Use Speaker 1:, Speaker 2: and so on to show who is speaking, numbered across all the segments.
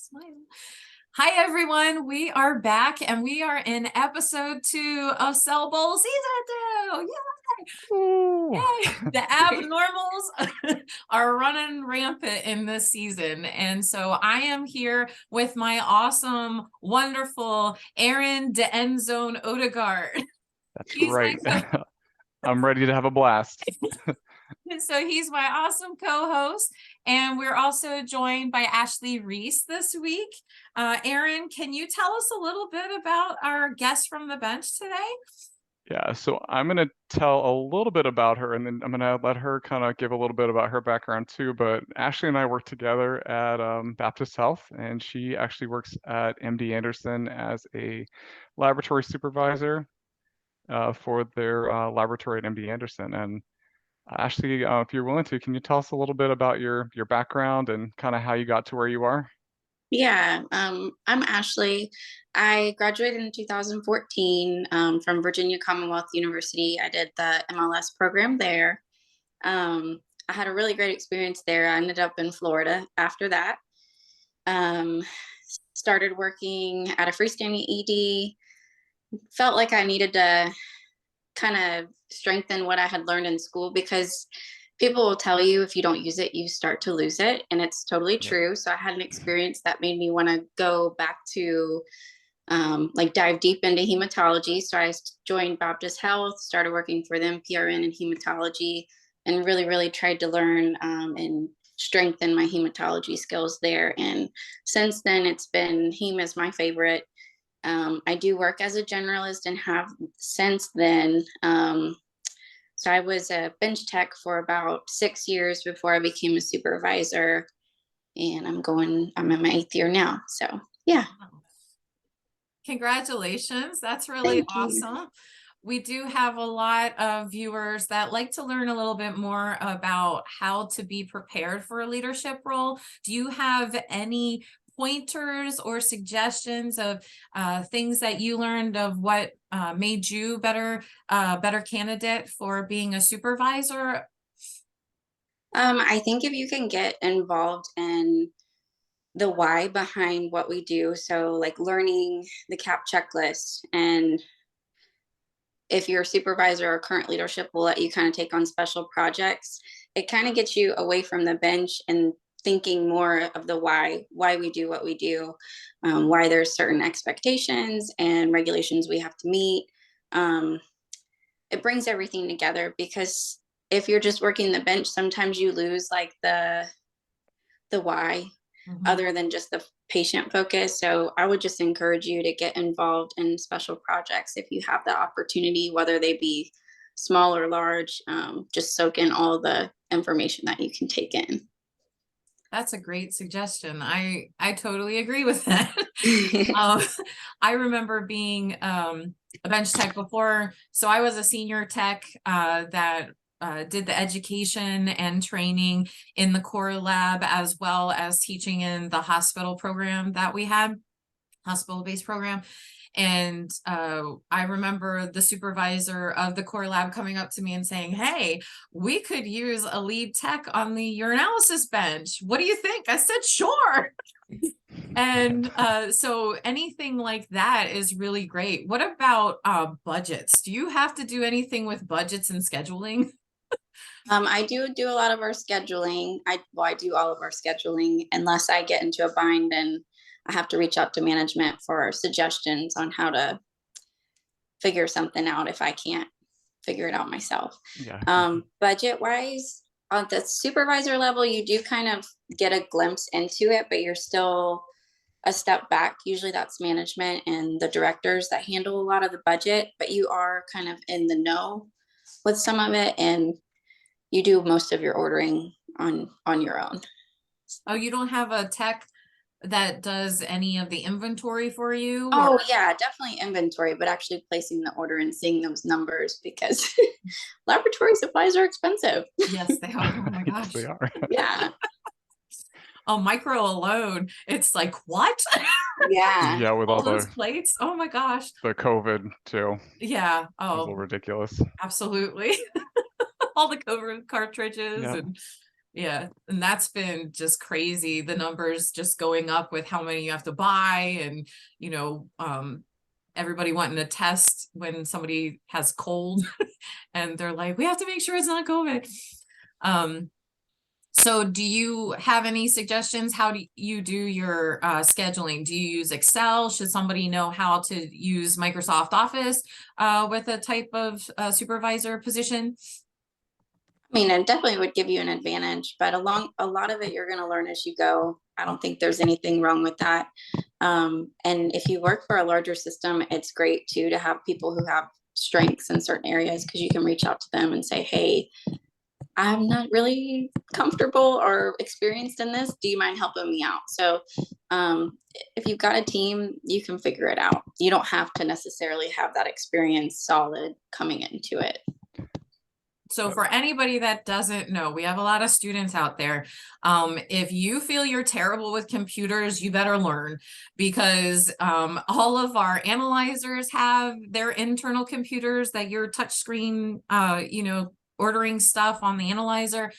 Speaker 1: Smile. Hi, everyone. We are back and we are in episode 2 of Cell Bowl season 2. Yay! Yay! The abnormals are running rampant in this season. And so I am here with my awesome, wonderful Aaron de Enzone Odegaard.
Speaker 2: That's right. I'm ready to have a blast.
Speaker 1: So he's my awesome co-host, and we're also joined by Ashley Reese this week. Aaron, can you tell us a little bit about our guest from the bench today?
Speaker 2: Yeah, so I'm going to tell a little bit about her, and then I'm going to let her kind of give a little bit about her background too. But Ashley and I work together at Baptist Health, and she actually works at MD Anderson as a laboratory supervisor for their laboratory at MD Anderson. And Ashley, if you're willing to, can you tell us a little bit about your background and kind of how you got to where you are?
Speaker 3: Yeah, I'm Ashley. I graduated in 2014 from Virginia Commonwealth University. I did the MLS program there. I had a really great experience there. I ended up in Florida after that. Started working at a freestanding ED. Felt like I needed to kind of strengthen what I had learned in school, because people will tell you if you don't use it, you start to lose it. And it's totally true. So I had an experience that made me want to go back to dive deep into hematology. So I joined Baptist Health, started working for them, PRN in hematology, and really tried to learn and strengthen my hematology skills there. And since then, it's been heme is my favorite. I do work as a generalist and have since then. So I was a bench tech for about 6 years before I became a supervisor, and I'm in my 8th year now. So yeah.
Speaker 1: Congratulations. That's really awesome. We do have a lot of viewers that like to learn a little bit more about how to be prepared for a leadership role. Do you have any pointers or suggestions of things that you learned of what made you better candidate for being a supervisor?
Speaker 3: I think if you can get involved in the why behind what we do, so like learning the CAP checklist, and if your supervisor or current leadership will let you kind of take on special projects, it kind of gets you away from the bench and thinking more of the why we do what we do, why there's certain expectations and regulations we have to meet. It brings everything together, because if you're just working the bench, sometimes you lose like the why, other than just the patient focus. So I would just encourage you to get involved in special projects if you have the opportunity, whether they be small or large. Just soak in all the information that you can take in.
Speaker 1: That's a great suggestion. I totally agree with that. I remember being a bench tech before. So I was a senior tech that did the education and training in the core lab, as well as teaching in the hospital program that we had, hospital-based program. And I remember the supervisor of the core lab coming up to me and saying, "Hey, we could use a lead tech on the urinalysis bench. What do you think?" I said, "Sure." And so anything like that is really great. What about budgets? Do you have to do anything with budgets and scheduling?
Speaker 3: I do a lot of our scheduling. I do all of our scheduling, unless I get into a bind and I have to reach out to management for suggestions on how to figure something out if I can't figure it out myself.
Speaker 2: Yeah.
Speaker 3: Budget wise, on the supervisor level, you do kind of get a glimpse into it, but you're still a step back. Usually that's management and the directors that handle a lot of the budget, but you are kind of in the know with some of it, and you do most of your ordering on your own.
Speaker 1: Oh, you don't have a tech that does any of the inventory for you?
Speaker 3: Oh yeah, definitely inventory, but actually placing the order and seeing those numbers, because laboratory supplies are expensive.
Speaker 1: Yes, they are. Oh my gosh.
Speaker 2: They are.
Speaker 3: Yeah.
Speaker 1: A micro alone, it's like, what?
Speaker 3: Yeah.
Speaker 2: Yeah, with
Speaker 1: all
Speaker 2: all
Speaker 1: those
Speaker 2: the
Speaker 1: plates. Oh my gosh.
Speaker 2: COVID too.
Speaker 1: Yeah.
Speaker 2: It's a little
Speaker 1: Oh,
Speaker 2: ridiculous.
Speaker 1: absolutely. All the COVID cartridges
Speaker 2: Yeah.
Speaker 1: and Yeah, and that's been just crazy. The numbers just going up with how many you have to buy, and everybody wanting to test when somebody has cold, and they're like, we have to make sure it's not COVID. So do you have any suggestions? How do you do your scheduling? Do you use Excel? Should somebody know how to use Microsoft Office with a type of supervisor position?
Speaker 3: I mean, it definitely would give you an advantage, but a lot of it you're going to learn as you go. I don't think there's anything wrong with that. And if you work for a larger system, it's great too to have people who have strengths in certain areas, because you can reach out to them and say, hey, I'm not really comfortable or experienced in this. Do you mind helping me out? So if you've got a team, you can figure it out. You don't have to necessarily have that experience solid coming into it.
Speaker 1: So for anybody that doesn't know, we have a lot of students out there. If you feel you're terrible with computers, you better learn, because all of our analyzers have their internal computers that your touchscreen, ordering stuff on the analyzer.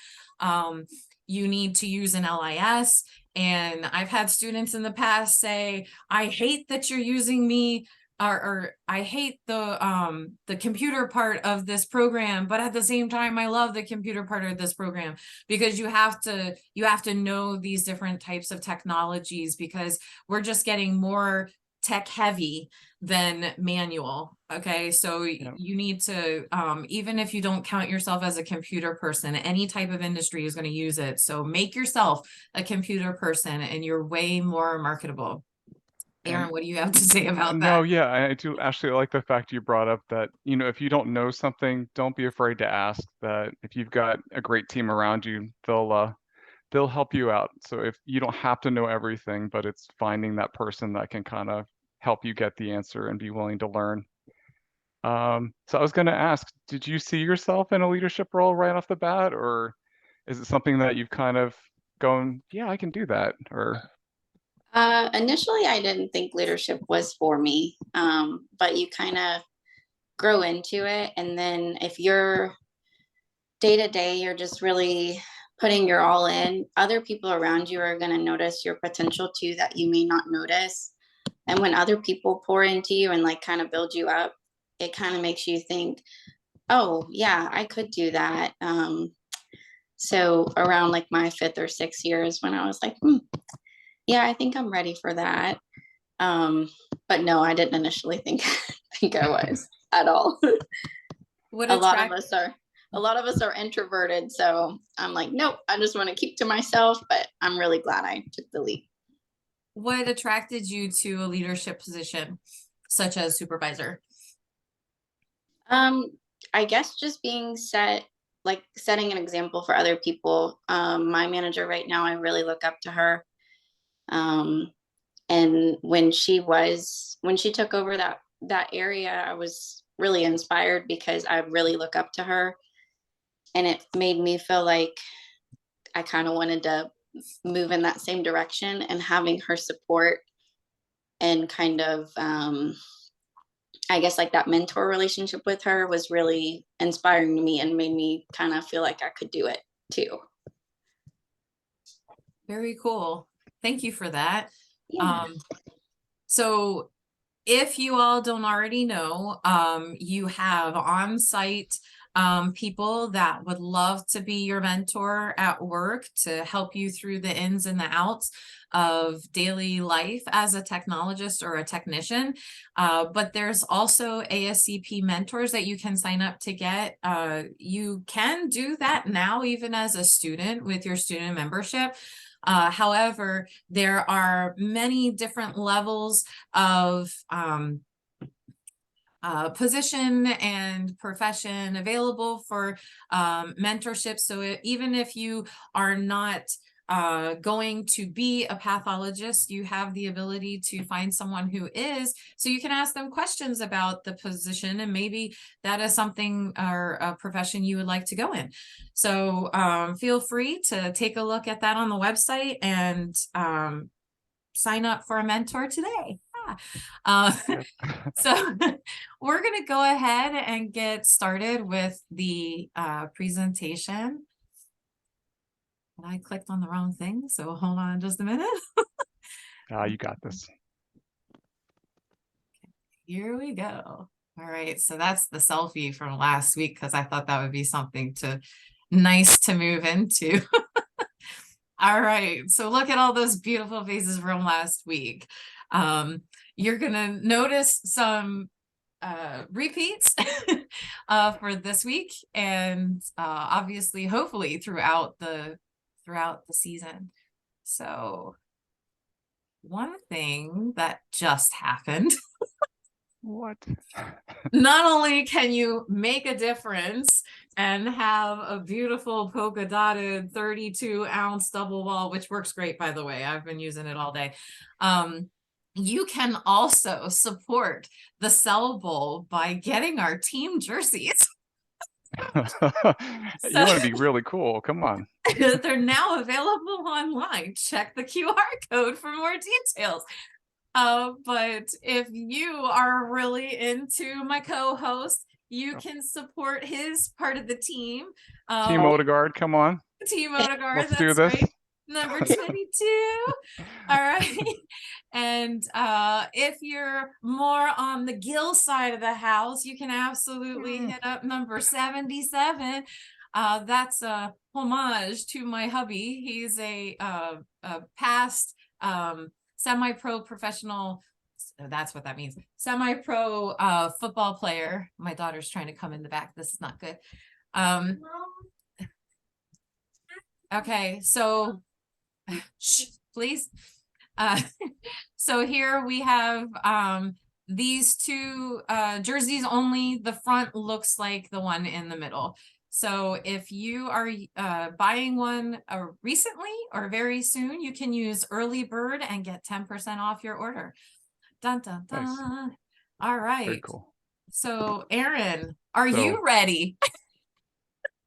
Speaker 1: You need to use an LIS. And I've had students in the past say, I hate that you're using me, or I hate the computer part of this program, but at the same time, I love the computer part of this program, because you have to know these different types of technologies, because we're just getting more tech heavy than manual. Okay, so you need to, even if you don't count yourself as a computer person, any type of industry is going to use it. So make yourself a computer person and you're way more marketable. Aaron, what do you have to say about that?
Speaker 2: No, yeah, I do actually like the fact you brought up that, if you don't know something, don't be afraid to ask. That if you've got a great team around you, they'll help you out. So if you don't have to know everything, but it's finding that person that can kind of help you get the answer and be willing to learn. So I was going to ask, did you see yourself in a leadership role right off the bat, or is it something that you've kind of gone, yeah, I can do that? Or
Speaker 3: Initially, I didn't think leadership was for me, but you kind of grow into it. And then if you're day to day, you're just really putting your all in, other people around you are going to notice your potential too that you may not notice. And when other people pour into you and like kind of build you up, it kind of makes you think, oh yeah, I could do that. So around like my 5th or 6th year is when I was like, yeah, I think I'm ready for that. But no, I didn't initially think I was at all. A lot of us are introverted, so I'm like, nope, I just want to keep to myself, but I'm really glad I took the leap.
Speaker 1: What attracted you to a leadership position such as supervisor?
Speaker 3: I guess just being setting an example for other people. My manager right now, I really look up to her. And when she took over that area, I was really inspired because I really look up to her, and it made me feel like I kind of wanted to move in that same direction, and having her support and kind of, I guess like that mentor relationship with her was really inspiring to me and made me kind of feel like I could do it too.
Speaker 1: Very cool. Thank you for that.
Speaker 3: Yeah.
Speaker 1: So if you all don't already know, you have on-site people that would love to be your mentor at work to help you through the ins and the outs of daily life as a technologist or a technician. But there's also ASCP mentors that you can sign up to get. You can do that now, even as a student with your student membership. However, there are many different levels of position and profession available for mentorship. So even if you are not going to be a pathologist, you have the ability to find someone who is, so you can ask them questions about the position, and maybe that is something or a profession you would like to go in. So feel free to take a look at that on the website and sign up for a mentor today. So we're going to go ahead and get started with the presentation. And I clicked on the wrong thing, so hold on just a minute.
Speaker 2: You got this.
Speaker 1: Here we go. All right, so that's the selfie from last week because I thought that would be something nice to move into. All right, so look at all those beautiful faces from last week. You're gonna notice some repeats for this week, and obviously, hopefully, throughout the season. So one thing that just happened.
Speaker 2: What?
Speaker 1: Not only can you make a difference and have a beautiful polka dotted 32-ounce double wall, which works great, by the way, I've been using it all day. You can also support the Cell Bowl by getting our team jerseys.
Speaker 2: You want to be really cool. Come on.
Speaker 1: They're now available online. Check the QR code for more details. But if you are really into my co-host, you can support his part of the team.
Speaker 2: Team Odegaard, come on.
Speaker 1: Team Odegaard,
Speaker 2: Let's
Speaker 1: that's
Speaker 2: do this.
Speaker 1: right. Number 22. All right. And if you're more on the Gill side of the house, you can absolutely hit up number 77. That's a homage to my hubby. He's a past semi-pro professional, that's what that means, semi-pro football player. My daughter's trying to come in the back. This is not good. Okay, so shh, please. So here we have these two jerseys only. The front looks like the one in the middle. So if you are buying one recently or very soon, you can use early bird and get 10% off your order. Dun, dun, dun. Nice. All right.
Speaker 2: Very cool.
Speaker 1: So Aaron, are you ready?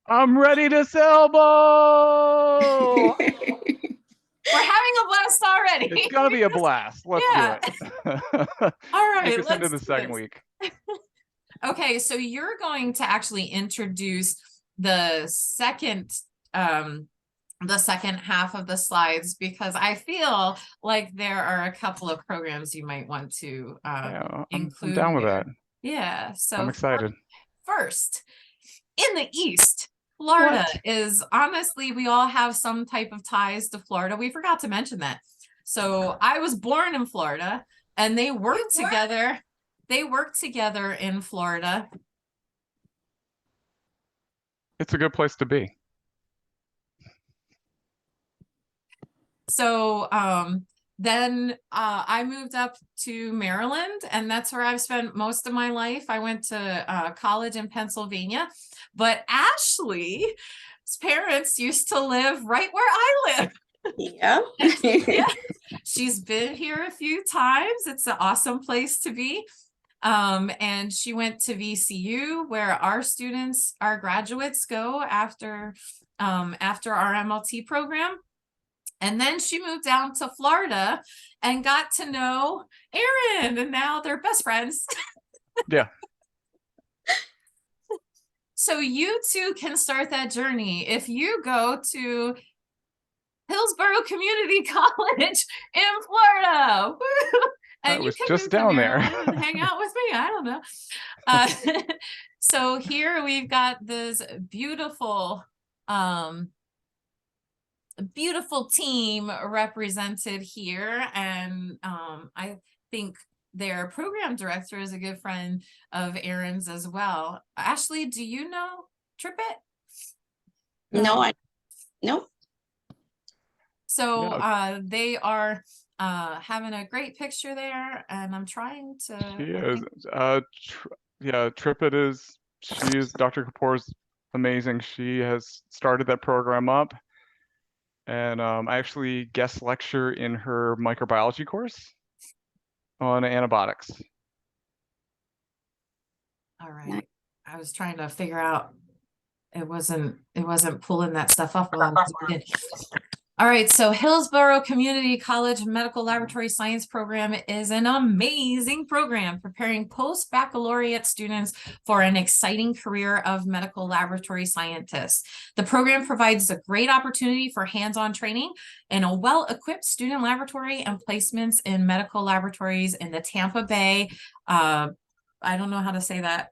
Speaker 2: I'm ready to Cell Bowl.
Speaker 1: We're having a blast already.
Speaker 2: It's gonna be a blast. Let's do it.
Speaker 1: All right,
Speaker 2: let's into the second week.
Speaker 1: Okay, so you're going to actually introduce the second half of the slides, because I feel like there are a couple of programs you might want to include.
Speaker 2: I'm down with that.
Speaker 1: Yeah, so
Speaker 2: I'm excited.
Speaker 1: First, in the East, Florida is, honestly, we all have some type of ties to Florida. We forgot to mention that. So I was born in Florida, and they work together. They work together in Florida.
Speaker 2: It's a good place to be.
Speaker 1: So then I moved up to Maryland, and that's where I've spent most of my life. I went to college in Pennsylvania, but Ashley's parents used to live right where I live.
Speaker 3: Yeah.
Speaker 1: Yeah. She's been here a few times. It's an awesome place to be. And she went to VCU, where our students, our graduates, go after our MLT program. And then she moved down to Florida and got to know Aaron, and now they're best friends.
Speaker 2: Yeah.
Speaker 1: So you too can start that journey if you go to Hillsborough Community College in Florida. And you can just down there and hang out with me. I don't know. So here we've got this beautiful team represented here, and I think their program director is a good friend of Aaron's as well. Ashley, do you know Trippett?
Speaker 3: No, nope.
Speaker 1: So they are having a great picture there, and I'm trying to.
Speaker 2: She is. Trippett is. She is. Dr. Kapoor's amazing. She has started that program up. And I actually guest lecture in her microbiology course on antibiotics.
Speaker 1: All right. I was trying to figure out, it wasn't pulling that stuff up. All right, so Hillsborough Community College Medical Laboratory Science Program is an amazing program preparing post-baccalaureate students for an exciting career of medical laboratory scientists. The program provides a great opportunity for hands-on training in a well-equipped student laboratory and placements in medical laboratories in the Tampa Bay, I don't know how to say that.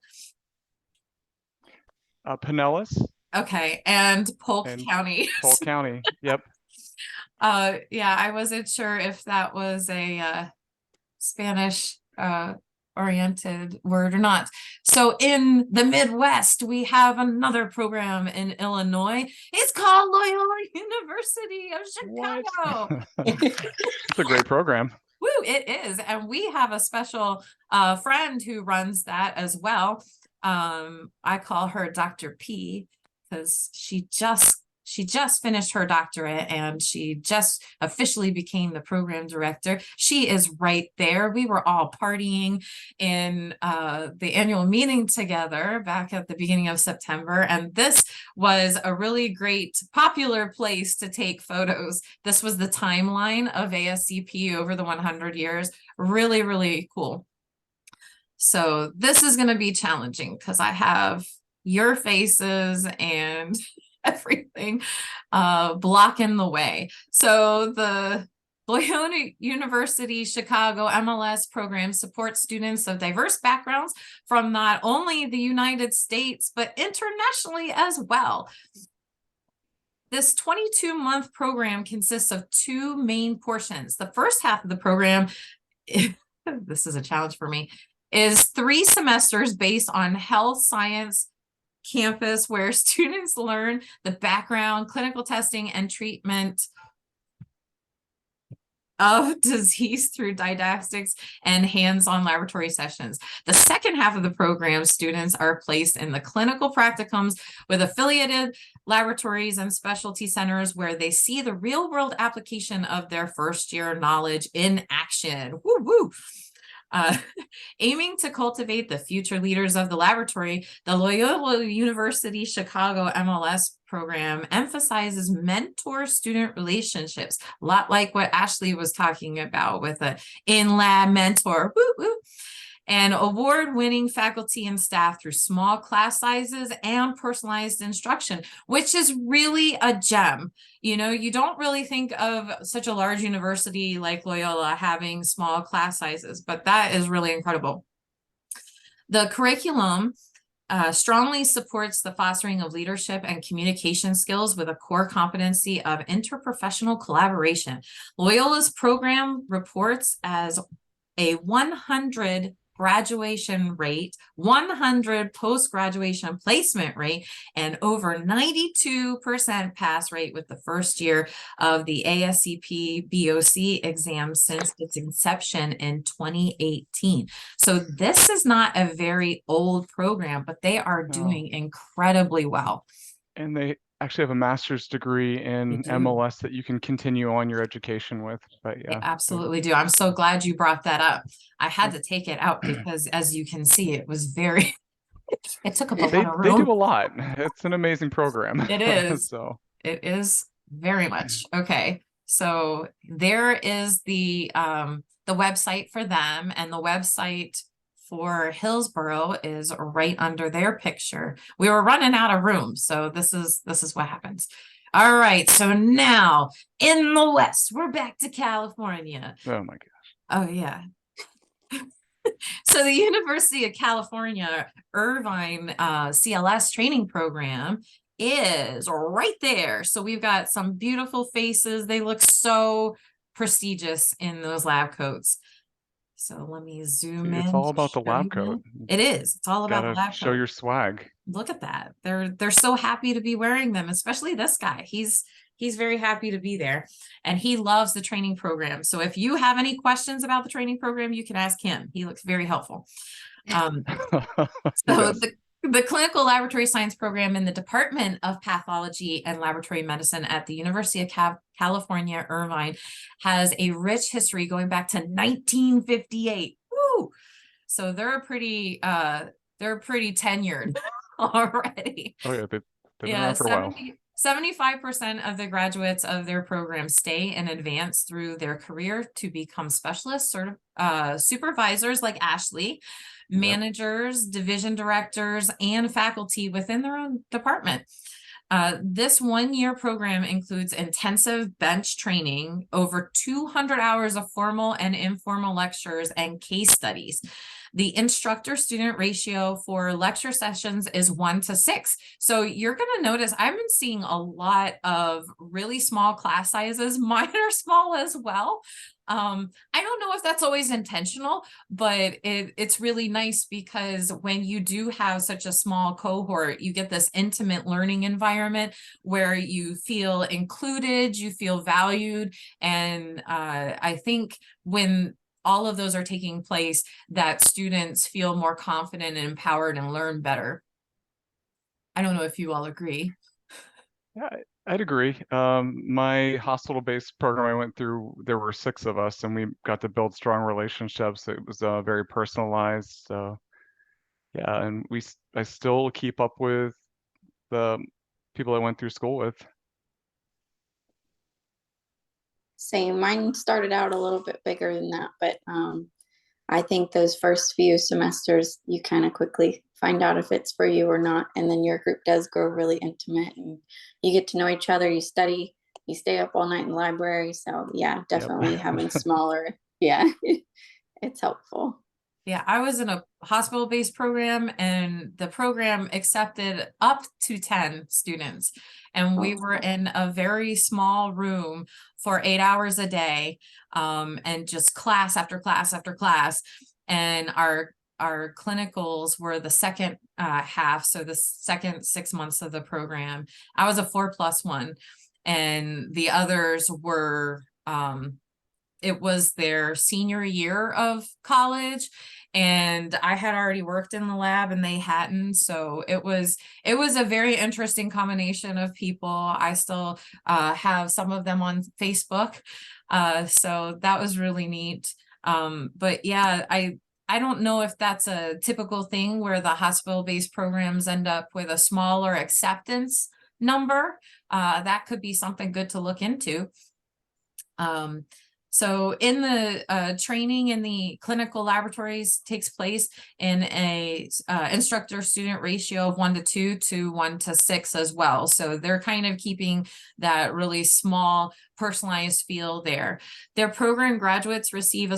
Speaker 2: Pinellas
Speaker 1: Okay, and Polk
Speaker 2: and
Speaker 1: County.
Speaker 2: Polk County. Yep.
Speaker 1: Yeah, I wasn't sure if that was a Spanish oriented word or not. So in the Midwest, we have another program in Illinois. It's called Loyola University of Chicago.
Speaker 2: It's a great program.
Speaker 1: Woo, it is. And we have a special friend who runs that as well. I call her Dr. P because she just finished her doctorate and she just officially became the program director. She is right there. We were all partying in the annual meeting together back at the beginning of September. And this was a really great, popular place to take photos. This was the timeline of ASCP over the 100 years. Really, really cool. So this is going to be challenging because I have your faces and everything blocking the way. So the Loyola University Chicago MLS program supports students of diverse backgrounds from not only the United States, but internationally as well. This 22-month program consists of two main portions. The first half of the program, this is a challenge for me, is 3 semesters based on health science campus where students learn the background, clinical testing, and treatment of disease through didactics and hands-on laboratory sessions. The second half of the program, students are placed in the clinical practicums with affiliated laboratories and specialty centers where they see the real-world application of their first-year knowledge in action. Woo woo! Aiming to cultivate the future leaders of the laboratory, the Loyola University Chicago MLS program emphasizes mentor-student relationships, a lot like what Ashley was talking about with an in-lab mentor, woo woo, and award-winning faculty and staff through small class sizes and personalized instruction, which is really a gem. You know, you don't really think of such a large university like Loyola having small class sizes, but that is really incredible. The curriculum strongly supports the fostering of leadership and communication skills with a core competency of interprofessional collaboration. Loyola's program reports as a 100 graduation rate, 100 post-graduation placement rate, and over 92% pass rate with the first year of the ASCP BOC exam since its inception in 2018. So this is not a very old program, but they are doing incredibly well.
Speaker 2: And they actually have a master's degree in MLS that you can continue on your education with. But yeah,
Speaker 1: they absolutely do. I'm so glad you brought that up. I had to take it out because, as you can see, it was very it took up a lot of room.
Speaker 2: They do a lot. It's an amazing program.
Speaker 1: It is.
Speaker 2: So
Speaker 1: it is very much. Okay, so there is the website for them, and the website for Hillsborough is right under their picture. We were running out of room, so this is what happens. All right, so now in the West, we're back to California.
Speaker 2: Oh my gosh.
Speaker 1: Oh yeah. So the University of California Irvine CLS training program is right there. So we've got some beautiful faces. They look so prestigious in those lab coats. So let me zoom in.
Speaker 2: It's all about the lab coat.
Speaker 1: It is. It's all about the lab coat.
Speaker 2: Show your swag.
Speaker 1: Look at that. They're so happy to be wearing them, especially this guy. He's very happy to be there, and he loves the training program. So if you have any questions about the training program, you can ask him. He looks very helpful. So yes. The clinical laboratory science program in the Department of Pathology and Laboratory Medicine at the University of California, Irvine has a rich history going back to 1958. Woo! So they're pretty tenured already.
Speaker 2: Oh yeah, they've been around for a while.
Speaker 1: 75% of the graduates of their program stay and advance through their career to become specialists, supervisors like Ashley, managers, division directors, and faculty within their own department. This one-year program includes intensive bench training, over 200 hours of formal and informal lectures, and case studies. The instructor-student ratio for lecture sessions is 1:6. So you're going to notice I've been seeing a lot of really small class sizes. Mine are small as well. I don't know if that's always intentional, but it's really nice because when you do have such a small cohort, you get this intimate learning environment where you feel included, you feel valued. And I think when all of those are taking place, that students feel more confident and empowered and learn better. I don't know if you all agree.
Speaker 2: Yeah, I'd agree. My hospital-based program I went through, there were 6 of us, and we got to build strong relationships. It was very personalized. So yeah, and I still keep up with the people I went through school with.
Speaker 3: Same. Mine started out a little bit bigger than that, but I think those first few semesters, you kind of quickly find out if it's for you or not. And then your group does grow really intimate and you get to know each other, you study, you stay up all night in the library. So yeah, definitely having smaller, yeah, it's helpful.
Speaker 1: Yeah, I was in a hospital-based program and the program accepted up to 10 students. And we were in a very small room for 8 hours a day, and just class after class after class. And our clinicals were the second half, so the second 6 months of the program. I was a 4+1, and the others were it was their senior year of college, and I had already worked in the lab and they hadn't. So it was a very interesting combination of people. I still have some of them on Facebook. So that was really neat. But yeah, I don't know if that's a typical thing where the hospital-based programs end up with a smaller acceptance number. That could be something good to look into. So in the training in the clinical laboratories takes place in a instructor-student ratio of 1:2 to 1:6 as well. So they're kind of keeping that really small personalized feel there. Their program graduates receive a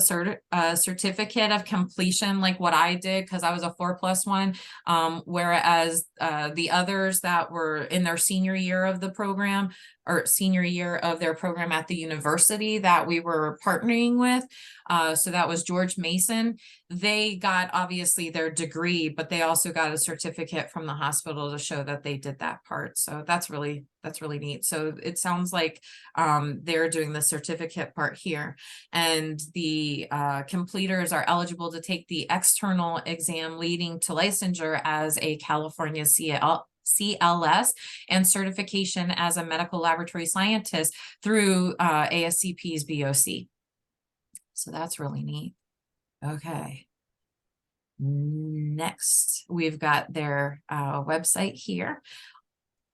Speaker 1: certificate of completion, like what I did, because I was a 4+1, whereas the others that were in their senior year of the program or senior year of their program at the university that we were partnering with. So that was George Mason. They got obviously their degree, but they also got a certificate from the hospital to show that they did that part. So that's really neat. So it sounds like they're doing the certificate part here, and the completers are eligible to take the external exam leading to licensure as a California CLS and certification as a medical laboratory scientist through ASCP's BOC. So that's really neat. Okay. Next, we've got their website here.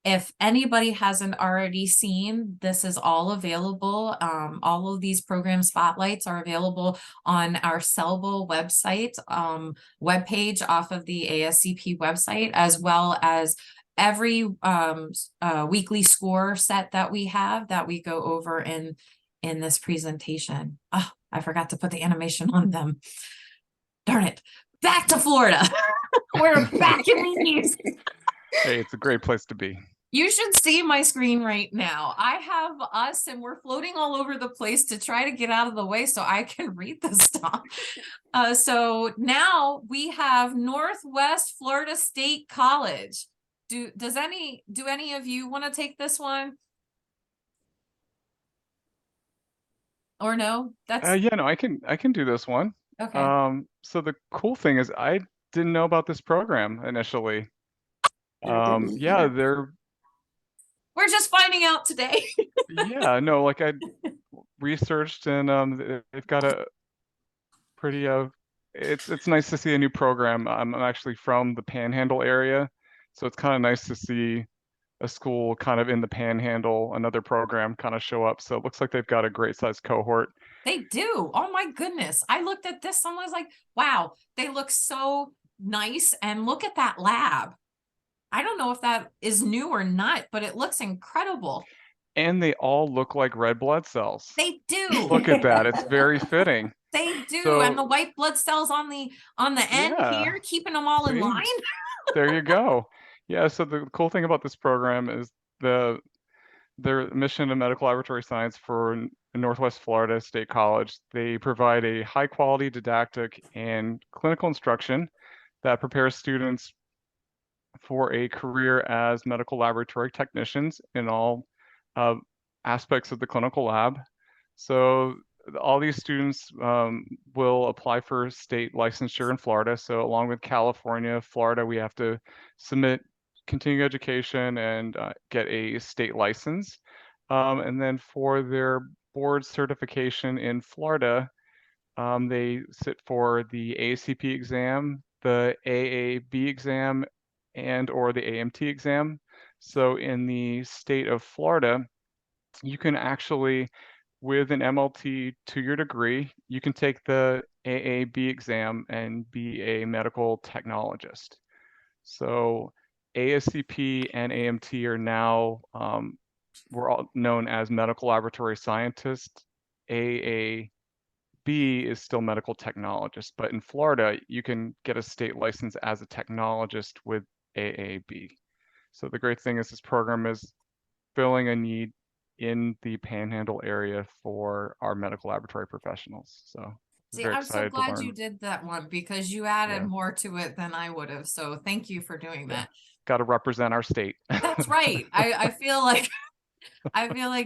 Speaker 1: If anybody hasn't already seen, this is all available. All of these program spotlights are available on our CellAVision website, webpage off of the ASCP website, as well as every weekly score set that we have that we go over in this presentation. Oh, I forgot to put the animation on them. Darn it. Back to Florida. We're back in the East.
Speaker 2: Hey, it's a great place to be.
Speaker 1: You should see my screen right now. I have us and we're floating all over the place to try to get out of the way so I can read the stuff. So now we have Northwest Florida State College. Do any of you want to take this one? Or no? That's
Speaker 2: yeah, no, I can do this one.
Speaker 1: okay.
Speaker 2: So the cool thing is I didn't know about this program initially. Yeah,
Speaker 1: We're just finding out today.
Speaker 2: yeah, no, like I researched and they've got a pretty it's nice to see a new program. I'm actually from the Panhandle area, so it's kind of nice to see a school kind of in the Panhandle, another program kind of show up. So it looks like they've got a great sized cohort.
Speaker 1: They do. Oh my goodness. I looked at this and I was like, wow, they look so nice. And look at that lab. I don't know if that is new or not, but it looks incredible.
Speaker 2: And they all look like red blood cells.
Speaker 1: They do.
Speaker 2: Look at that. It's very fitting.
Speaker 1: They do.
Speaker 2: So,
Speaker 1: and the white blood cells on the end
Speaker 2: yeah,
Speaker 1: here, keeping them all in
Speaker 2: see?
Speaker 1: line.
Speaker 2: There you go. Yeah, so the cool thing about this program is their mission of medical laboratory science for Northwest Florida State College. They provide a high quality didactic and clinical instruction that prepares students for a career as medical laboratory technicians in all aspects of the clinical lab. So all these students will apply for state licensure in Florida. So along with California, Florida, we have to submit continuing education and get a state license. And then for their board certification in Florida, they sit for the ACP exam, the AAB exam, and or the AMT exam. So in the state of Florida, you can actually, with an MLT 2-year degree, you can take the AAB exam and be a medical technologist. So ASCP and AMT are now, we're all known as medical laboratory scientists. AAB is still medical technologist, but in Florida, you can get a state license as a technologist with AAB. So the great thing is this program is filling a need in the Panhandle area for our medical laboratory professionals. So
Speaker 1: See,
Speaker 2: very
Speaker 1: I'm so
Speaker 2: excited to
Speaker 1: glad
Speaker 2: learn.
Speaker 1: you did that one because you added
Speaker 2: Yeah.
Speaker 1: more to it than I would have. So thank you for doing that.
Speaker 2: Got to represent our state.
Speaker 1: That's right. I feel like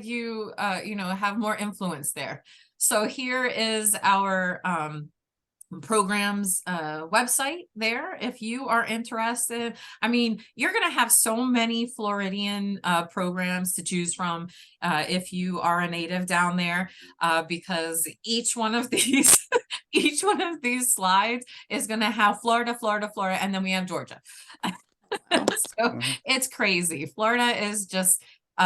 Speaker 1: you you know, have more influence there. So here is our programs website there if you are interested. I mean, you're going to have so many Floridian programs to choose from if you are a native down there, because each one of these each one of these slides is going to have Florida, Florida, Florida, and then we have Georgia. So it's crazy. Florida is just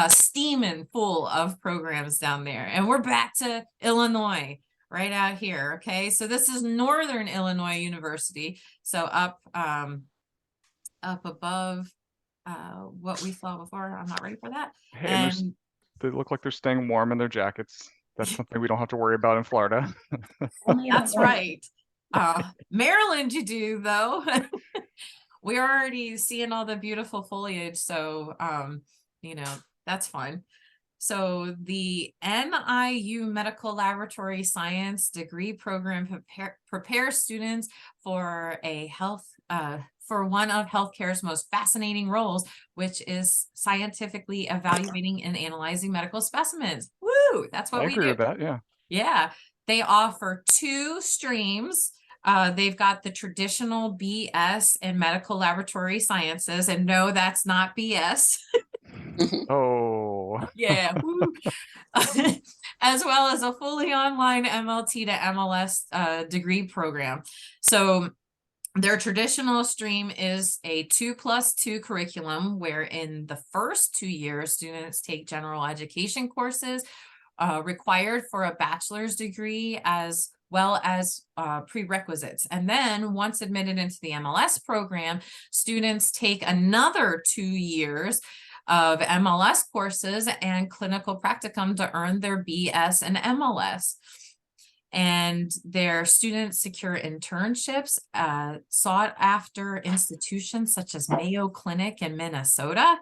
Speaker 1: steaming full of programs down there. And we're back to Illinois right out here. Okay, so this is Northern Illinois University. So up above what we saw before. I'm not ready for that.
Speaker 2: Hey, and they look like they're staying warm in their jackets. That's something we don't have to worry about in Florida.
Speaker 1: That's right. Maryland, you do though. We're already seeing all the beautiful foliage, so you know, that's fun. So the NIU Medical Laboratory Science degree program prepares students for for one of healthcare's most fascinating roles, which is scientifically evaluating and analyzing medical specimens. Woo! That's what
Speaker 2: I
Speaker 1: we
Speaker 2: agree
Speaker 1: do.
Speaker 2: with that. Yeah.
Speaker 1: Yeah. They offer 2 streams. They've got the traditional BS in medical laboratory sciences, and no, that's not BS.
Speaker 2: Oh.
Speaker 1: Yeah. As well as a fully online MLT to MLS degree program. So their traditional stream is a 2+2 curriculum, where in the first 2 years, students take general education courses required for a bachelor's degree, as well as prerequisites. And then once admitted into the MLS program, students take another 2 years of MLS courses and clinical practicum to earn their BS and MLS. And their students secure internships, sought after institutions such as Mayo Clinic in Minnesota.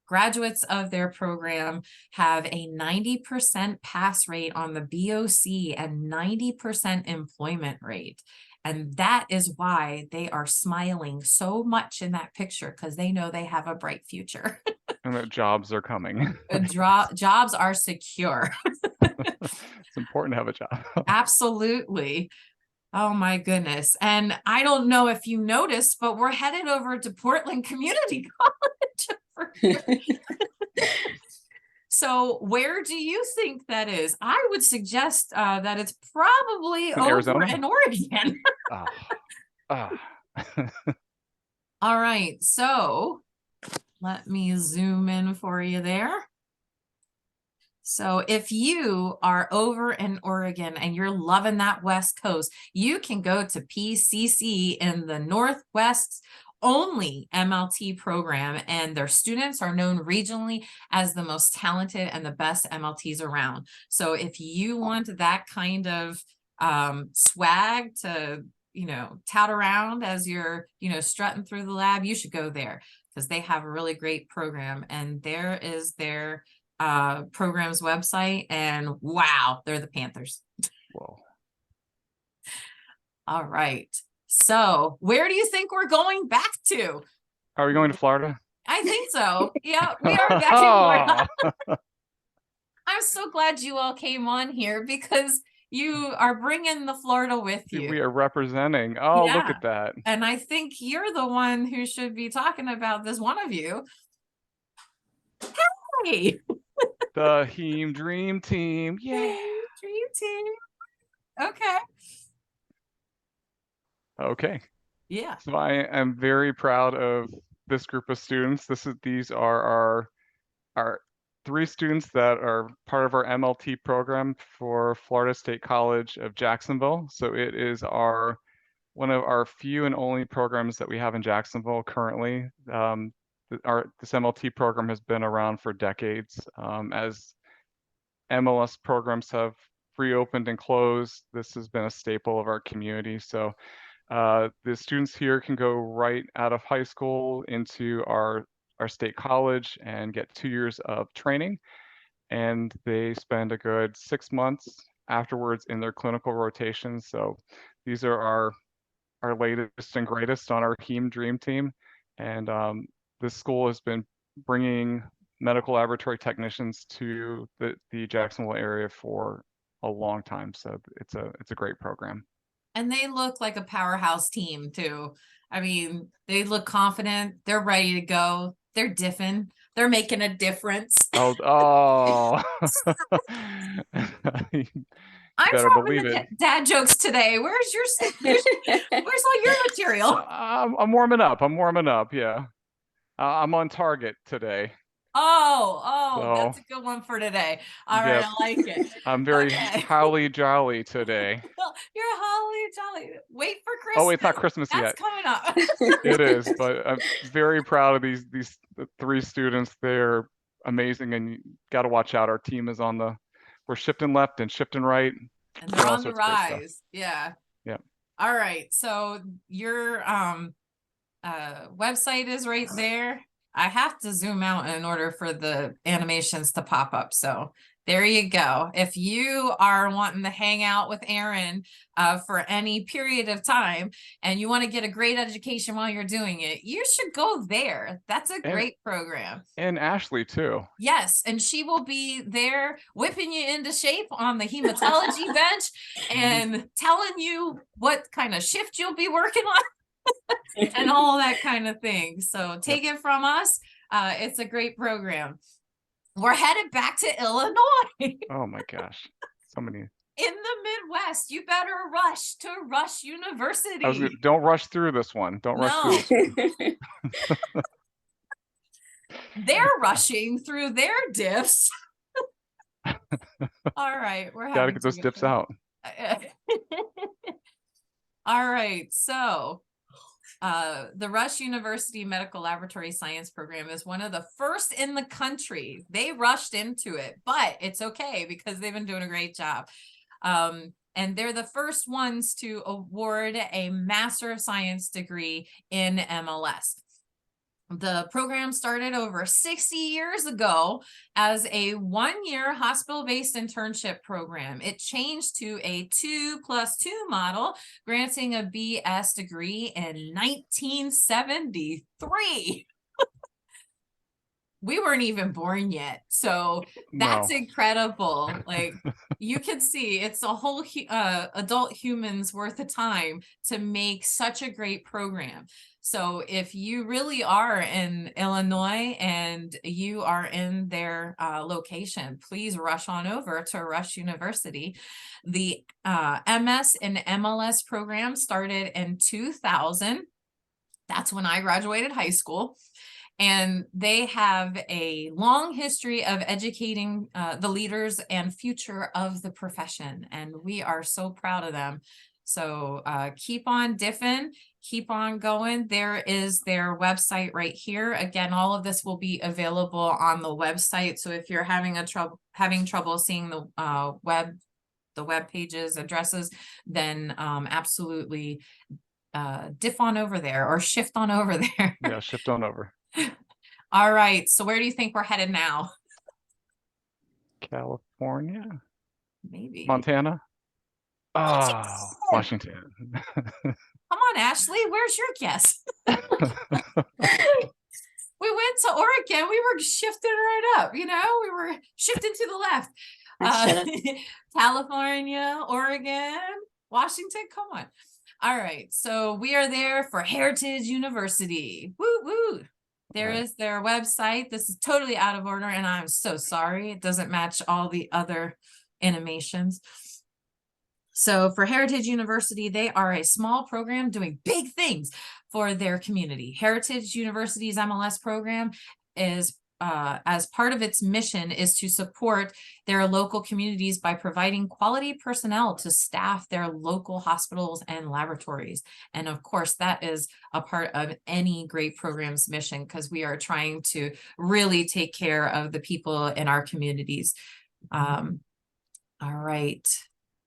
Speaker 1: Graduates of their program have a 90% pass rate on the BOC and 90% employment rate. And that is why they are smiling so much in that picture, because they know they have a bright future.
Speaker 2: And that jobs are coming.
Speaker 1: Jobs are secure.
Speaker 2: It's important to have a job.
Speaker 1: Absolutely. Oh my goodness. And I don't know if you noticed, but we're headed over to Portland Community College. So where do you think that is? I would suggest that it's probably over
Speaker 2: Arizona?
Speaker 1: in Oregon.
Speaker 2: Ah.
Speaker 1: All right. So Let me zoom in for you there. So if you are over in Oregon and you're loving that West Coast, you can go to PCC in the Northwest only MLT program, and their students are known regionally as the most talented and the best MLTs around. So if you want that kind of swag to, tout around as you're, strutting through the lab, you should go there because they have a really great program. And there is their program's website, and wow, they're the Panthers.
Speaker 2: Whoa.
Speaker 1: All right. So where do you think we're going back to?
Speaker 2: Are we going to Florida?
Speaker 1: I think so. Yeah, we are back in Florida. I'm so glad you all came on here because you are bringing the Florida with you.
Speaker 2: We are representing. Oh,
Speaker 1: Yeah.
Speaker 2: Look at that.
Speaker 1: And I think you're the one who should be talking about this, one of you. Hey.
Speaker 2: The Heme Dream Team. Yay.
Speaker 1: Dream Team. Okay.
Speaker 2: Okay.
Speaker 1: Yeah.
Speaker 2: So I am very proud of this group of students. These are our 3 students that are part of our MLT program for Florida State College of Jacksonville. So it is one of our few and only programs that we have in Jacksonville currently. This MLT program has been around for decades. As MLS programs have reopened and closed, this has been a staple of our community. So the students here can go right out of high school into our state college and get 2 years of training. And they spend a good 6 months afterwards in their clinical rotations. So these are our latest and greatest on our Heme Dream Team. And this school has been bringing medical laboratory technicians to the Jacksonville area for a long time. So it's a great program.
Speaker 1: And they look like a powerhouse team too. I mean, they look confident. They're ready to go. They're diffing. They're making a difference.
Speaker 2: Oh.
Speaker 1: I'm
Speaker 2: better
Speaker 1: dropping
Speaker 2: believe
Speaker 1: the
Speaker 2: it.
Speaker 1: dad jokes today. Where's all your material?
Speaker 2: I'm warming up. Yeah. I'm on target today.
Speaker 1: Oh, that's a good one for today. All right,
Speaker 2: Yep.
Speaker 1: I like it.
Speaker 2: I'm very holly jolly today.
Speaker 1: You're holly jolly. Wait for Christmas.
Speaker 2: Oh, it's not Christmas
Speaker 1: That's
Speaker 2: yet.
Speaker 1: coming up.
Speaker 2: It is, but I'm very proud of these 3 students. They're amazing, and you got to watch out. Our team is we're shifting left and shifting right.
Speaker 1: And they're on the rise. Yeah.
Speaker 2: Yeah.
Speaker 1: All right. So your website is right there. I have to zoom out in order for the animations to pop up. So there you go. If you are wanting to hang out with Aaron for any period of time and you want to get a great education while you're doing it, you should go there. That's a great program.
Speaker 2: And Ashley too.
Speaker 1: Yes, and she will be there whipping you into shape on the hematology bench and telling you what kind of shift you'll be working on. And all that kind of thing. So take it from us. It's a great program. We're headed back to Illinois.
Speaker 2: Oh my gosh. So many.
Speaker 1: In the Midwest. You better rush to Rush University.
Speaker 2: Don't rush through this one. Don't rush through this one.
Speaker 1: They're rushing through their diffs. All right. We're
Speaker 2: gotta get those diffs out.
Speaker 1: All right. So the Rush University Medical Laboratory Science Program is one of the first in the country. They rushed into it, but it's okay because they've been doing a great job. And they're the first ones to award a Master of Science degree in MLS. The program started over 60 years ago as a 1-year hospital-based internship program. It changed to a 2+2 model, granting a BS degree in 1973. We weren't even born yet. So that's incredible. Like you can see it's a whole adult humans worth of time to make such a great program. So if you really are in Illinois and you are in their location, please rush on over to Rush University. The MS and MLS program started in 2000. That's when I graduated high school. And they have a long history of educating the leaders and future of the profession. And we are so proud of them. So keep on diffing, keep on going. There is their website right here. Again, all of this will be available on the website. So if you're having trouble seeing the web pages, addresses, then absolutely diff on over there or shift on over there.
Speaker 2: Yeah, shift on over.
Speaker 1: All right. So where do you think we're headed now?
Speaker 2: California?
Speaker 1: Maybe.
Speaker 2: Montana? Oh, Washington.
Speaker 1: Come on, Ashley. Where's your guess? We went to Oregon. We were shifting right up, we were shifting to the left. California, Oregon, Washington. Come on. All right. So we are there for Heritage University. Woo woo. There is their website. This is totally out of order, and I'm so sorry. It doesn't match all the other animations. So for Heritage University, they are a small program doing big things for their community. Heritage University's MLS program is, as part of its mission, is to support their local communities by providing quality personnel to staff their local hospitals and laboratories. And of course, that is a part of any great program's mission, because we are trying to really take care of the people in our communities. All right.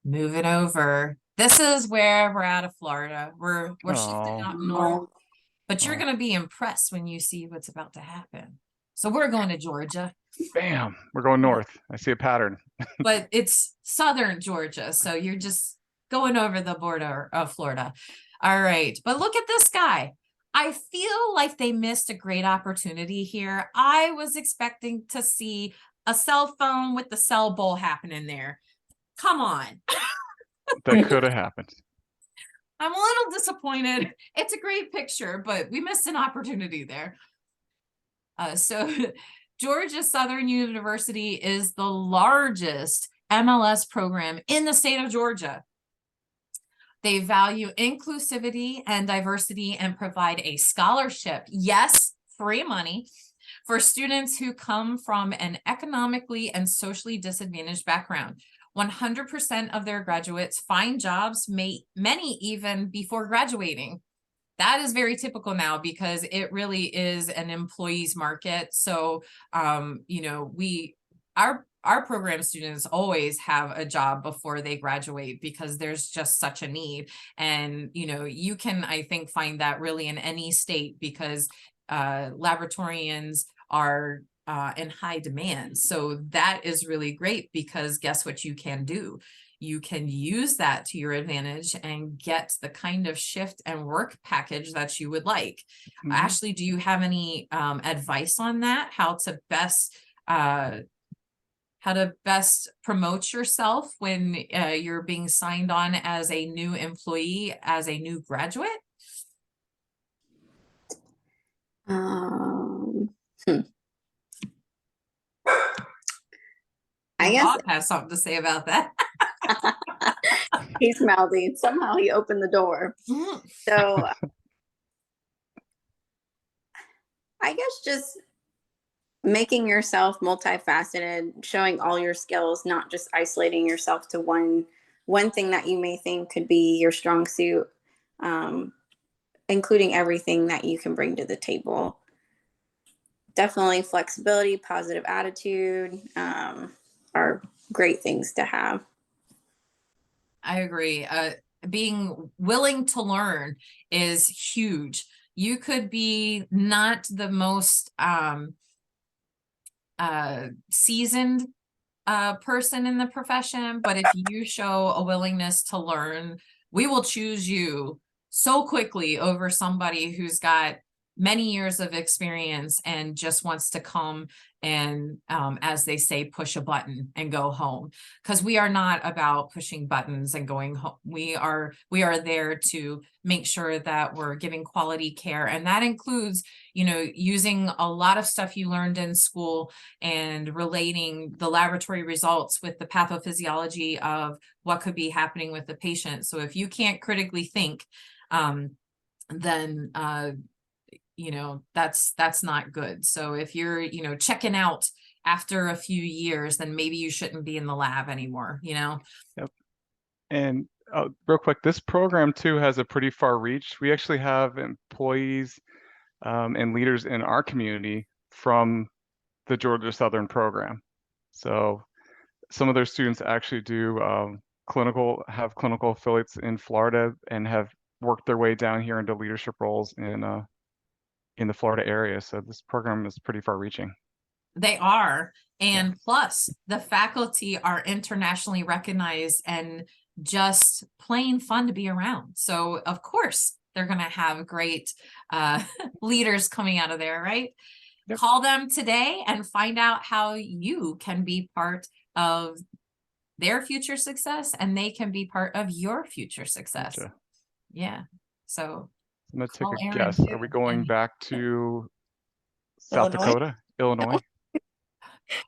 Speaker 1: Moving over. This is where we're out of Florida. We're shifting up north, but you're going to be impressed when you see what's about to happen. So we're going to Georgia.
Speaker 2: Bam, we're going north. I see a pattern.
Speaker 1: But it's southern Georgia, so you're just going over the border of Florida. All right, but look at this guy. I feel like they missed a great opportunity here. I was expecting to see a cell phone with the cell bowl happening there. Come on.
Speaker 2: That could have happened.
Speaker 1: I'm a little disappointed. It's a great picture, but we missed an opportunity there. So Georgia Southern University is the largest MLS program in the state of Georgia. They value inclusivity and diversity and provide a scholarship, yes, free money, for students who come from an economically and socially disadvantaged background. 100% of their graduates find jobs, many even before graduating. That is very typical now because it really is an employees market. So, our program students always have a job before they graduate because there's just such a need. And, you can, I think, find that really in any state because laboratorians are in high demand. So that is really great because guess what you can do? You can use that to your advantage and get the kind of shift and work package that you would like. Mm-hmm. Ashley, do you have any advice on that? How to best promote yourself when you're being signed on as a new employee, as a new graduate? I guess Bob has something to say about that.
Speaker 3: He's mouthing. Somehow he opened the door. So I guess just making yourself multifaceted, showing all your skills, not just isolating yourself to one thing that you may think could be your strong suit, including everything that you can bring to the table. Definitely flexibility, positive attitude are great things to have.
Speaker 1: I agree. Being willing to learn is huge. You could be not the most seasoned person in the profession, but if you show a willingness to learn, we will choose you so quickly over somebody who's got many years of experience and just wants to come and, as they say, push a button and go home. Because we are not about pushing buttons and going home. We are there to make sure that we're giving quality care. And that includes, using a lot of stuff you learned in school and relating the laboratory results with the pathophysiology of what could be happening with the patient. So if you can't critically think, then you know, that's not good. So if you're, you know, checking out after a few years, then maybe you shouldn't be in the lab anymore, you know?
Speaker 2: Yep. And real quick, this program too has a pretty far reach. We actually have employees and leaders in our community from the Georgia Southern program. So some of their students actually do have clinical affiliates in Florida and have worked their way down here into leadership roles in the Florida area. So this program is pretty far reaching.
Speaker 1: They are. And plus, the faculty are internationally recognized and just plain fun to be around. So, of course, they're going to have great leaders coming out of there, right?
Speaker 2: Yep.
Speaker 1: Call them today and find out how you can be part of their future success and they can be part of your future success.
Speaker 2: Gotcha.
Speaker 1: Yeah. So
Speaker 2: I'm going to take
Speaker 1: call
Speaker 2: a
Speaker 1: Aaron
Speaker 2: guess.
Speaker 1: too,
Speaker 2: Are we going
Speaker 1: and
Speaker 2: back to South Dakota, Illinois,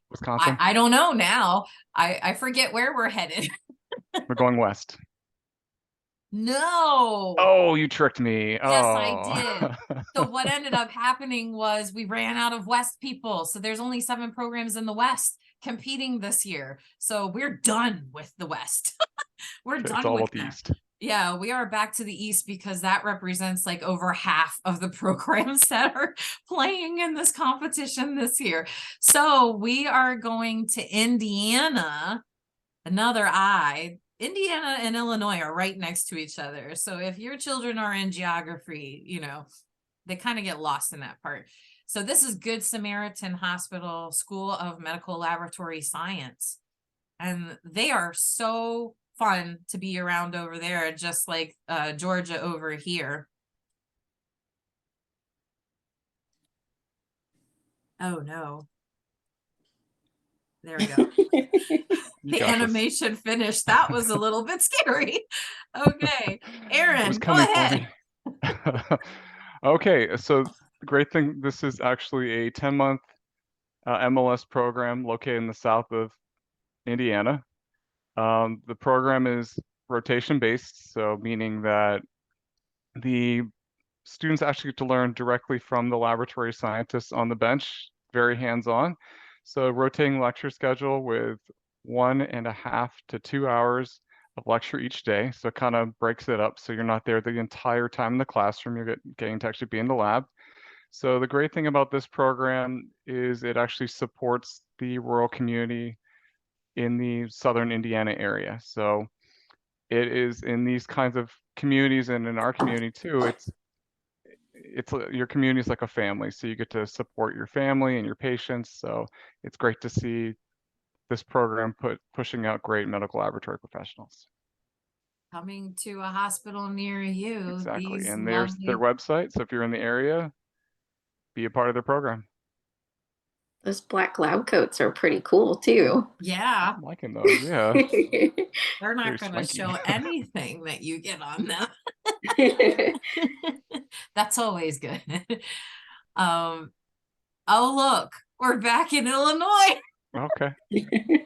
Speaker 2: Wisconsin?
Speaker 1: I don't know now. I forget where we're headed.
Speaker 2: We're going west.
Speaker 1: No.
Speaker 2: Oh, you tricked me.
Speaker 1: Yes,
Speaker 2: Oh.
Speaker 1: I did. So what ended up happening was we ran out of West people. So there's only 7 programs in the West competing this year. So we're done with the West. We're
Speaker 2: Okay,
Speaker 1: done
Speaker 2: it's all
Speaker 1: with
Speaker 2: about the
Speaker 1: that.
Speaker 2: East.
Speaker 1: Yeah, we are back to the East because that represents like over half of the programs that are playing in this competition this year. So we are going to Indiana, another I. Indiana and Illinois are right next to each other. So if your children are in geography, you know, they kind of get lost in that part. So this is Good Samaritan Hospital School of Medical Laboratory Science. And they are so fun to be around over there, just like Georgia over here. Oh no. There we go. The animation finished. That was a little bit scary. Okay, Aaron, go ahead.
Speaker 2: Okay, so the great thing, this is actually a 10-month MLS program located in the south of Indiana. The program is rotation based, so meaning that the students actually get to learn directly from the laboratory scientists on the bench, very hands-on. So rotating lecture schedule with 1.5 to 2 hours of lecture each day. So it kind of breaks it up so you're not there the entire time in the classroom, you're getting to actually be in the lab. So the great thing about this program is it actually supports the rural community in the southern Indiana area. So it is in these kinds of communities and in our community too, it's your community is like a family, so you get to support your family and your patients. So it's great to see this program pushing out great medical laboratory professionals.
Speaker 1: Coming to a hospital near you.
Speaker 2: Exactly, and there's their website. So if you're in the area, be a part of their program.
Speaker 3: Those black lab coats are pretty cool too.
Speaker 1: Yeah.
Speaker 2: I'm liking those, yeah.
Speaker 1: They're not going to show anything that you get on them. That's always good. Oh, look, we're back in Illinois.
Speaker 2: Okay. You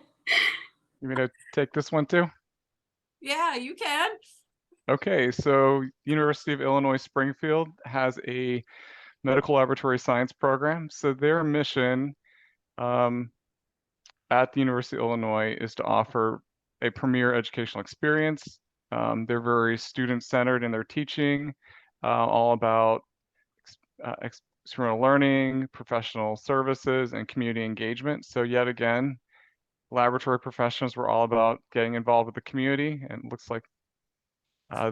Speaker 2: want to take this one too?
Speaker 1: Yeah, you can.
Speaker 2: Okay, so University of Illinois Springfield has a medical laboratory science program. So their mission at the University of Illinois is to offer a premier educational experience. They're very student-centered in their teaching, all about experimental learning, professional services, and community engagement. So yet again, laboratory professionals were all about getting involved with the community, and it looks like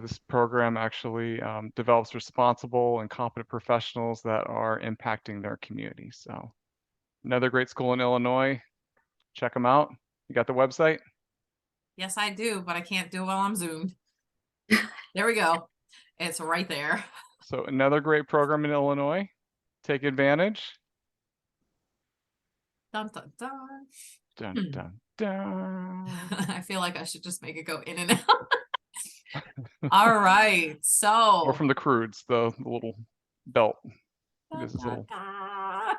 Speaker 2: this program actually develops responsible and competent professionals that are impacting their community. So another great school in Illinois. Check them out. You got the website?
Speaker 1: Yes, I do, but I can't do it while I'm zoomed. There we go. It's right there.
Speaker 2: So another great program in Illinois. Take advantage.
Speaker 1: Dun, dun, dun.
Speaker 2: Dun, dun, dun.
Speaker 1: I feel like I should just make it go in and out. All right. So.
Speaker 2: Or from the Crudes, the little belt.
Speaker 1: Dun,
Speaker 2: This is
Speaker 1: dun,
Speaker 2: little.
Speaker 1: dun.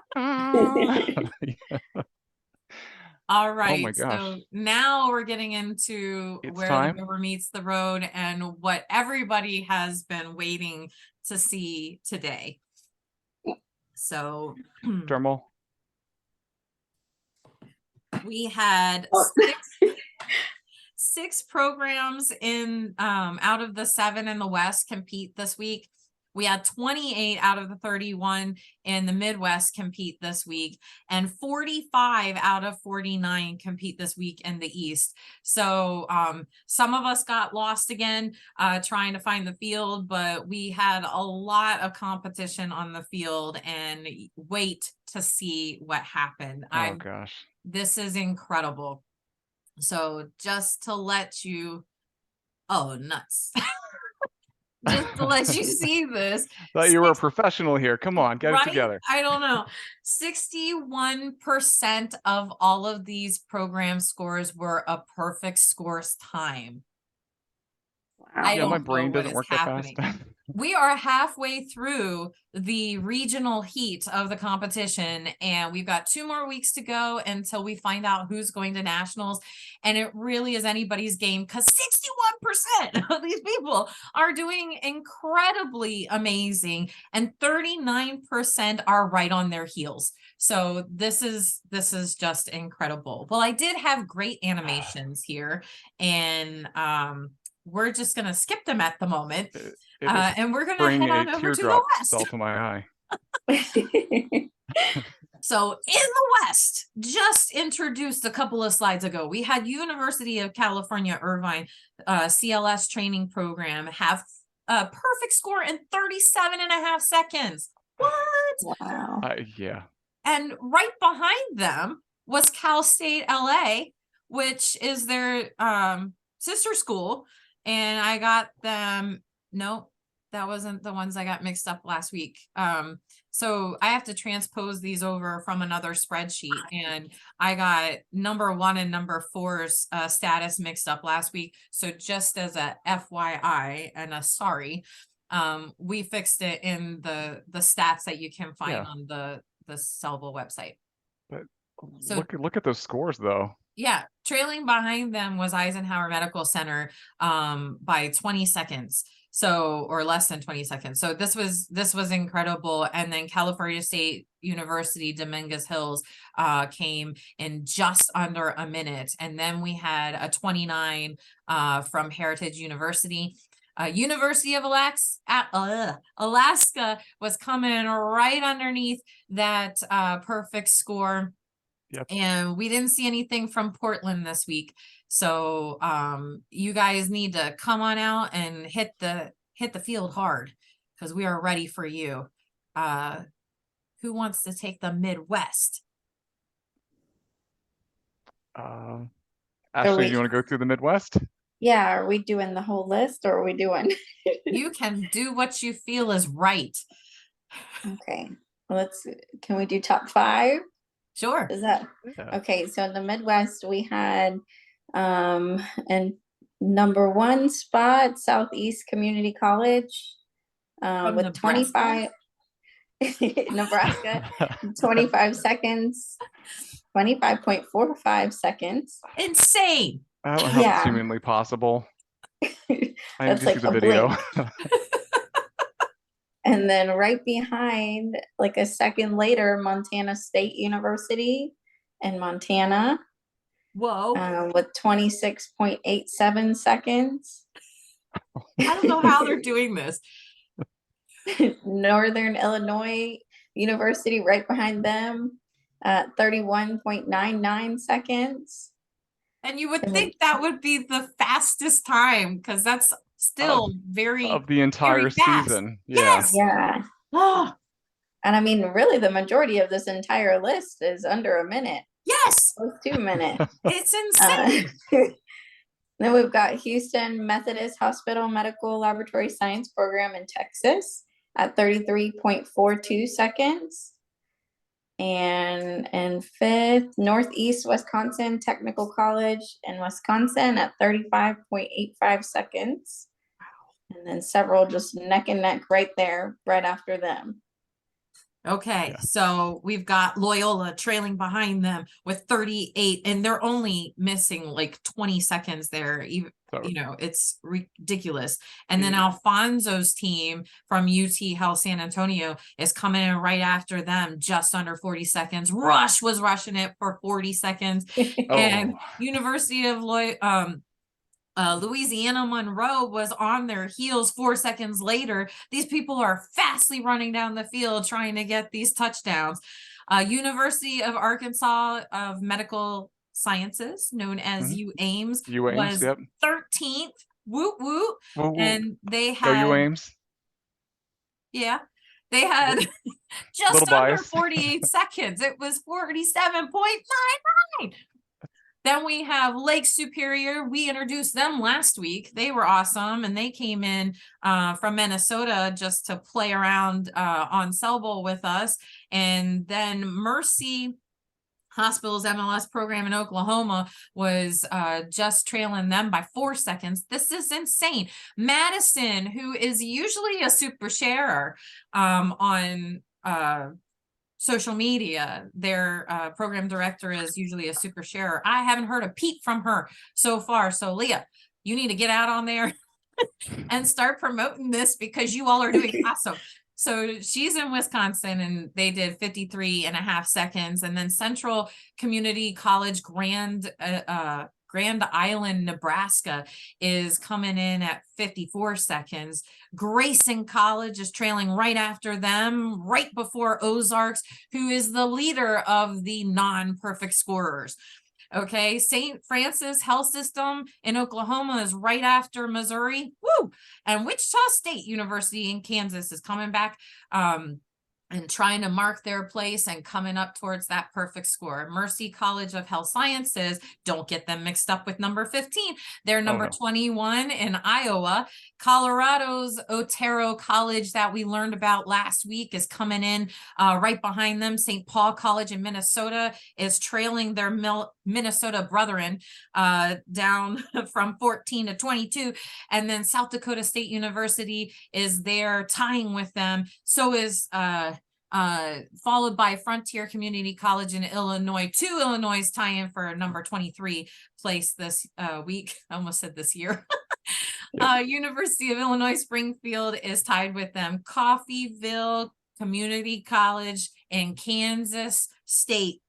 Speaker 1: All right.
Speaker 2: Oh my gosh.
Speaker 1: So now we're getting into where the rubber meets the road and what everybody has been waiting to see today. So
Speaker 2: Dermal.
Speaker 1: we had six programs in out of the 7 in the West compete this week. We had 28 out of the 31 in the Midwest compete this week, and 45 out of 49 compete this week in the East. So some of us got lost again trying to find the field, but we had a lot of competition on the field, and wait to see what happened.
Speaker 2: Oh gosh.
Speaker 1: This is incredible. So just to let you, oh, nuts. Just to let you see this.
Speaker 2: Thought you were a professional here. Come on, get it together.
Speaker 1: I don't know. 61% of all of these program scores were a perfect scores time.
Speaker 3: Wow.
Speaker 2: Yeah, my brain doesn't work that fast.
Speaker 1: We are halfway through the regional heat of the competition, and we've got 2 more weeks to go until we find out who's going to nationals. And it really is anybody's game, because 61% of these people are doing incredibly amazing, and 39% are right on their heels. So this is just incredible. Well, I did have great animations here, and we're just going to skip them at the moment. And we're going to head on over to the West.
Speaker 2: Fell to my eye.
Speaker 1: So in the West, just introduced a couple of slides ago, we had University of California, Irvine CLS training program have a perfect score in 37.5 seconds. What?
Speaker 3: Wow.
Speaker 2: Yeah.
Speaker 1: And right behind them was Cal State LA, which is their sister school. And I got them, no, that wasn't the ones I got mixed up last week. So I have to transpose these over from another spreadsheet, and I got number 1 and number 4's status mixed up last week. So just as a FYI and a sorry, we fixed it in the stats that you can find on the CellAVision website.
Speaker 2: But
Speaker 1: so
Speaker 2: look at those scores though.
Speaker 1: Yeah, trailing behind them was Eisenhower Medical Center by 20 seconds. So, or less than 20 seconds. So this was incredible. And then California State University, Dominguez Hills came in just under a minute. And then we had a 29 from Heritage University. University of Alaska was coming right underneath that perfect score.
Speaker 2: Yep.
Speaker 1: And we didn't see anything from Portland this week. So you guys need to come on out and hit the field hard, because we are ready for you. Who wants to take the Midwest?
Speaker 2: Ashley, do you want to go through the Midwest?
Speaker 3: Yeah, are we doing the whole list, or are we doing?
Speaker 1: You can do what you feel is right.
Speaker 3: Okay, can we do top 5?
Speaker 1: Sure.
Speaker 3: Is that okay? So in the Midwest, we had and number 1 spot, Southeast Community College with 25 Nebraska 25 seconds, 25.45 seconds.
Speaker 1: Insane.
Speaker 2: I don't know how that's humanly possible. I need to see the video.
Speaker 3: And then right behind, like a second later, Montana State University in Montana.
Speaker 1: Whoa.
Speaker 3: With 26.87 seconds.
Speaker 1: I don't know how they're doing this.
Speaker 3: Northern Illinois University right behind them at 31.99 seconds.
Speaker 1: And you would think that would be the fastest time, because that's still very
Speaker 2: of the entire season.
Speaker 1: Yes.
Speaker 3: Yeah. And I mean, really, the majority of this entire list is under a minute.
Speaker 1: Yes.
Speaker 3: Close to a minute.
Speaker 1: It's insane.
Speaker 3: Then we've got Houston Methodist Hospital Medical Laboratory Science Program in Texas at 33.42 seconds. And in 5th, Northeast Wisconsin Technical College in Wisconsin at 35.85 seconds. And then several just neck and neck right there, right after them.
Speaker 1: Okay,
Speaker 2: Yeah.
Speaker 1: so we've got Loyola trailing behind them with 38, and they're only missing like 20 seconds there. Even,
Speaker 2: So
Speaker 1: it's ridiculous. And then
Speaker 2: Yeah.
Speaker 1: Alfonso's team from UT Health San Antonio is coming in right after them, just under 40 seconds. Rush was rushing it for 40 seconds. And
Speaker 2: Oh.
Speaker 1: University of Louisiana Monroe was on their heels 4 seconds later. These people are fastly running down the field trying to get these touchdowns. University of Arkansas of Medical Sciences, known as
Speaker 2: Mhm.
Speaker 1: UAMES,
Speaker 2: UAMES,
Speaker 1: was
Speaker 2: yep.
Speaker 1: 13th. Woot woot.
Speaker 2: Woo, woo.
Speaker 1: And they
Speaker 2: Go
Speaker 1: had,
Speaker 2: UAMES.
Speaker 1: yeah, they had just
Speaker 2: Little
Speaker 1: under
Speaker 2: biased.
Speaker 1: 48 seconds. It was 47.99. Then we have Lake Superior. We introduced them last week. They were awesome, and they came in from Minnesota just to play around on Cell Bowl with us. And then Mercy Hospital's MLS program in Oklahoma was just trailing them by 4 seconds. This is insane. Madison, who is usually a super sharer on social media, their program director is usually a super sharer. I haven't heard a peep from her so far. So Leah, you need to get out on there and start promoting this because you all are doing awesome. So she's in Wisconsin and they did 53.5 seconds. And then Central Community College Grand Island, Nebraska is coming in at 54 seconds. Grayson College is trailing right after them, right before Ozarks, who is the leader of the non-perfect scorers. Okay, St. Francis Health System in Oklahoma is right after Missouri. Woo! And Wichita State University in Kansas is coming back and trying to mark their place and coming up towards that perfect score. Mercy College of Health Sciences, don't get them mixed up with number 15. They're number 21 in Iowa. Colorado's Otero College that we learned about last week is coming in right behind them. St. Paul College in Minnesota is trailing their Minnesota brethren down from 14 to 22. And then South Dakota State University is there tying with them. So is followed by Frontier Community College in Illinois. 2 Illinois tying for number 23 place this week. I almost said this year. Yep. University of Illinois Springfield is tied with them. Coffeyville Community College in Kansas State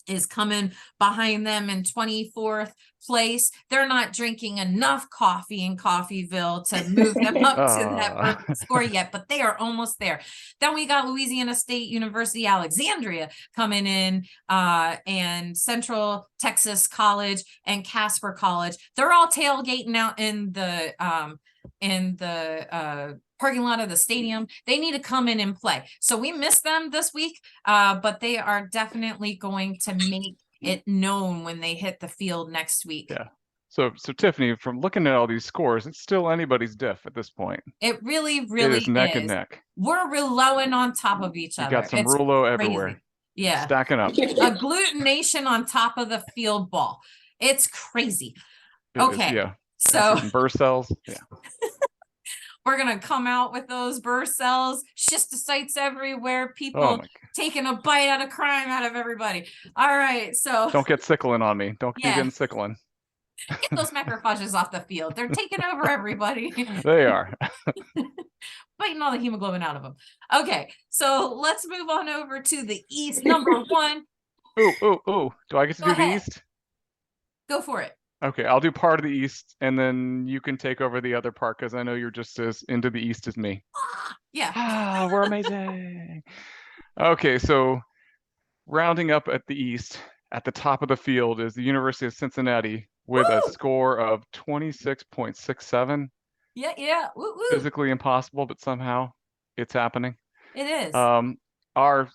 Speaker 1: is coming behind them in 24th place. They're not drinking enough coffee in Coffeyville to move them up to that perfect score yet, but they are almost there. Then we got Louisiana State University Alexandria coming in and Central Texas College and Casper College. They're all tailgating out in the parking lot of the stadium. They need to come in and play. So we missed them this week, but they are definitely going to make it known when they hit the field next week.
Speaker 2: Yeah. So Tiffany, from looking at all these scores, it's still anybody's diff at this point.
Speaker 1: It really, really
Speaker 2: is. Neck and neck.
Speaker 1: We're reloing on top of each other.
Speaker 2: You got some Rulo everywhere.
Speaker 1: Crazy. Yeah.
Speaker 2: Stacking up.
Speaker 1: Agglutination on top of the field ball. It's crazy. Okay.
Speaker 2: Yeah.
Speaker 1: So
Speaker 2: burr cells. Yeah.
Speaker 1: We're going to come out with those burr cells, schistocytes everywhere, people taking a bite out of crime out of everybody. All right. So
Speaker 2: don't get sickling on me. Don't keep getting sickling.
Speaker 1: Get those macrophages off the field. They're taking over everybody.
Speaker 2: They are.
Speaker 1: Biting all the hemoglobin out of them. Okay. So let's move on over to the East. Number 1.
Speaker 2: Ooh. Do I get to do the East?
Speaker 1: Go for it.
Speaker 2: Okay, I'll do part of the East, and then you can take over the other part because I know you're just as into the East as me.
Speaker 1: Yeah.
Speaker 2: We're amazing. Okay, so rounding up at the East, at the top of the field is the University of Cincinnati with a score of 26.67.
Speaker 1: Yeah. Woo.
Speaker 2: Physically impossible, but somehow it's happening.
Speaker 1: It is.
Speaker 2: Our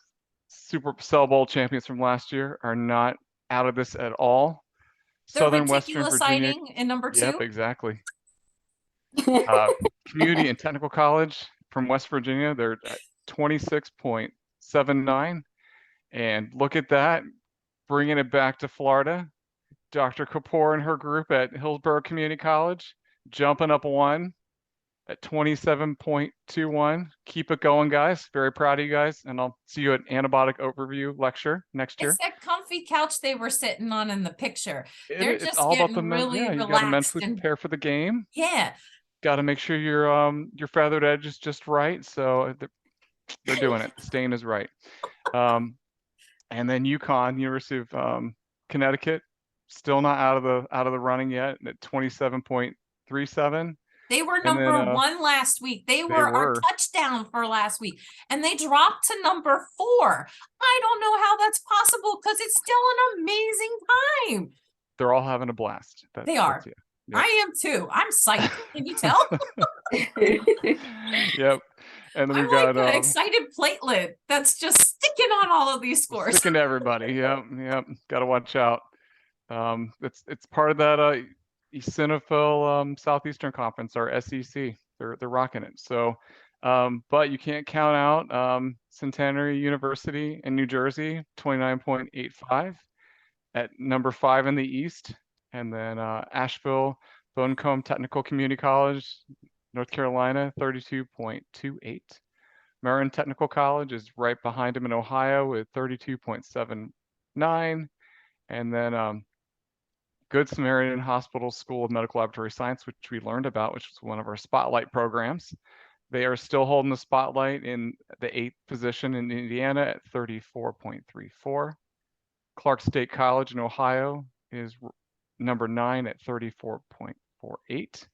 Speaker 2: Super Cell Bowl champions from last year are not out of this at all. Southern Western Virginia
Speaker 1: in number 2.
Speaker 2: Yep, exactly. Community and Technical College from West Virginia, they're at 26.79. And look at that, bringing it back to Florida. Dr. Kapoor and her group at Hillsborough Community College, jumping up 1. at 27.21. Keep it going, guys. Very proud of you guys. And I'll see you at antibiotic overview lecture next year.
Speaker 1: It's that comfy couch they were sitting on in the picture. They're
Speaker 2: It's
Speaker 1: just
Speaker 2: all about
Speaker 1: getting really
Speaker 2: yeah, you got to
Speaker 1: relaxed
Speaker 2: mentally
Speaker 1: and
Speaker 2: prepare for the game.
Speaker 1: yeah.
Speaker 2: Got to make sure your feathered edge is just right. So they're doing it. Stain is right. And then UConn, University of Connecticut, still not out of the running yet at 27.37.
Speaker 1: They were
Speaker 2: And then,
Speaker 1: number 1 last week. They were our touchdown for last week, and they dropped to number 4. I don't know how that's possible because it's still an amazing time.
Speaker 2: They're all having a blast.
Speaker 1: They are.
Speaker 2: Yep.
Speaker 1: I am too. I'm psyched. Can you tell?
Speaker 2: Yep. And then
Speaker 1: I'm
Speaker 2: we got
Speaker 1: like the excited platelet that's just sticking on all of these scores.
Speaker 2: Sticking to everybody. Yep. Got to watch out. It's part of that eosinophil Southeastern Conference, or SEC. They're rocking it. So, but you can't count out Centenary University in New Jersey, 29.85 at number 5 in the East, and then Asheville Bonecombe Technical Community College, North Carolina, 32.28. Marin Technical College is right behind him in Ohio with 32.79. And then Good Samaritan Hospital School of Medical Laboratory Science, which we learned about, which was one of our spotlight programs. They are still holding the spotlight in the 8th position in Indiana at 34.34. Clark State College in Ohio is number 9 at 34.48.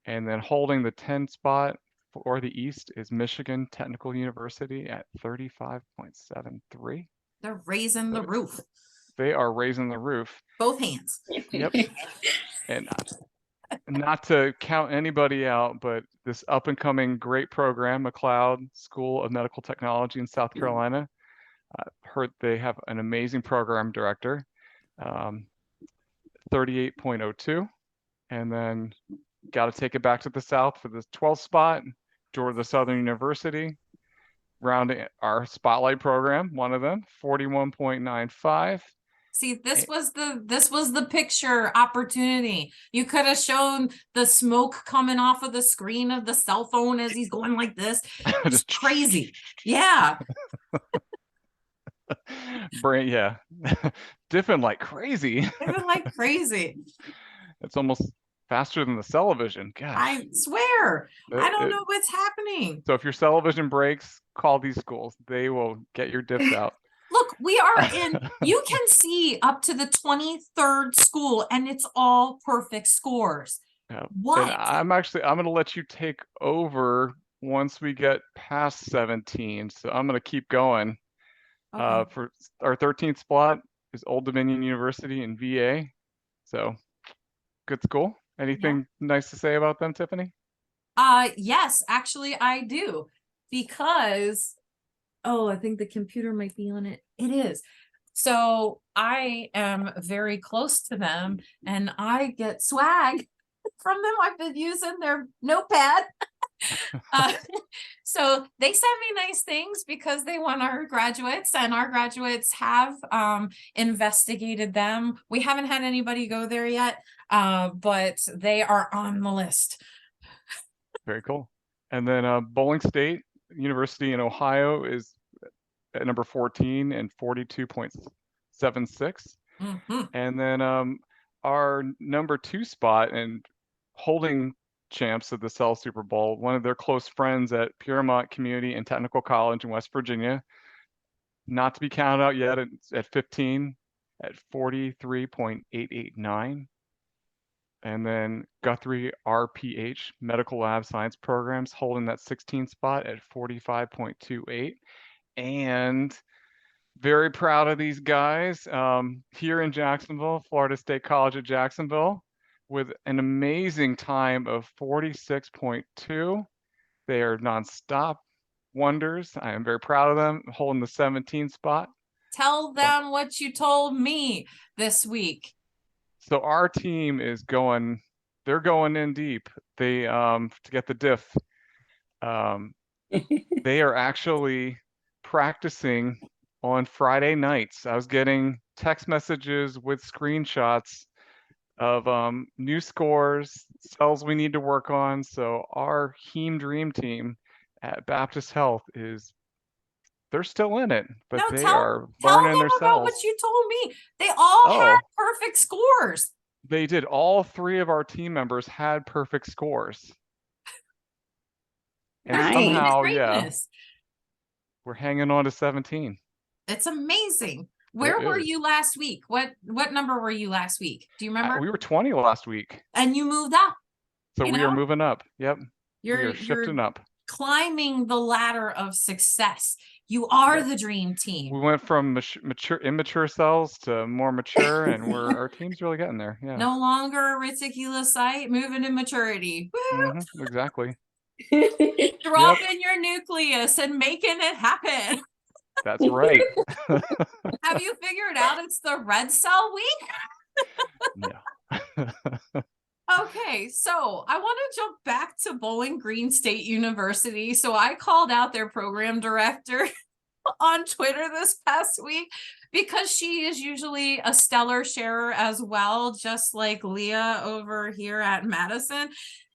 Speaker 2: And then holding the 10th spot for the East is Michigan Technical University at 35.73.
Speaker 1: They're raising the roof.
Speaker 2: They are raising the roof.
Speaker 1: Both hands.
Speaker 2: Yep. And not to count anybody out, but this up and coming great program, McLeod School of Medical Technology in South Carolina. Heard they have an amazing program director, 38.02. And then got to take it back to the South for the 12th spot, Georgia Southern University, rounding our spotlight program, one of them, 41.95.
Speaker 1: See, this was the picture opportunity. You could have shown the smoke coming off of the screen of the cell phone as he's going like this. It's crazy. Yeah.
Speaker 2: Brain, yeah. Dipping like crazy.
Speaker 1: Dipping like crazy.
Speaker 2: It's almost faster than the CellAVision. Gosh.
Speaker 1: I swear. I don't know what's happening.
Speaker 2: So if your CellAVision breaks, call these schools. They will get your dips out.
Speaker 1: Look, we are in, you can see up to the 23rd school and it's all perfect scores.
Speaker 2: Yeah.
Speaker 1: What?
Speaker 2: And I'm going to let you take over once we get past 17. So I'm going to keep going.
Speaker 1: Okay.
Speaker 2: For our 13th spot is Old Dominion University in VA. So good school. Anything nice to say about them, Tiffany?
Speaker 1: Yes, actually I do. Because I think the computer might be on it. It is. So I am very close to them and I get swag from them. I've been using their notepad. So they send me nice things because they want our graduates, and our graduates have investigated them. We haven't had anybody go there yet, but they are on the list.
Speaker 2: Very cool. And then Bowling State University in Ohio is at number 14 and 42.76. And then our number 2 spot and holding champs of the Cell Super Bowl, one of their close friends at Piermont Community and Technical College in West Virginia, not to be counted out yet, at 15 at 43.889. And then Guthrie RPH Medical Lab Science Programs holding that 16th spot at 45.28. And very proud of these guys here in Jacksonville, Florida State College at Jacksonville, with an amazing time of 46.2. They are nonstop wonders. I am very proud of them, holding the 17th spot.
Speaker 1: Tell them what you told me this week.
Speaker 2: So our team is they're going in deep. They to get the diff. They are actually practicing on Friday nights. I was getting text messages with screenshots of new scores, cells we need to work on. So our Heme Dream team at Baptist Health they're still in it, but
Speaker 1: No,
Speaker 2: they
Speaker 1: tell
Speaker 2: are
Speaker 1: tell
Speaker 2: burning
Speaker 1: them
Speaker 2: their
Speaker 1: about what
Speaker 2: cells.
Speaker 1: you told me. They all had
Speaker 2: Oh,
Speaker 1: perfect scores.
Speaker 2: they did. All 3 of our team members had perfect scores. And
Speaker 3: Nice.
Speaker 2: somehow, yeah,
Speaker 1: Greatness.
Speaker 2: we're hanging on to 17.
Speaker 1: It's amazing. Where
Speaker 2: It
Speaker 1: were
Speaker 2: is.
Speaker 1: you last week? What number were you last week? Do you remember?
Speaker 2: We were 20 last week.
Speaker 1: And you moved up.
Speaker 2: So
Speaker 1: You
Speaker 2: we are
Speaker 1: know?
Speaker 2: moving up. Yep. We
Speaker 1: You're
Speaker 2: are shifting up.
Speaker 1: climbing the ladder of success. You are
Speaker 2: Yep.
Speaker 1: the dream team.
Speaker 2: We went from immature cells to more mature, and our team's really getting there. Yeah.
Speaker 1: No longer a reticulocyte, moving to maturity. Woo!
Speaker 2: Exactly.
Speaker 1: Dropping your nucleus and making it happen.
Speaker 2: That's right.
Speaker 1: Have you figured out it's the red cell week?
Speaker 2: No.
Speaker 1: Okay, so I want to jump back to Bowling Green State University. So I called out their program director on Twitter this past week because she is usually a stellar sharer as well, just like Leah over here at Madison.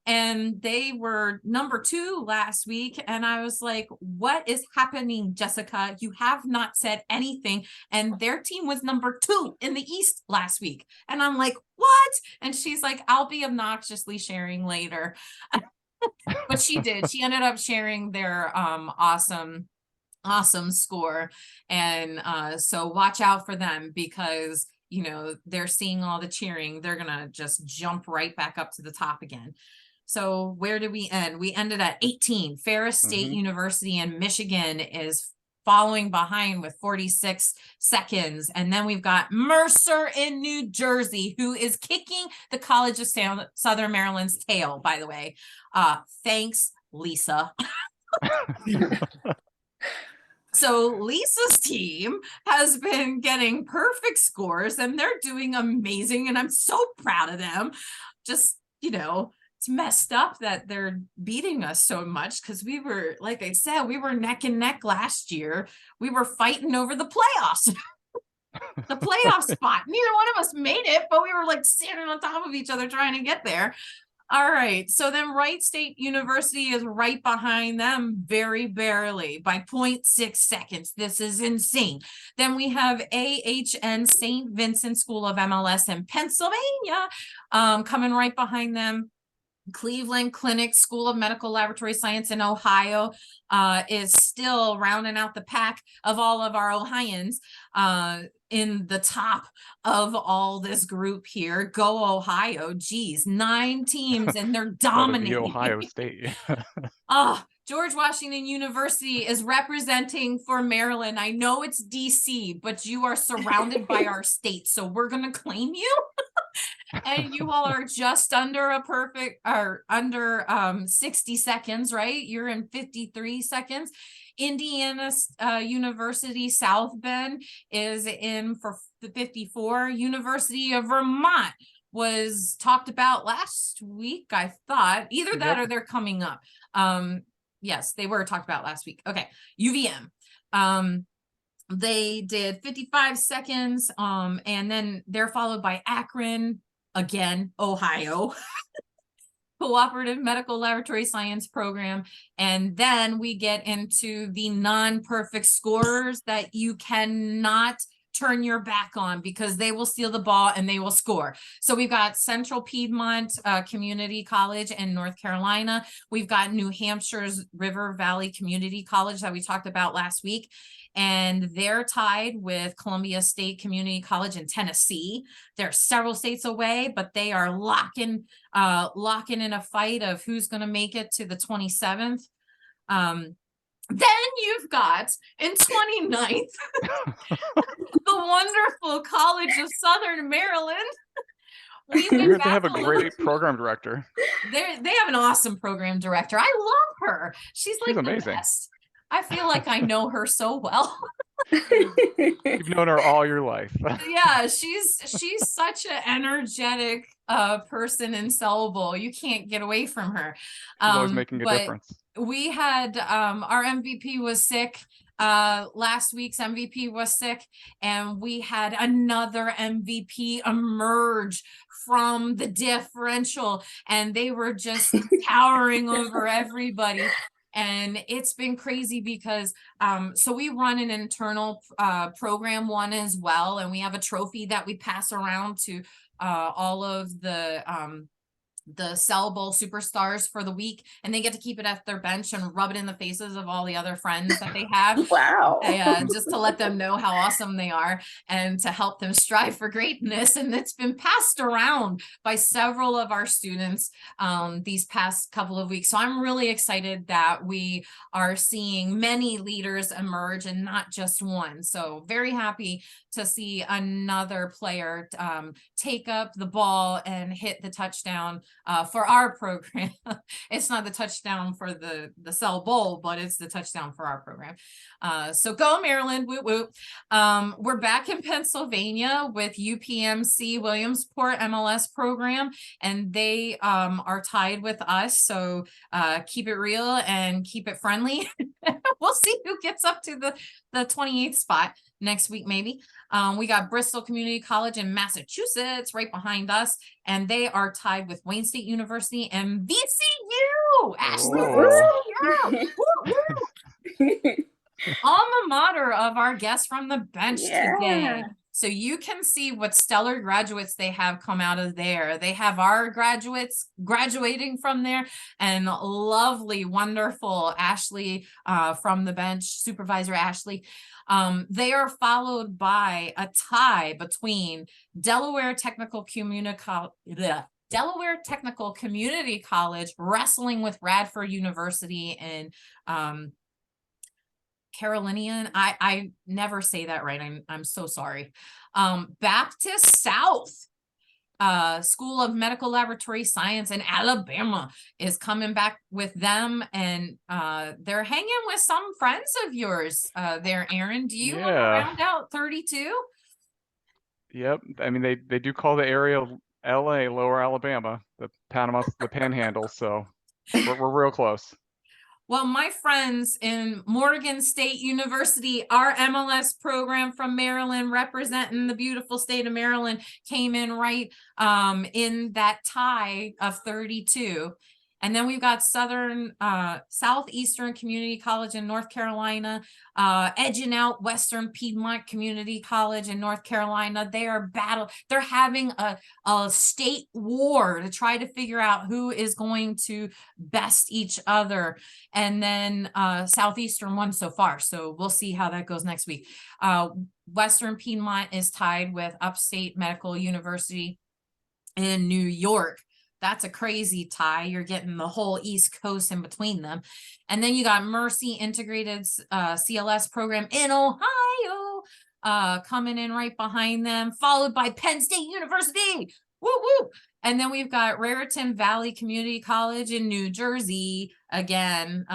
Speaker 1: And they were number 2 last week. And I was like, what is happening, Jessica? You have not said anything. And their team was number 2 in the East last week. And I'm like, what? And she's like, I'll be obnoxiously sharing later. But she did. She ended up sharing their awesome score. And so watch out for them because, you know, they're seeing all the cheering. They're going to just jump right back up to the top again. So where did we end? We ended at 18. Ferris State University in Michigan is following behind with 46 seconds. And then we've got Mercer in New Jersey, who is kicking the College of Southern Maryland's tail, by the way. Thanks, Lisa. So Lisa's team has been getting perfect scores and they're doing amazing. And I'm so proud of them. Just, you know, it's messed up that they're beating us so much because we were, like I said, we were neck and neck last year. We were fighting over the playoffs. The playoff spot. Neither one of us made it, but we were like standing on top of each other trying to get there. All right. So then Wright State University is right behind them very barely by 0.6 seconds. This is insane. Then we have AHN St. Vincent School of MLS in Pennsylvania coming right behind them. Cleveland Clinic School of Medical Laboratory Science in Ohio is still rounding out the pack of all of our Ohioans in the top of all this group here. Go Ohio. Geez, 9 teams and they're dominating.
Speaker 2: Ohio State.
Speaker 1: George Washington University is representing for Maryland. I know it's DC, but you are surrounded by our state. So we're going to claim you. And you all are just under a perfect or under 60 seconds, right? You're in 53 seconds. Indiana University South Bend is in for 54. University of Vermont was talked about last week, I thought. Either that or they're coming up. Yes, they were talked about last week. Okay, UVM. They did 55 seconds, and then they're followed by Akron, again, Ohio, Cooperative Medical Laboratory Science Program. And then we get into the non-perfect scorers that you cannot turn your back on because they will steal the ball and they will score. So we've got Central Piedmont Community College in North Carolina. We've got New Hampshire's River Valley Community College that we talked about last week. And they're tied with Columbia State Community College in Tennessee. They're several states away, but they are locking in a fight of who's going to make it to the 27th. Then you've got in 29th, the wonderful College of Southern Maryland.
Speaker 2: They have a great program director.
Speaker 1: They have an awesome program director. I love her. She's like amazing. The best. I feel like I know her so well.
Speaker 2: You've known her all your life.
Speaker 1: Yeah, she's such an energetic person in Cellable. You can't get away from her.
Speaker 2: She's always making a difference.
Speaker 1: We had our MVP was sick. Last week's MVP was sick, and we had another MVP emerge from the differential, and they were just towering over everybody. And it's been crazy because so we run an internal program one as well, and we have a trophy that we pass around to all of the Cell Bowl superstars for the week, and they get to keep it at their bench and rub it in the faces of all the other friends that they have.
Speaker 3: Wow.
Speaker 1: Just to let them know how awesome they are and to help them strive for greatness. And it's been passed around by several of our students these past couple of weeks. So I'm really excited that we are seeing many leaders emerge and not just one. So very happy to see another player take up the ball and hit the touchdown for our program. It's not the touchdown for the Cell Bowl, but it's the touchdown for our program. So go Maryland, woo woo. We're back in Pennsylvania with UPMC Williamsport MLS program, and they are tied with us. So keep it real and keep it friendly. We'll see who gets up to the 28th spot next week, maybe. We got Bristol Community College in Massachusetts right behind us, and they are tied with Wayne State University and VCU. Ashley, VCU. Alma mater of our guests from the bench today. So you can see what stellar graduates they have come out of there. They have our graduates graduating from there, and lovely, wonderful Ashley from the bench, Supervisor Ashley. They are followed by a tie between Delaware Technical Community College wrestling with Radford University and Carolinian. I never say that right. I'm so sorry. Baptist South School of Medical Laboratory Science in Alabama is coming back with them, and they're hanging with some friends of yours there, Aaron. Do you want to round out 32?
Speaker 2: Yep. I mean, they do call the area LA, Lower Alabama, the Panhandle. So we're real close.
Speaker 1: Well, my friends in Morgan State University, our MLS program from Maryland, representing the beautiful state of Maryland, came in right in that tie of 32. And then we've got Southeastern Community College in North Carolina, edging out Western Piedmont Community College in North Carolina. They're having a state war to try to figure out who is going to best each other. And then Southeastern won so far. So we'll see how that goes next week. Western Piedmont is tied with Upstate Medical University in New York. That's a crazy tie. You're getting the whole East Coast in between them. And then you got Mercy Integrated CLS program in Ohio coming in right behind them, followed by Penn State University. Woo woo. And then we've got Raritan Valley Community College in New Jersey. Again,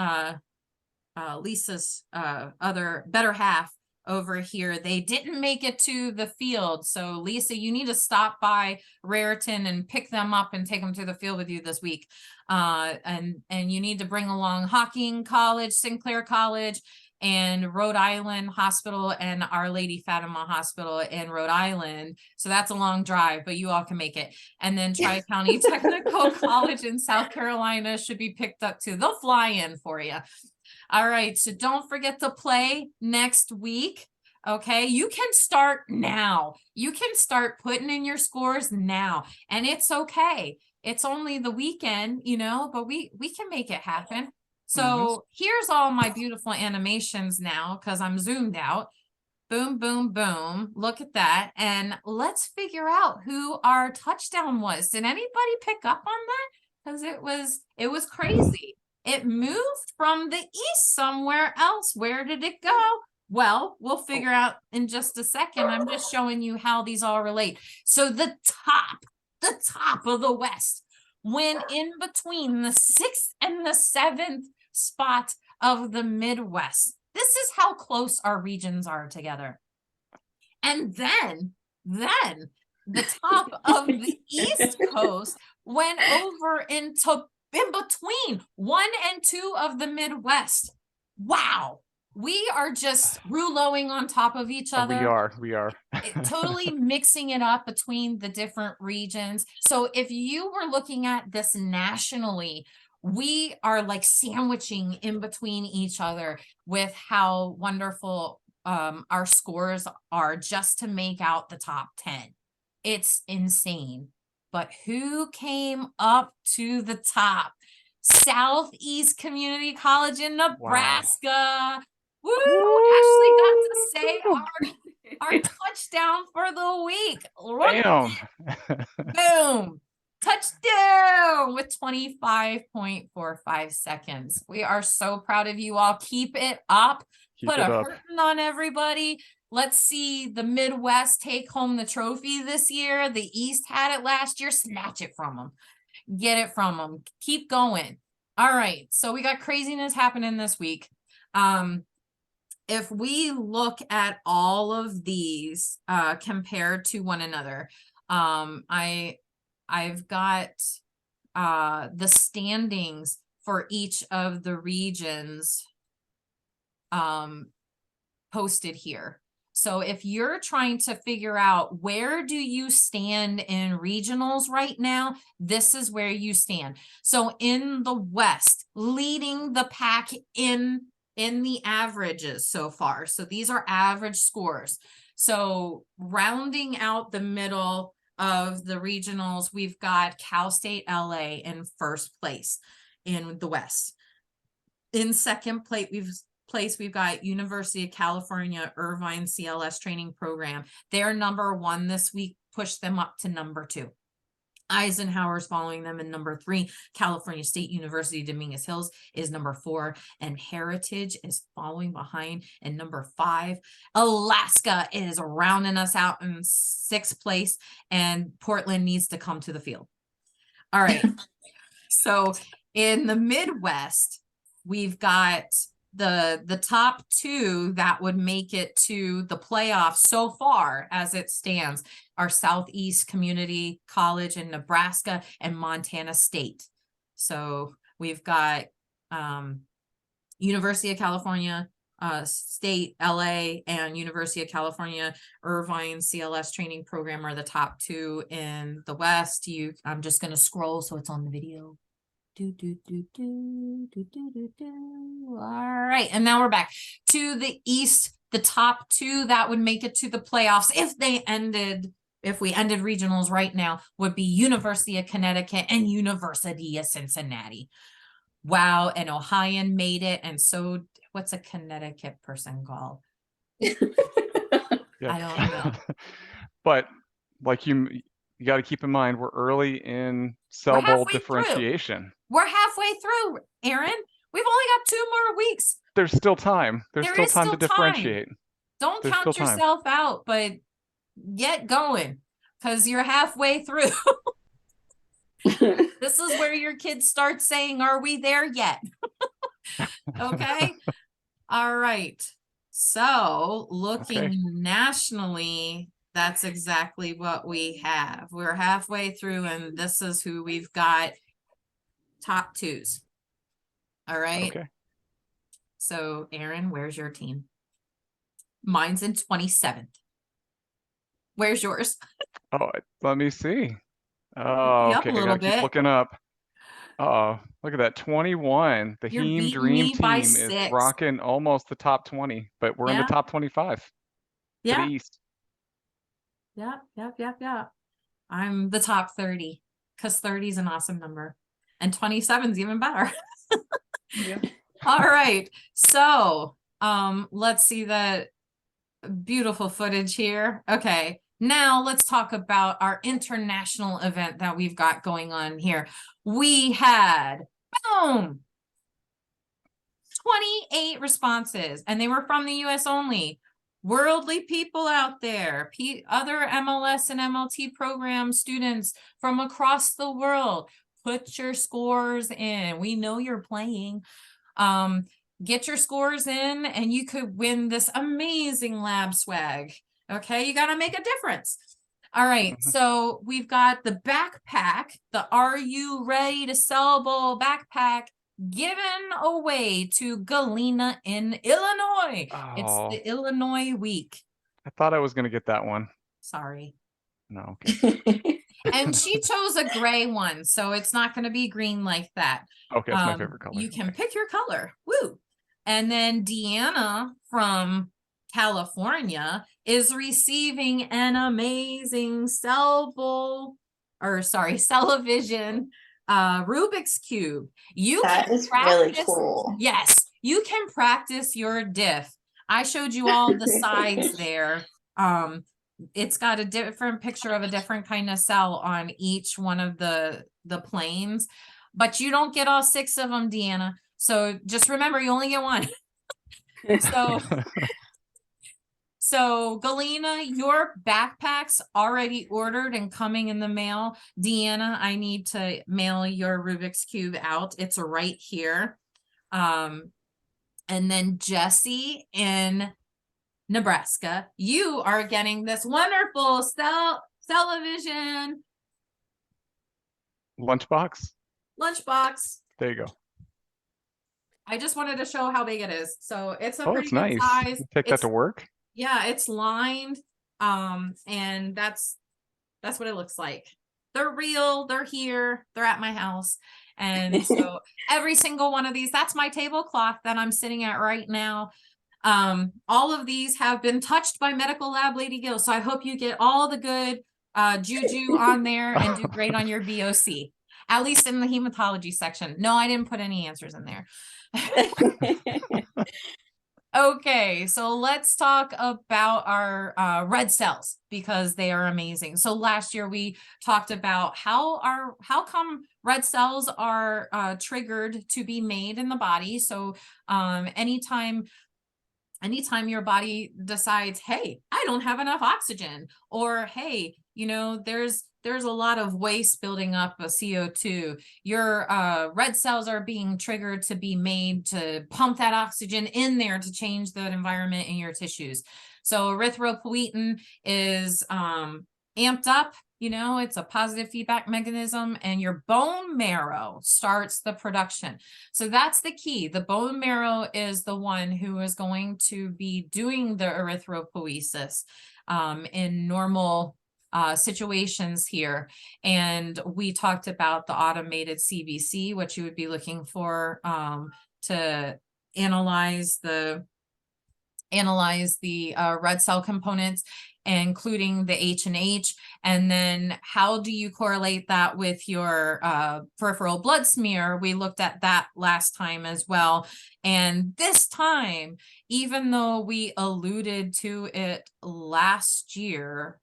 Speaker 1: Lisa's other better half over here. They didn't make it to the field. So Lisa, you need to stop by Raritan and pick them up and take them to the field with you this week. And you need to bring along Hocking College, Sinclair College, and Rhode Island Hospital and Our Lady Fatima Hospital in Rhode Island. So that's a long drive, but you all can make it. And then Tri-County Technical College in South Carolina should be picked up too. They'll fly in for you. All right, so don't forget to play next week. Okay, you can start now. You can start putting in your scores now, and it's okay. It's only the weekend, you know, but we can make it happen. So here's all my beautiful animations now because I'm zoomed out. Boom, boom, boom. Look at that. And let's figure out who our touchdown was. Did anybody pick up on that? Because it was crazy. It moved from the east somewhere else. Where did it go? Well, we'll figure out in just a second. I'm just showing you how these all relate. So the top of the West went in between the 6th and the 7th spot of the Midwest. This is how close our regions are together. And then the top of the East Coast went over into in between 1 and 2 of the Midwest. Wow. we are just rouleauing on top of each other.
Speaker 2: We are.
Speaker 1: Totally mixing it up between the different regions. So if you were looking at this nationally, we are like sandwiching in between each other with how wonderful our scores are just to make out the top 10. It's insane. But who came up to the top? Southeast Community College in Nebraska. Woo! Ashley got to say our touchdown for the week.
Speaker 2: Bam.
Speaker 1: Boom. Touchdown with 25.45 seconds. We are so proud of you all. Keep it up. Put a hurting on everybody. Let's see the Midwest take home the trophy this year. The East had it last year. Snatch it from them. Get it from them. Keep going. All right. So we got craziness happening this week. If we look at all of these compared to one another, I've got the standings for each of the regions posted here. So if you're trying to figure out where do you stand in regionals right now, this is where you stand. So in the West, leading the pack in the averages so far. So these are average scores. So rounding out the middle of the regionals, we've got Cal State LA in first place in the West. In second place, we've got University of California Irvine CLS training program. They're number 1 this week, pushed them up to number 2. Eisenhower's following them in number 3. California State University Dominguez Hills is number 4, and Heritage is following behind in number 5. Alaska is rounding us out in 6th place, and Portland needs to come to the field. All right. So in the Midwest, we've got the top 2 that would make it to the playoffs so far as it stands are Southeast Community College in Nebraska and Montana State. So we've got University of California State LA and University of California Irvine CLS training program are the top 2 in the West. I'm just going to scroll so it's on the video. All right, and now we're back to the East. The top 2 that would make it to the playoffs if we ended regionals right now would be University of Connecticut and University of Cincinnati. Wow, an Ohioan made it, and so what's a Connecticut person called?
Speaker 2: Yeah.
Speaker 1: I don't know.
Speaker 2: But like you got to keep in mind, we're early in cell bowl differentiation.
Speaker 1: We're halfway through, Aaron. We've only got 2 more weeks.
Speaker 2: There's still time. There's still time to differentiate.
Speaker 1: Don't count yourself out, but get going because you're halfway through. This is where your kids start saying, "Are we there yet?" Okay. All right. So looking nationally, that's exactly what we have. We're halfway through, and this is who we've got top 2s. All right.
Speaker 2: Okay.
Speaker 1: So Aaron, where's your team? Mine's in 27th. Where's yours?
Speaker 2: Oh, let me see. Oh, okay. I gotta keep looking up. Oh, look at that. 21. The Heme Dream Team is rocking almost the top 20, but we're in the top 25.
Speaker 1: Yeah.
Speaker 2: To the East.
Speaker 1: Yeah. I'm the top 30 because 30 is an awesome number. And 27 is even better.
Speaker 2: Yeah.
Speaker 1: All right. So let's see that beautiful footage here. Okay. Now let's talk about our international event that we've got going on here. We had, boom, 28 responses, and they were from the US only. Worldly people out there, other MLS and MLT program students from across the world, put your scores in. We know you're playing. Get your scores in and you could win this amazing lab swag. Okay, you got to make a difference. All right, so we've got the backpack, the Are You Ready to Cell Bowl backpack given away to Galena in Illinois. It's
Speaker 2: Oh,
Speaker 1: the Illinois week.
Speaker 2: I thought I was going to get that one.
Speaker 1: Sorry.
Speaker 2: No, okay.
Speaker 1: And she chose a gray one, so it's not going to be green like that.
Speaker 2: Okay, it's my favorite color.
Speaker 1: You can
Speaker 2: Okay.
Speaker 1: pick your color. Woo. And then Deanna from California is receiving an amazing CellAVision Rubik's Cube.
Speaker 3: That is really cool.
Speaker 1: Yes, you can practice your diff. I showed you all the sides there. It's got a different picture of a different kind of cell on each one of the planes, but you don't get all 6 of them, Deanna. So just remember, you only get one. So Galena, your backpack's already ordered and coming in the mail. Deanna, I need to mail your Rubik's Cube out. It's right here. And then Jesse in Nebraska, you are getting this wonderful CellAVision
Speaker 2: Lunchbox.
Speaker 1: There
Speaker 2: you go.
Speaker 1: I just wanted to show how big it is. So it's a
Speaker 2: Oh,
Speaker 1: pretty
Speaker 2: it's
Speaker 1: good
Speaker 2: nice.
Speaker 1: size.
Speaker 2: You take that to work?
Speaker 1: Yeah, it's lined. And that's what it looks like. They're real, they're here, they're at my house. And so every single one of these, that's my tablecloth that I'm sitting at right now. All of these have been touched by Medical Lab Lady Gill. So I hope you get all the good juju on there and do great on your BOC, at least in the hematology section. No, I didn't put any answers in there. Okay, so let's talk about our red cells because they are amazing. So last year we talked about how come red cells are triggered to be made in the body. So anytime your body decides, hey, I don't have enough oxygen, or hey, there's a lot of waste building up of CO2, your red cells are being triggered to be made to pump that oxygen in there to change the environment in your tissues. So erythropoietin is amped up. It's a positive feedback mechanism, and your bone marrow starts the production. So that's the key. The bone marrow is the one who is going to be doing the erythropoiesis in normal situations here. And we talked about the automated CBC, which you would be looking for to analyze the red cell components, including the H&H. And then how do you correlate that with your peripheral blood smear? We looked at that last time as well. And this time, even though we alluded to it last year,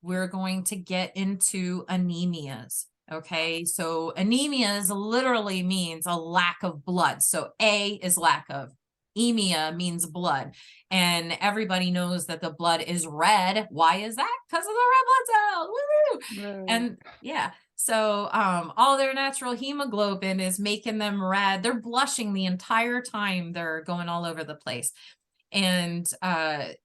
Speaker 1: we're going to get into anemias. Okay, so anemias literally means a lack of blood. So A is lack of. Emia means blood, and everybody knows that the blood is red. Why is that? Because of the red blood cells. Woo! And yeah, so all their natural hemoglobin is making them red. They're blushing the entire time. They're going all over the place. And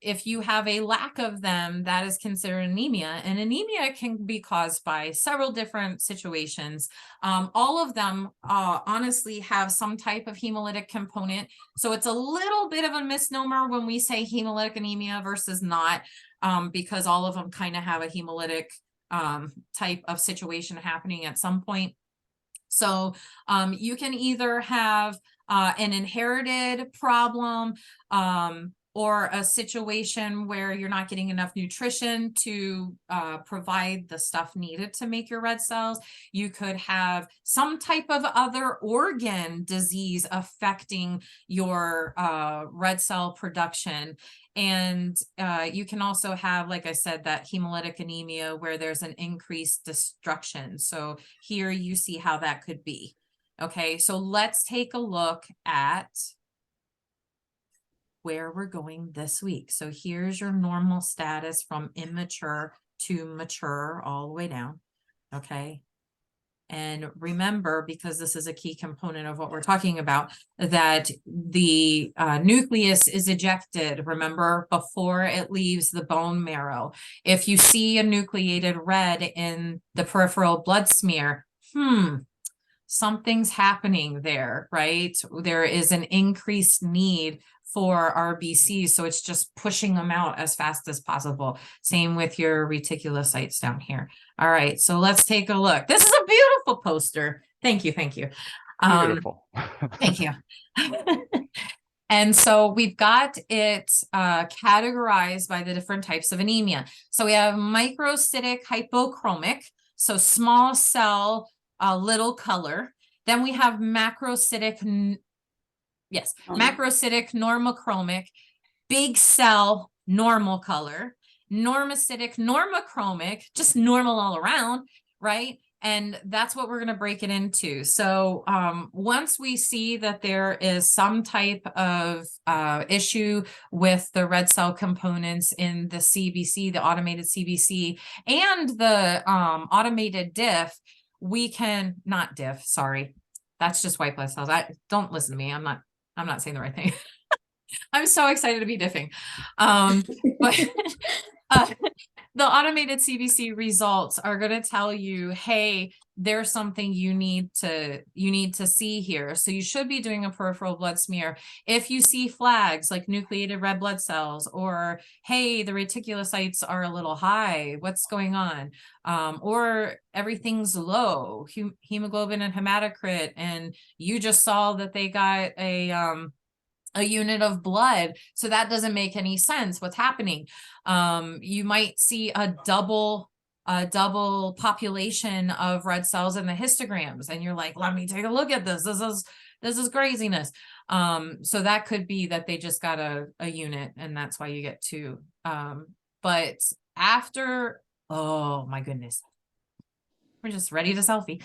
Speaker 1: if you have a lack of them, that is considered anemia. And anemia can be caused by several different situations. All of them honestly have some type of hemolytic component. So it's a little bit of a misnomer when we say hemolytic anemia versus not, because all of them kind of have a hemolytic type of situation happening at some point. So you can either have an inherited problem or a situation where you're not getting enough nutrition to provide the stuff needed to make your red cells. You could have some type of other organ disease affecting your red cell production. And you can also have, like I said, that hemolytic anemia where there's an increased destruction. So here you see how that could be. Okay, so let's take a look at where we're going this week. So here's your normal status from immature to mature all the way down. Okay. And remember, because this is a key component of what we're talking about, that the nucleus is ejected, remember, before it leaves the bone marrow. If you see a nucleated red in the peripheral blood smear, something's happening there, right? There is an increased need for RBCs, so it's just pushing them out as fast as possible. Same with your reticulocytes down here. All right, so let's take a look. This is a beautiful poster. Thank you, thank you.
Speaker 2: Beautiful.
Speaker 1: Thank you. And so we've got it categorized by the different types of anemia. So we have microcytic hypochromic, so small cell, little color. Then we have macrocytic, macrocytic normochromic, big cell, normal color. Normocytic normochromic, just normal all around, right? And that's what we're going to break it into. So once we see that there is some type of issue with the red cell components in the CBC, the automated CBC, and the automated diff, we can, not diff, sorry. That's just white blood cells. Don't listen to me. I'm not saying the right thing. I'm so excited to be diffing. But the automated CBC results are going to tell you, hey, there's something you need to see here. So you should be doing a peripheral blood smear. If you see flags like nucleated red blood cells, or hey, the reticulocytes are a little high, what's going on? Or everything's low, hemoglobin and hematocrit, and you just saw that they got a unit of blood. So that doesn't make any sense. What's happening? You might see a double population of red cells in the histograms, and you're like, let me take a look at this. This is craziness. So that could be that they just got a unit, and that's why you get two. But after, oh my goodness, we're just ready to selfie.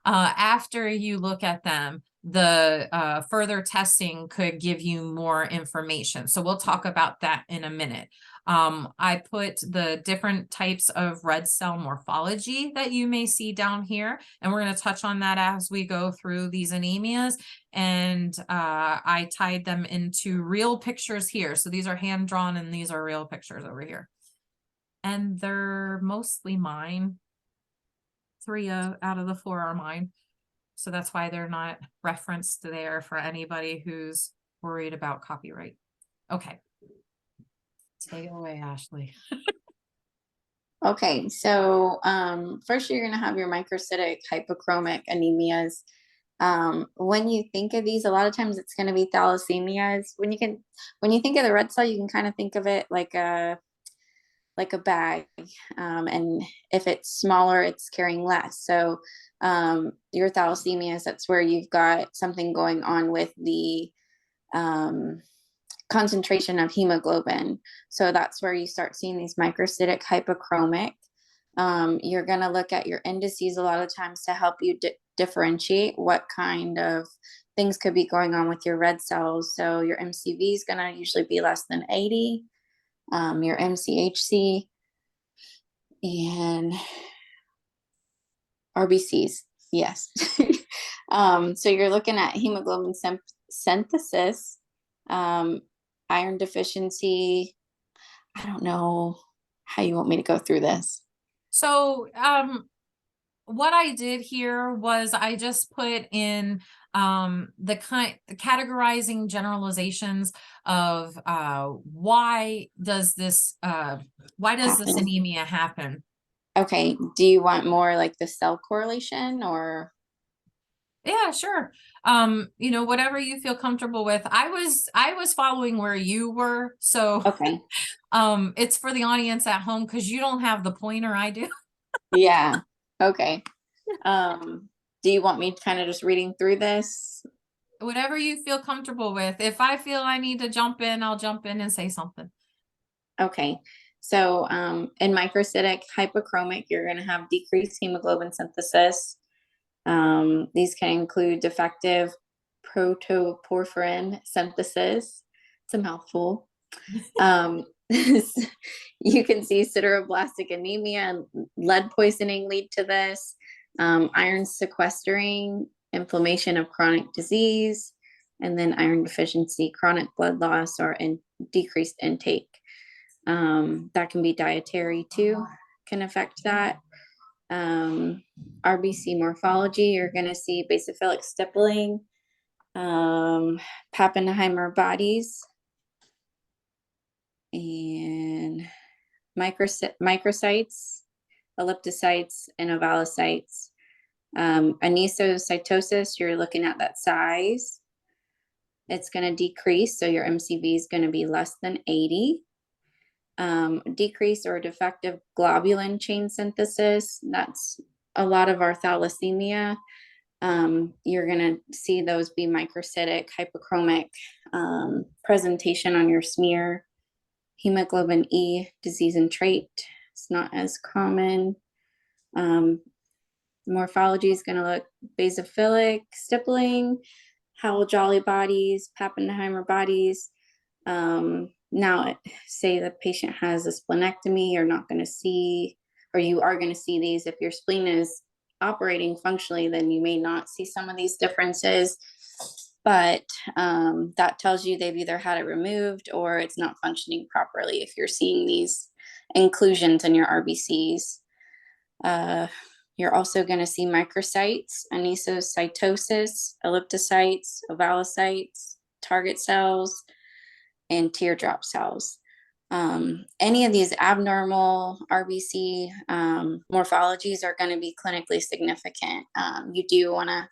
Speaker 1: After you look at them, the further testing could give you more information. So we'll talk about that in a minute. I put the different types of red cell morphology that you may see down here, and we're going to touch on that as we go through these anemias. And I tied them into real pictures here. So these are hand drawn, and these are real pictures over here. And they're mostly mine. 3 out of the 4 are mine. So that's why they're not referenced there for anybody who's worried about copyright. Okay. Take it away, Ashley.
Speaker 3: Okay, so first you're going to have your microcytic hypochromic anemias. When you think of these, a lot of times it's going to be thalassemias. When you think of the red cell, you can kind of think of it like a bag, and if it's smaller, it's carrying less. So your thalassemias, that's where you've got something going on with the concentration of hemoglobin. So that's where you start seeing these microcytic hypochromic. You're going to look at your indices a lot of times to help you differentiate what kind of things could be going on with your red cells. So your MCV is going to usually be less than 80. Your MCHC and RBCs, yes. So you're looking at hemoglobin synthesis, iron deficiency. I don't know how you want me to go through this.
Speaker 1: So what I did here was I just put in the categorizing generalizations of why does this anemia happen?
Speaker 3: Okay, do you want more like the cell correlation, or?
Speaker 1: Yeah, sure. Whatever you feel comfortable with. I was following where you were, so
Speaker 3: Okay.
Speaker 1: It's for the audience at home because you don't have the pointer, I do.
Speaker 3: Yeah. Okay. Do you want me kind of just reading through this?
Speaker 1: Whatever you feel comfortable with. If I feel I need to jump in, I'll jump in and say something.
Speaker 3: Okay. So in microcytic hypochromic, you're going to have decreased hemoglobin synthesis. These can include defective protoporphyrin synthesis. It's a mouthful. You can see sideroblastic anemia and lead poisoning lead to this. Iron sequestering, inflammation of chronic disease, and then iron deficiency, chronic blood loss, or decreased intake. That can be dietary too, can affect that. RBC morphology, you're going to see basophilic stippling, Pappenheimer bodies, and microcytes, elliptocytes, and ovalocytes. Anisocytosis, you're looking at that size. It's going to decrease, so your MCV is going to be less than 80. Decrease or defective globulin chain synthesis, that's a lot of our thalassemia. You're going to see those be microcytic, hypochromic presentation on your smear. Hemoglobin E, disease and trait, it's not as common. Morphology is going to look basophilic, stippling, Howell-Jolly bodies, Pappenheimer bodies. Now, say the patient has a splenectomy, you're not going to see, or you are going to see these. If your spleen is operating functionally, then you may not see some of these differences. But that tells you they've either had it removed or it's not functioning properly if you're seeing these inclusions in your RBCs. You're also going to see microcytes, anisocytosis, elliptocytes, ovalocytes, target cells, and teardrop cells. Any of these abnormal RBC morphologies are going to be clinically significant. You do want to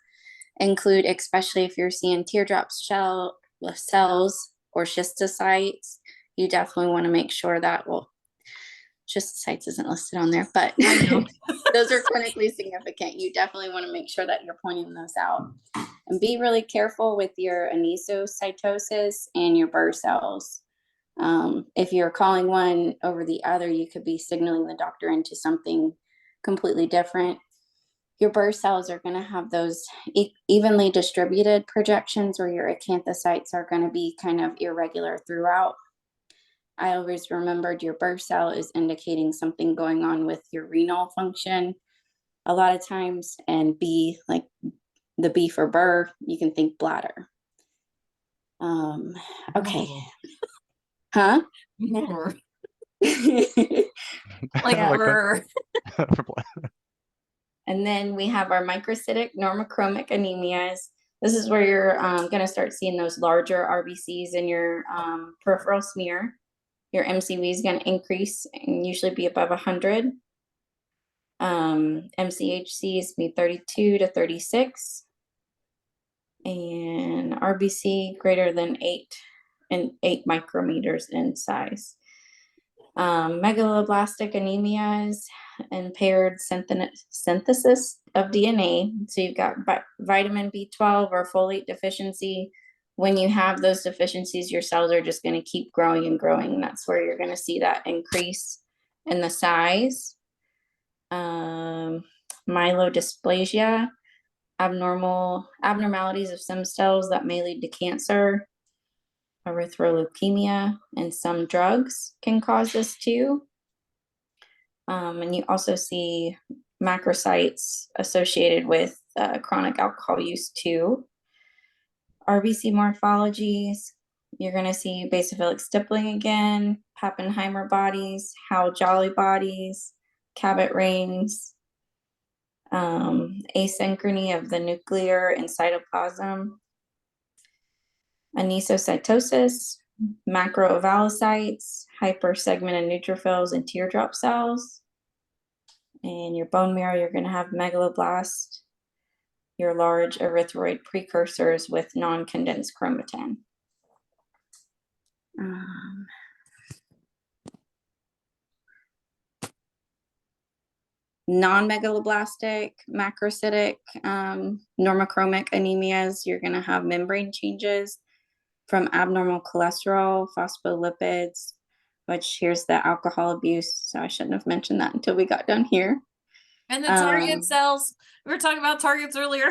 Speaker 3: include, especially if you're seeing teardrop cells or schistocytes, you definitely want to make sure that, well, schistocytes isn't listed on there, but those are clinically significant. You definitely want to make sure that you're pointing those out. And be really careful with your anisocytosis and your Burr cells. If you're calling one over the other, you could be signaling the doctor into something completely different. Your Burr cells are going to have those evenly distributed projections, where your acanthocytes are going to be kind of irregular throughout. I always remembered your Burr cell is indicating something going on with your renal function a lot of times, and B, like the B for Burr, you can think bladder. Okay. Huh?
Speaker 1: More.
Speaker 2: Like
Speaker 1: Burr.
Speaker 3: And then we have our microcytic normochromic anemias. This is where you're going to start seeing those larger RBCs in your peripheral smear. Your MCV is going to increase and usually be above 100. MCHC is be 32 to 36. And RBC greater than 8 micrometers in size. Megaloblastic anemias, impaired synthesis of DNA. So you've got vitamin B12 or folate deficiency. When you have those deficiencies, your cells are just going to keep growing and growing. That's where you're going to see that increase in the size. Myelodysplasia, abnormalities of some cells that may lead to cancer. Erythroleukemia, and some drugs can cause this too. And you also see macrocytes associated with chronic alcohol use too. RBC morphologies, you're going to see basophilic stippling again, Pappenheimer bodies, Howell-Jolly bodies, Cabot rings, asynchrony of the nuclear and cytoplasm, anisocytosis, macroovalocytes, hypersegmented neutrophils, and teardrop cells. In your bone marrow, you're going to have megaloblast, your large erythroid precursors with non-condensed chromatin. Non-megaloblastic, macrocytic, normochromic anemias, you're going to have membrane changes from abnormal cholesterol, phospholipids, which here's the alcohol abuse. So I shouldn't have mentioned that until we got done here.
Speaker 1: And the target cells. We were talking about targets earlier.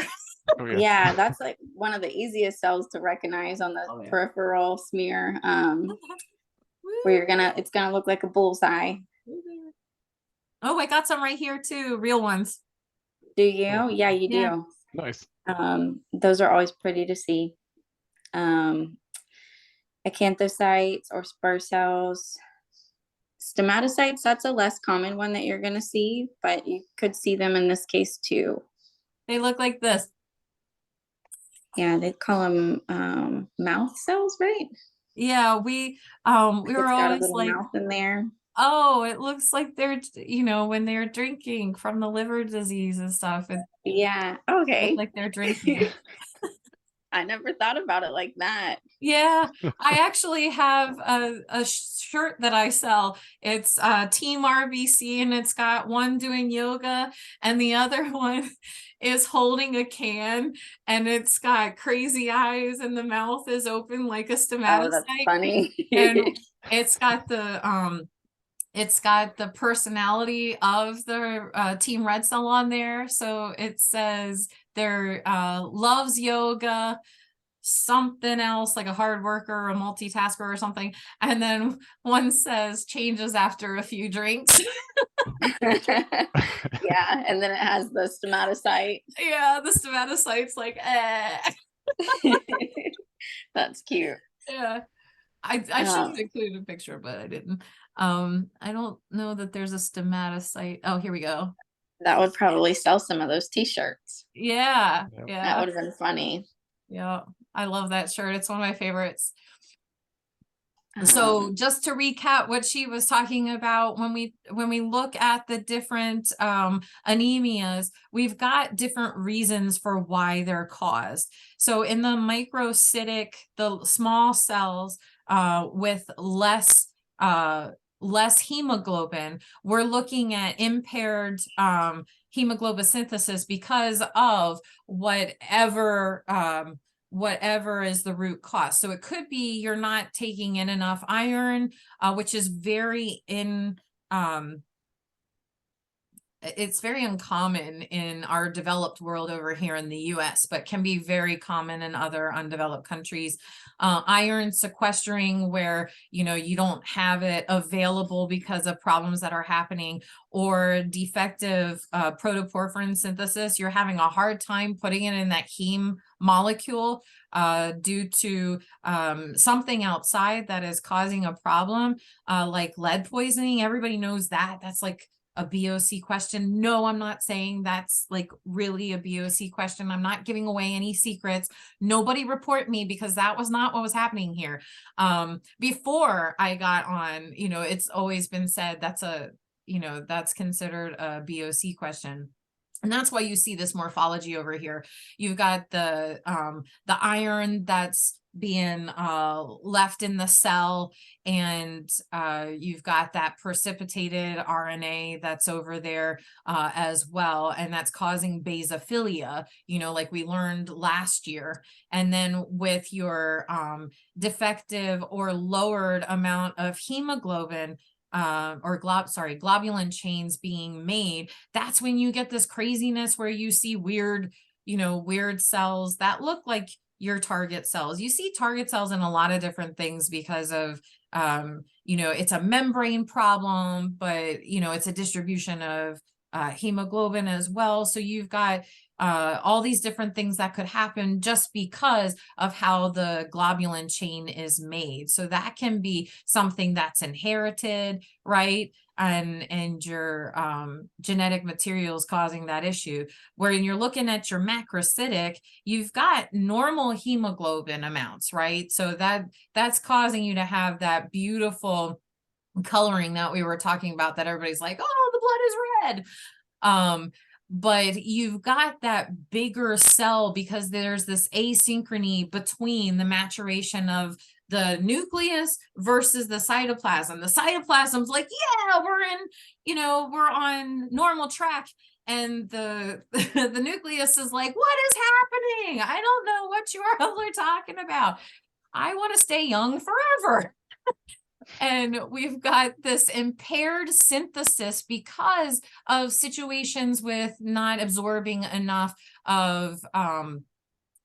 Speaker 2: Oh,
Speaker 3: yeah, that's like one of the easiest cells to recognize on the peripheral smear, where it's gonna look like a bullseye.
Speaker 1: Oh, I got some right here too, real ones.
Speaker 3: Do you? Yeah, you do.
Speaker 2: Nice.
Speaker 3: Those are always pretty to see. Acanthocytes or spur cells, Stomatocytes, that's a less common one that you're going to see, but you could see them in this case too.
Speaker 1: They look like this.
Speaker 3: Yeah, they call them mouth cells, right?
Speaker 1: Yeah, we were
Speaker 3: It's got a
Speaker 1: always
Speaker 3: little
Speaker 1: like,
Speaker 3: mouth in there.
Speaker 1: oh, it looks like they're, when they're drinking from the liver disease and stuff. It
Speaker 3: Yeah,
Speaker 1: looks
Speaker 3: okay.
Speaker 1: like they're drinking.
Speaker 3: I never thought about it like that.
Speaker 1: Yeah, I actually have a shirt that I sell. It's Team RBC, and it's got one doing yoga and the other one is holding a can, and it's got crazy eyes and the mouth is open like a
Speaker 3: Oh, that's
Speaker 1: stomatocyte.
Speaker 3: funny.
Speaker 1: And it's got the personality of the Team Red Cell on there. So it says they're loves yoga, something else like a hard worker, a multitasker or something. And then one says changes after a few drinks.
Speaker 3: Yeah, and then it has the stomatocyte.
Speaker 1: Yeah, the stomatocyte's like, eh.
Speaker 3: That's cute.
Speaker 1: Yeah. I should have included a picture, but I didn't. I don't know that there's a stomatocyte. Oh, here we go.
Speaker 3: That would probably sell some of those t-shirts.
Speaker 1: Yeah,
Speaker 2: Yep.
Speaker 1: yeah.
Speaker 3: That would have been funny.
Speaker 1: Yeah, I love that shirt. It's one of my favorites. So just to recap what she was talking about, when we look at the different anemias, we've got different reasons for why they're caused. So in the microcytic, the small cells with less hemoglobin, we're looking at impaired hemoglobin synthesis because of whatever is the root cause. So it could be you're not taking in enough iron, which is it's very uncommon in our developed world over here in the US, but can be very common in other undeveloped countries. Iron sequestering, where you don't have it available because of problems that are happening, or defective protoporphyrin synthesis. You're having a hard time putting it in that heme molecule due to something outside that is causing a problem, like lead poisoning. Everybody knows that. That's like a BOC question. No, I'm not saying that's like really a BOC question. I'm not giving away any secrets. Nobody report me, because that was not what was happening here. Before I got on, it's always been said that's that's considered a BOC question. And that's why you see this morphology over here. You've got the iron that's being left in the cell, and you've got that precipitated RNA that's over there as well, and that's causing basophilia, like we learned last year. And then with your defective or lowered amount of hemoglobin, globulin chains being made, that's when you get this craziness where you see weird cells that look like your target cells. You see target cells in a lot of different things because of it's a membrane problem, but it's a distribution of hemoglobin as well. So you've got all these different things that could happen just because of how the globulin chain is made. So that can be something that's inherited, right? And your genetic materials causing that issue. When you're looking at your macrocytic, you've got normal hemoglobin amounts, right? So that's causing you to have that beautiful coloring that we were talking about, that everybody's like, oh, the blood is red. But you've got that bigger cell because there's this asynchrony between the maturation of the nucleus versus the cytoplasm. The cytoplasm's like, yeah, we're on normal track. And the the nucleus is like, what is happening? I don't know what you all are talking about. I want to stay young forever. And we've got this impaired synthesis because of situations with not absorbing enough of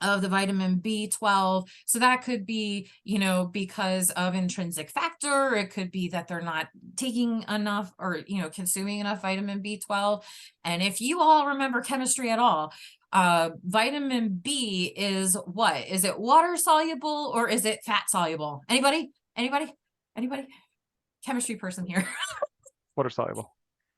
Speaker 1: the vitamin B12. So that could be, because of intrinsic factor. It could be that they're not taking enough or, consuming enough vitamin B12. And if you all remember chemistry at all, vitamin B is what? Is it water soluble or is it fat soluble? Anybody? chemistry person here.
Speaker 2: Water soluble.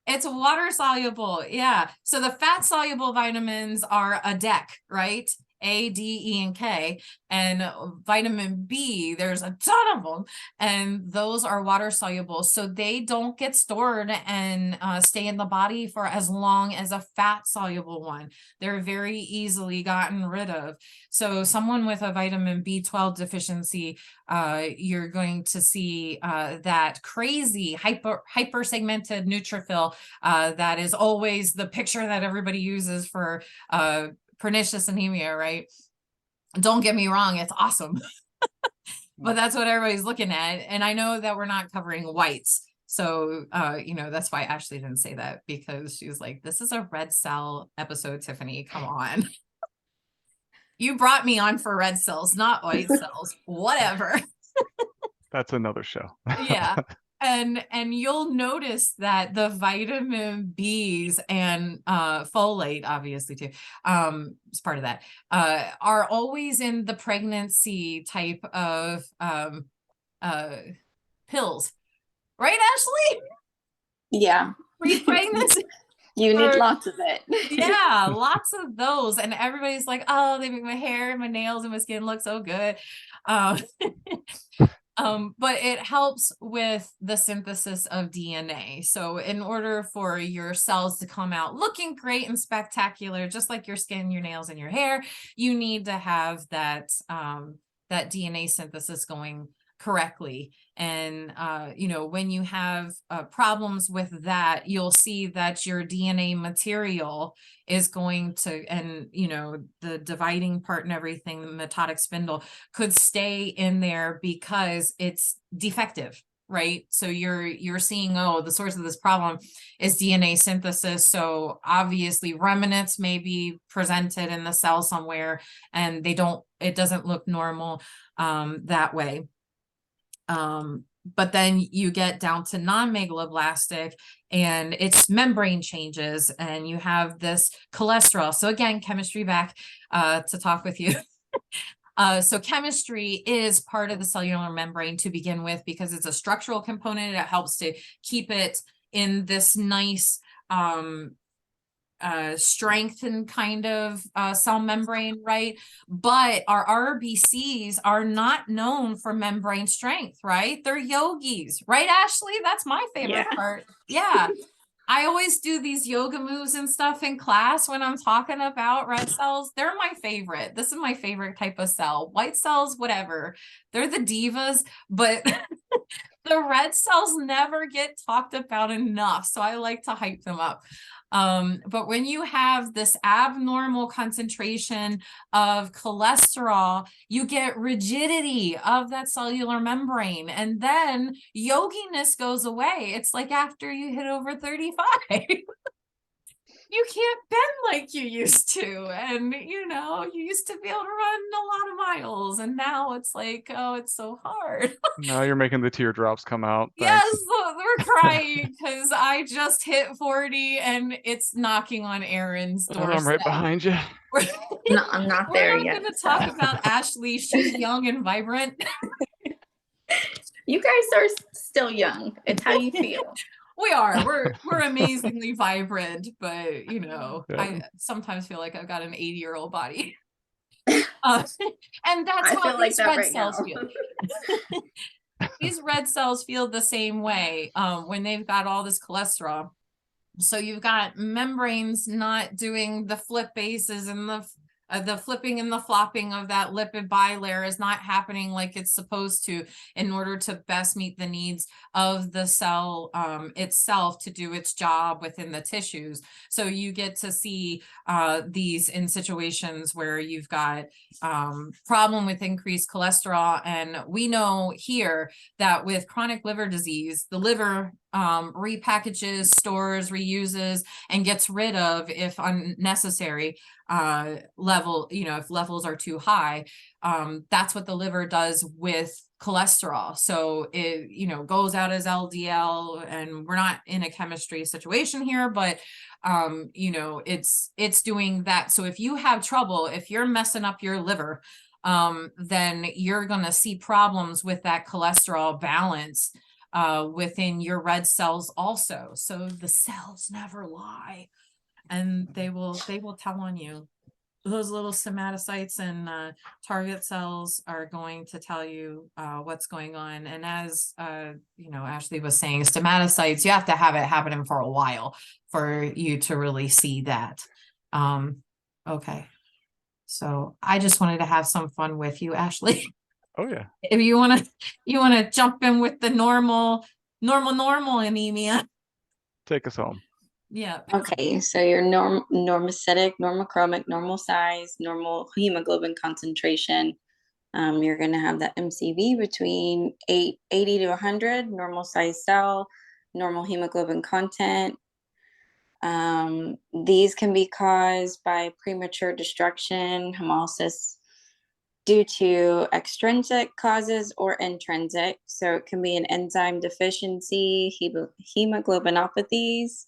Speaker 1: It's water soluble. Yeah. So the fat soluble vitamins are a deck, right? A, D, E, and K. And vitamin B, there's a ton of them. And those are water soluble. So they don't get stored and stay in the body for as long as a fat soluble one. They're very easily gotten rid of. So someone with a vitamin B12 deficiency, you're going to see that crazy hypersegmented neutrophil that is always the picture that everybody uses for pernicious anemia, right? Don't get me wrong, it's awesome. But that's what everybody's looking at. And I know that we're not covering whites. So, you know, that's why Ashley didn't say that, because she was like, this is a red cell episode, Tiffany, come on. You brought me on for red cells, not white cells, whatever.
Speaker 2: That's another show.
Speaker 1: Yeah. And you'll notice that the vitamin B's and folate, obviously too, is part of that, are always in the pregnancy type of pills, right, Ashley?
Speaker 3: Yeah.
Speaker 1: Pre-pregnancy.
Speaker 3: You need lots of it.
Speaker 1: Yeah, lots of those. And everybody's like, oh, they make my hair and my nails and my skin look so good. But it helps with the synthesis of DNA. So in order for your cells to come out looking great and spectacular, just like your skin, your nails, and your hair, you need to have that that DNA synthesis going correctly. And you know, when you have problems with that, you'll see that your DNA material is going to, and you know, the dividing part and everything, the mitotic spindle could stay in there because it's defective, right? So you're seeing, oh, the source of this problem is DNA synthesis. So obviously remnants may be presented in the cell somewhere, and it doesn't look normal that way. But then you get down to non-megaloblastic and its membrane changes, and you have this cholesterol. So again, chemistry back to talk with you. So chemistry is part of the cellular membrane to begin with, because it's a structural component. It helps to keep it in this nice strengthened kind of cell membrane, right? But our RBCs are not known for membrane strength, right? They're yogis, right, Ashley? That's my favorite part. Yeah. I always do these yoga moves and stuff in class when I'm talking about red cells. They're my favorite. This is my favorite type of cell. White cells, whatever. They're the divas, but the red cells never get talked about enough. So I like to hype them up. But when you have this abnormal concentration of cholesterol, you get rigidity of that cellular membrane, and then yoginess goes away. It's like after you hit over 35. You can't bend like you used to. And, you know, you used to be able to run a lot of miles. And now it's like, oh, it's so hard.
Speaker 2: Now you're making the teardrops come out.
Speaker 1: Yes,
Speaker 2: Thanks.
Speaker 1: we're crying because I just hit 40 and it's knocking on Aaron's
Speaker 2: Oh,
Speaker 1: doorstep.
Speaker 2: I'm right behind you.
Speaker 3: No, I'm not there yet.
Speaker 1: We're going to talk about Ashley. She's young and vibrant.
Speaker 3: You guys are still young. It's how you feel.
Speaker 1: We are. We're amazingly vibrant, but you know,
Speaker 2: Yeah.
Speaker 1: I sometimes feel like I've got an 80-year-old body. And that's how these red cells feel. These red cells feel the same way when they've got all this cholesterol. So you've got membranes not doing the flip bases, and the flipping and the flopping of that lipid bilayer is not happening like it's supposed to in order to best meet the needs of the cell itself to do its job within the tissues. So you get to see these in situations where you've got problem with increased cholesterol. And we know here that with chronic liver disease, the liver repackages, stores, reuses, and gets rid of, if unnecessary, level, you know, if levels are too high. That's what the liver does with cholesterol. So it, you know, goes out as LDL, and we're not in a chemistry situation here, but you know, it's doing that. So if you have trouble, if you're messing up your liver, then you're going to see problems with that cholesterol balance within your red cells also. So the cells never lie, and they will tell on you. Those little stomatocytes and target cells are going to tell you what's going on. And as you know, Ashley was saying, stomatocytes, you have to have it happening for a while for you to really see that. Okay. So I just wanted to have some fun with you, Ashley.
Speaker 2: Oh yeah.
Speaker 1: If you want to jump in with the normal anemia.
Speaker 2: Take us home.
Speaker 1: Yeah.
Speaker 3: Okay, so your normocytic, normochromic, normal size, normal hemoglobin concentration. You're going to have the MCV between 80 to 100, normal size cell, normal hemoglobin content. These can be caused by premature destruction, hemolysis, due to extrinsic causes or intrinsic. So it can be an enzyme deficiency, hemoglobinopathies.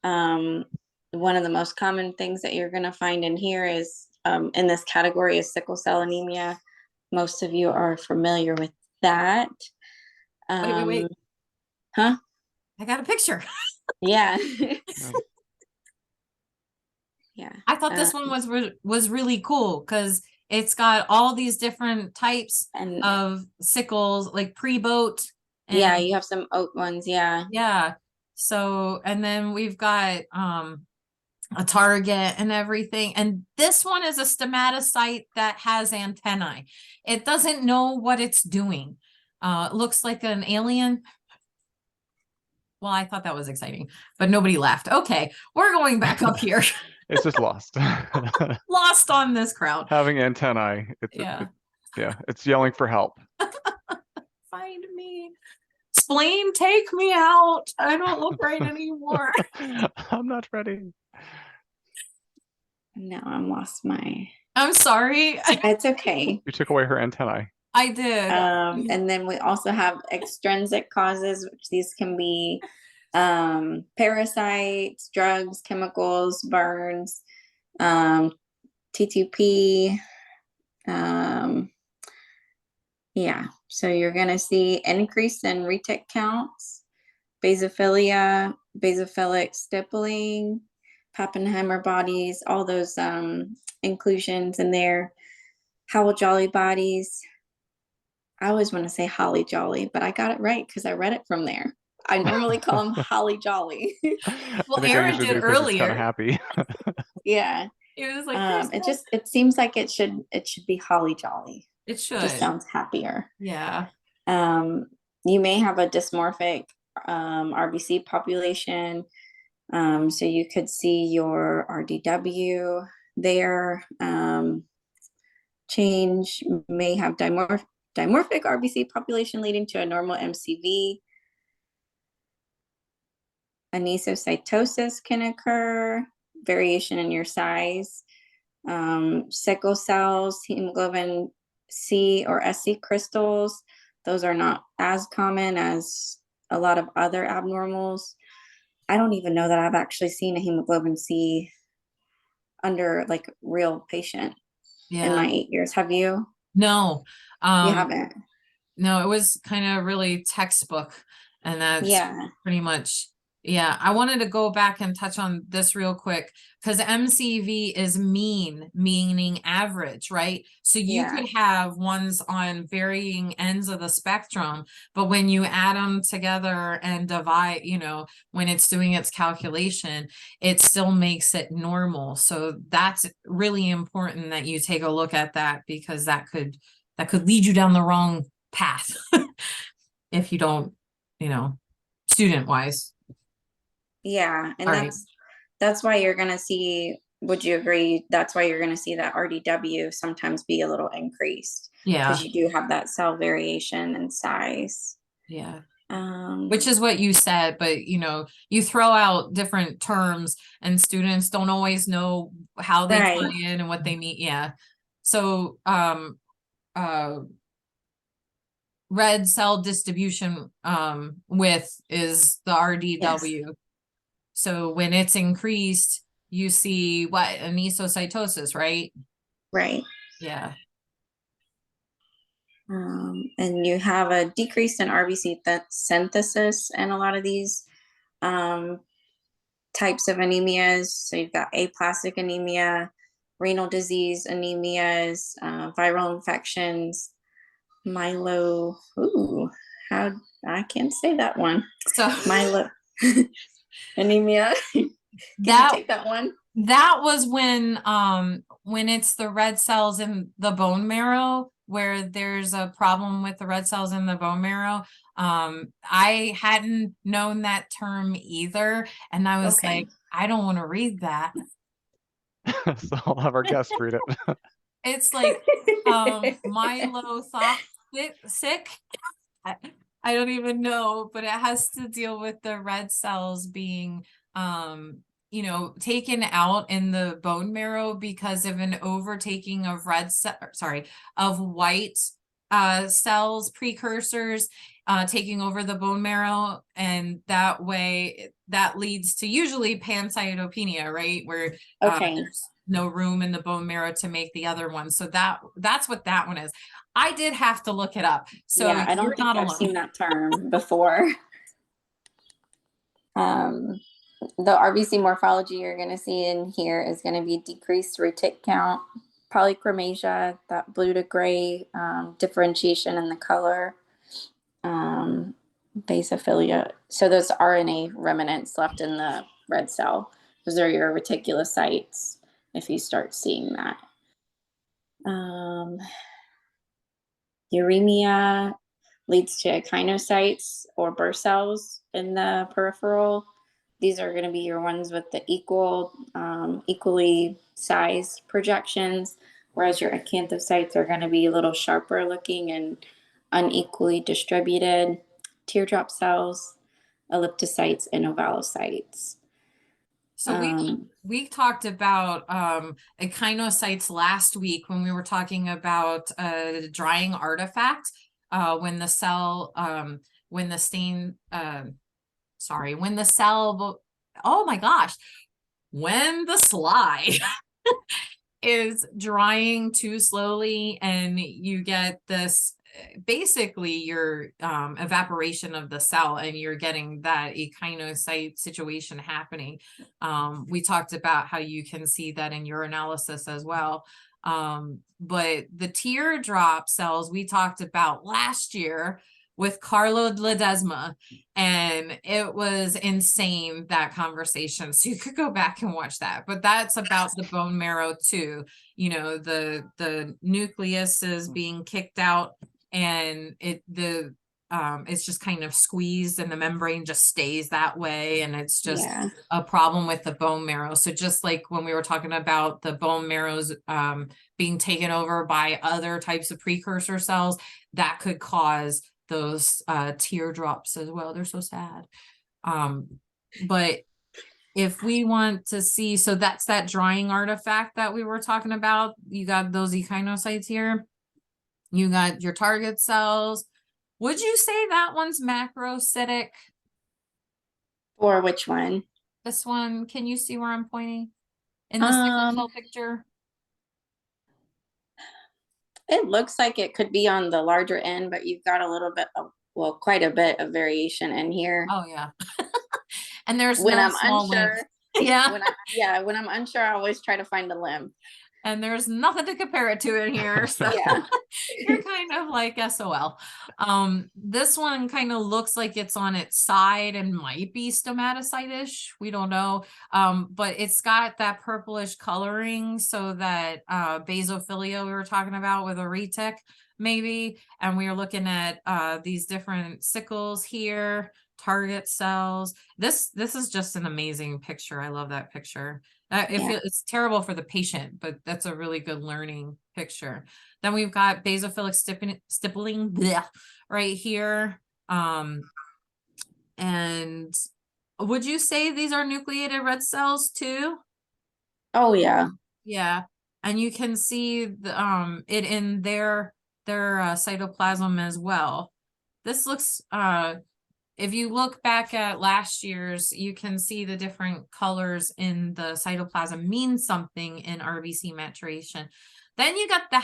Speaker 3: One of the most common things that you're going to find in here is in this category is sickle cell anemia. Most of you are familiar with that.
Speaker 1: Wait.
Speaker 3: Huh?
Speaker 1: I got a picture.
Speaker 3: Yeah. Yeah.
Speaker 1: I thought this one was really cool because it's got all these different types of sickles, like pre-boat.
Speaker 3: Yeah, you have some oat ones. Yeah.
Speaker 1: Yeah. So, and then we've got a target and everything. And this one is a stomatocyte that has antennae. It doesn't know what it's doing. It looks like an alien. Well, I thought that was exciting, but nobody laughed. Okay, we're going back up here.
Speaker 2: It's just lost.
Speaker 1: Lost on this crowd.
Speaker 2: Having antennae. It's yelling for help.
Speaker 1: Find me. Spleen, take me out. I don't look right anymore.
Speaker 2: I'm not ready.
Speaker 3: No, I'm lost my.
Speaker 1: I'm sorry.
Speaker 3: It's okay.
Speaker 2: You took away her antennae.
Speaker 1: I did.
Speaker 3: And then we also have extrinsic causes, which these can be parasites, drugs, chemicals, burns, T2P. Yeah, so you're going to see increase in retic counts, basophilia, basophilic stippling, Pappenheimer bodies, all those inclusions in there. Howell Jolly bodies. I always want to say Holly Jolly, but I got it right because I read it from there. I normally call them Holly Jolly.
Speaker 1: Well, Aaron did earlier.
Speaker 2: Kind of happy.
Speaker 3: Yeah.
Speaker 1: It was like
Speaker 3: it seems like it should be Holly Jolly.
Speaker 1: It should.
Speaker 3: It just sounds happier.
Speaker 1: Yeah.
Speaker 3: You may have a dysmorphic RBC population. So you could see your RDW there. Change may have dimorphic RBC population leading to a normal MCV. Anisocytosis can occur, variation in your size. Sickle cells, hemoglobin C or SC crystals, those are not as common as a lot of other abnormals. I don't even know that I've actually seen a hemoglobin C under like real patient in my 8 years. Have you?
Speaker 1: No.
Speaker 3: You haven't?
Speaker 1: No, it was kind of really textbook, and that's pretty much. Yeah, I wanted to go back and touch on this real quick because MCV is meaning average, right? So you could have ones on varying ends of the spectrum, but when you add them together and divide, you know, when it's doing its calculation, it still makes it normal. So that's really important that you take a look at that because that could lead you down the wrong path if you don't, you know, student wise.
Speaker 3: Yeah, and that's why you're gonna see, would you agree, that's why you're gonna see that RDW sometimes be a little increased.
Speaker 1: Yeah.
Speaker 3: Because you do have that cell variation in size.
Speaker 1: Yeah. Which is what you said, but you know, you throw out different terms and students don't always know how they tie in and what they mean. Yeah. So red cell distribution width is the RDW. Yes. So when it's increased, you see what? Anisocytosis, right?
Speaker 3: Right.
Speaker 1: Yeah.
Speaker 3: And you have a decrease in RBC synthesis in a lot of these types of anemias. So you've got aplastic anemia, renal disease anemias, viral infections, I can't say that one.
Speaker 1: So
Speaker 3: Myelo anemia. Can you take that one?
Speaker 1: That was when it's the red cells in the bone marrow, where there's a problem with the red cells in the bone marrow. I hadn't known that term either, and I was like, I don't want to read that.
Speaker 2: So I'll have our guest read it.
Speaker 1: It's like sick. I don't even know, but it has to deal with the red cells being taken out in the bone marrow because of an overtaking of white cells, precursors, taking over the bone marrow, and that way that leads to usually Pancitopenia, right? Where there's no room in the bone marrow to make the other one. So that's what that one is. I did have to look it up. So
Speaker 3: yeah, I don't think I've seen that term before. The RBC morphology you're going to see in here is going to be decreased retic count, polychromasia, that blue to gray differentiation in the color, basophilia. So those RNA remnants left in the red cell, those are your reticulocytes if you start seeing that. Uremia leads to echinocytes or burst cells in the peripheral. These are going to be your ones with the equally sized projections, whereas your acanthocytes are going to be a little sharper looking and unequally distributed. Teardrop cells, elliptocytes, and ovalocytes.
Speaker 1: So we talked about echinocytes last week when we were talking about drying artifact, when the cell when the slide is drying too slowly, and you get this basically your evaporation of the cell, and you're getting that echinocyte situation happening. We talked about how you can see that in your analysis as well. But the teardrop cells we talked about last year with Carlo Ledesma, and it was insane, that conversation. So you could go back and watch that, but that's about the bone marrow too. The nucleus is being kicked out, and it's just kind of squeezed, and the membrane just stays that way, and it's just a problem with the bone marrow. So just like when we were talking about the bone marrows being taken over by other types of precursor cells, that could cause those teardrops as well. They're so sad. But if we want to see, so that's that drying artifact that we were talking about. You got those echinocytes here. You got your target cells. Would you say that one's macrocytic?
Speaker 3: Or which one?
Speaker 1: This one. Can you see where I'm pointing in the sickle cell picture?
Speaker 3: It looks like it could be on the larger end, but you've got a little bit of, well, quite a bit of variation in here.
Speaker 1: Oh yeah. And there's
Speaker 3: when
Speaker 1: no
Speaker 3: I'm
Speaker 1: small
Speaker 3: unsure.
Speaker 1: limbs. Yeah.
Speaker 3: When I'm unsure, I always try to find a limb.
Speaker 1: And there's nothing to compare it to in here. So you're kind of like SOL. This one kind of looks like it's on its side and might be stomatocyte-ish. We don't know. But it's got that purplish coloring, so that basophilia we were talking about with a retic maybe. And we are looking at these different sickles here, target cells. This is just an amazing picture. I love that picture. It's terrible for the patient, but that's a really good learning picture. Then we've got basophilic stippling right here. And would you say these are nucleated red cells too?
Speaker 3: Oh yeah.
Speaker 1: Yeah. And you can see the, it in their cytoplasm as well. This looks, if you look back at last year's, you can see the different colors in the cytoplasm mean something in RBC maturation. Then you got the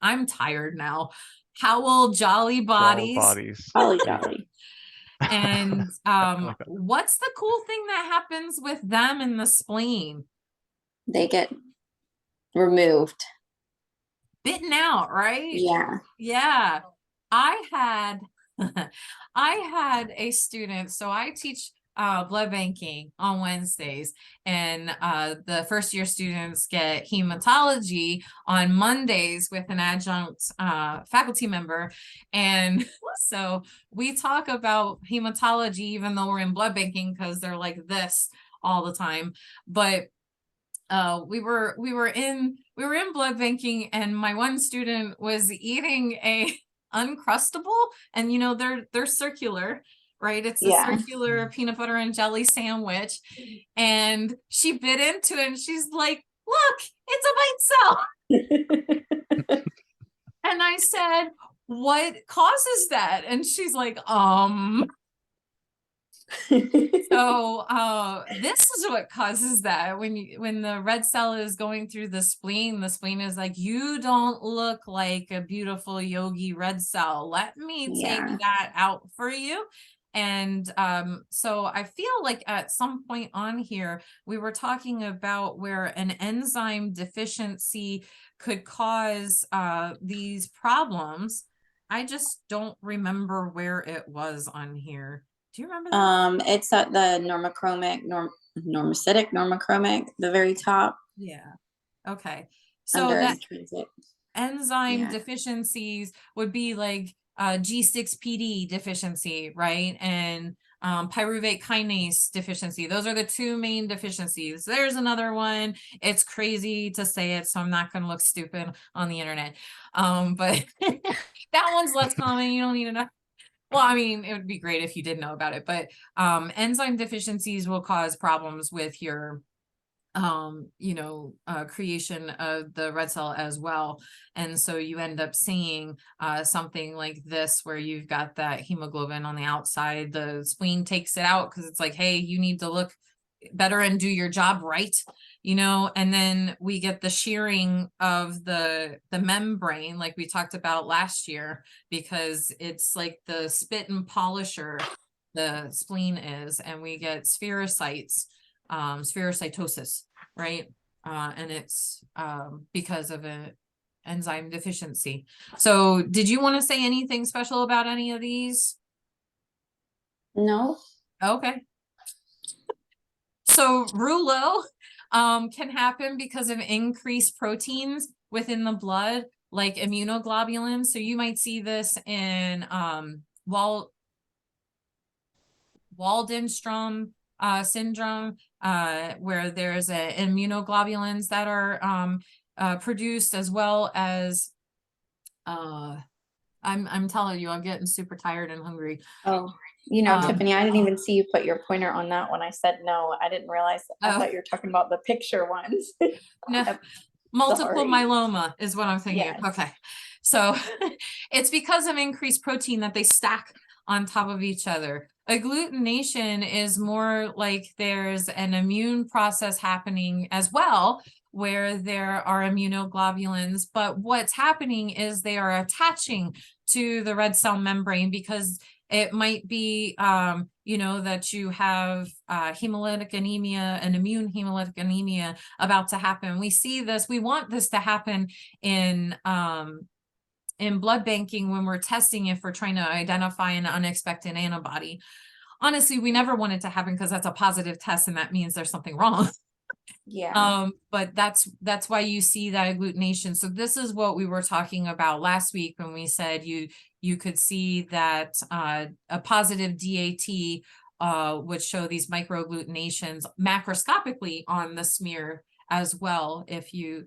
Speaker 1: I'm tired now. Howell Jolly
Speaker 2: Jolly
Speaker 1: Bodies.
Speaker 2: bodies.
Speaker 3: Jolly, jolly.
Speaker 1: And
Speaker 2: I like that.
Speaker 1: what's the cool thing that happens with them in the spleen?
Speaker 3: They get removed.
Speaker 1: Bitten out, right?
Speaker 3: Yeah.
Speaker 1: Yeah. I had I had a student, so I teach blood banking on Wednesdays, and the first year students get hematology on Mondays with an adjunct faculty member. And so we talk about hematology even though we're in blood banking because they're like this all the time. But we were in blood banking, and my one student was eating a Uncrustable, and you know they're circular, right? It's a
Speaker 3: Yeah.
Speaker 1: circular peanut butter and jelly sandwich, and she bit into it, and she's like, "Look, it's a bite cell." And I said, "What causes that?" And she's like, So this is what causes that. When the red cell is going through the spleen is like, you don't look like a beautiful yogi red cell. Let me take
Speaker 3: Yeah.
Speaker 1: that out for you. And so I feel like at some point on here, we were talking about where an enzyme deficiency could cause these problems. I just don't remember where it was on here. Do you remember that?
Speaker 3: It's at the normochromic, normocytic, normochromic, the very top
Speaker 1: Yeah. Okay. So
Speaker 3: under
Speaker 1: that
Speaker 3: extrinsic.
Speaker 1: enzyme
Speaker 3: Yeah.
Speaker 1: deficiencies would be like G6PD deficiency, right? And pyruvate kinase deficiency. Those are the two main deficiencies. There's another one. It's crazy to say it, so I'm not going to look stupid on the internet. But that one's less common. You don't need to know. Well, I mean, it would be great if you did know about it, but enzyme deficiencies will cause problems with your creation of the red cell as well. And so you end up seeing something like this where you've got that hemoglobin on the outside, the spleen takes it out because it's like, hey, you need to look better and do your job right, and then we get the shearing of the membrane like we talked about last year, because it's like the spit and polisher the spleen is, and we get spherocytes, spherocytosis, right? And it's because of an enzyme deficiency. So did you want to say anything special about any of these?
Speaker 3: No.
Speaker 1: Okay. So Rouleau can happen because of increased proteins within the blood, like immunoglobulins. So you might see this in Waldenstrom syndrome, where there's immunoglobulins that are produced, as well as I'm telling you, I'm getting super tired and hungry.
Speaker 3: Oh, Tiffany, I didn't even see you put your pointer on that when I said no. I didn't realize. I thought you were talking about the picture ones.
Speaker 1: No, multiple
Speaker 3: Sorry.
Speaker 1: myeloma is what I'm thinking.
Speaker 3: Yes.
Speaker 1: Okay. So it's because of increased protein that they stack on top of each other. Agglutination is more like there's an immune process happening as well, where there are immunoglobulins, but what's happening is they are attaching to the red cell membrane, because it might be, that you have hemolytic anemia, an immune hemolytic anemia about to happen. We see this, we want this to happen in blood banking when we're testing, if we're trying to identify an unexpected antibody. Honestly, we never want it to happen because that's a positive test and that means there's something wrong.
Speaker 3: Yeah.
Speaker 1: But that's why you see that agglutination. So this is what we were talking about last week when we said you could see that a positive DAT would show these microagglutinations macroscopically on the smear as well, if you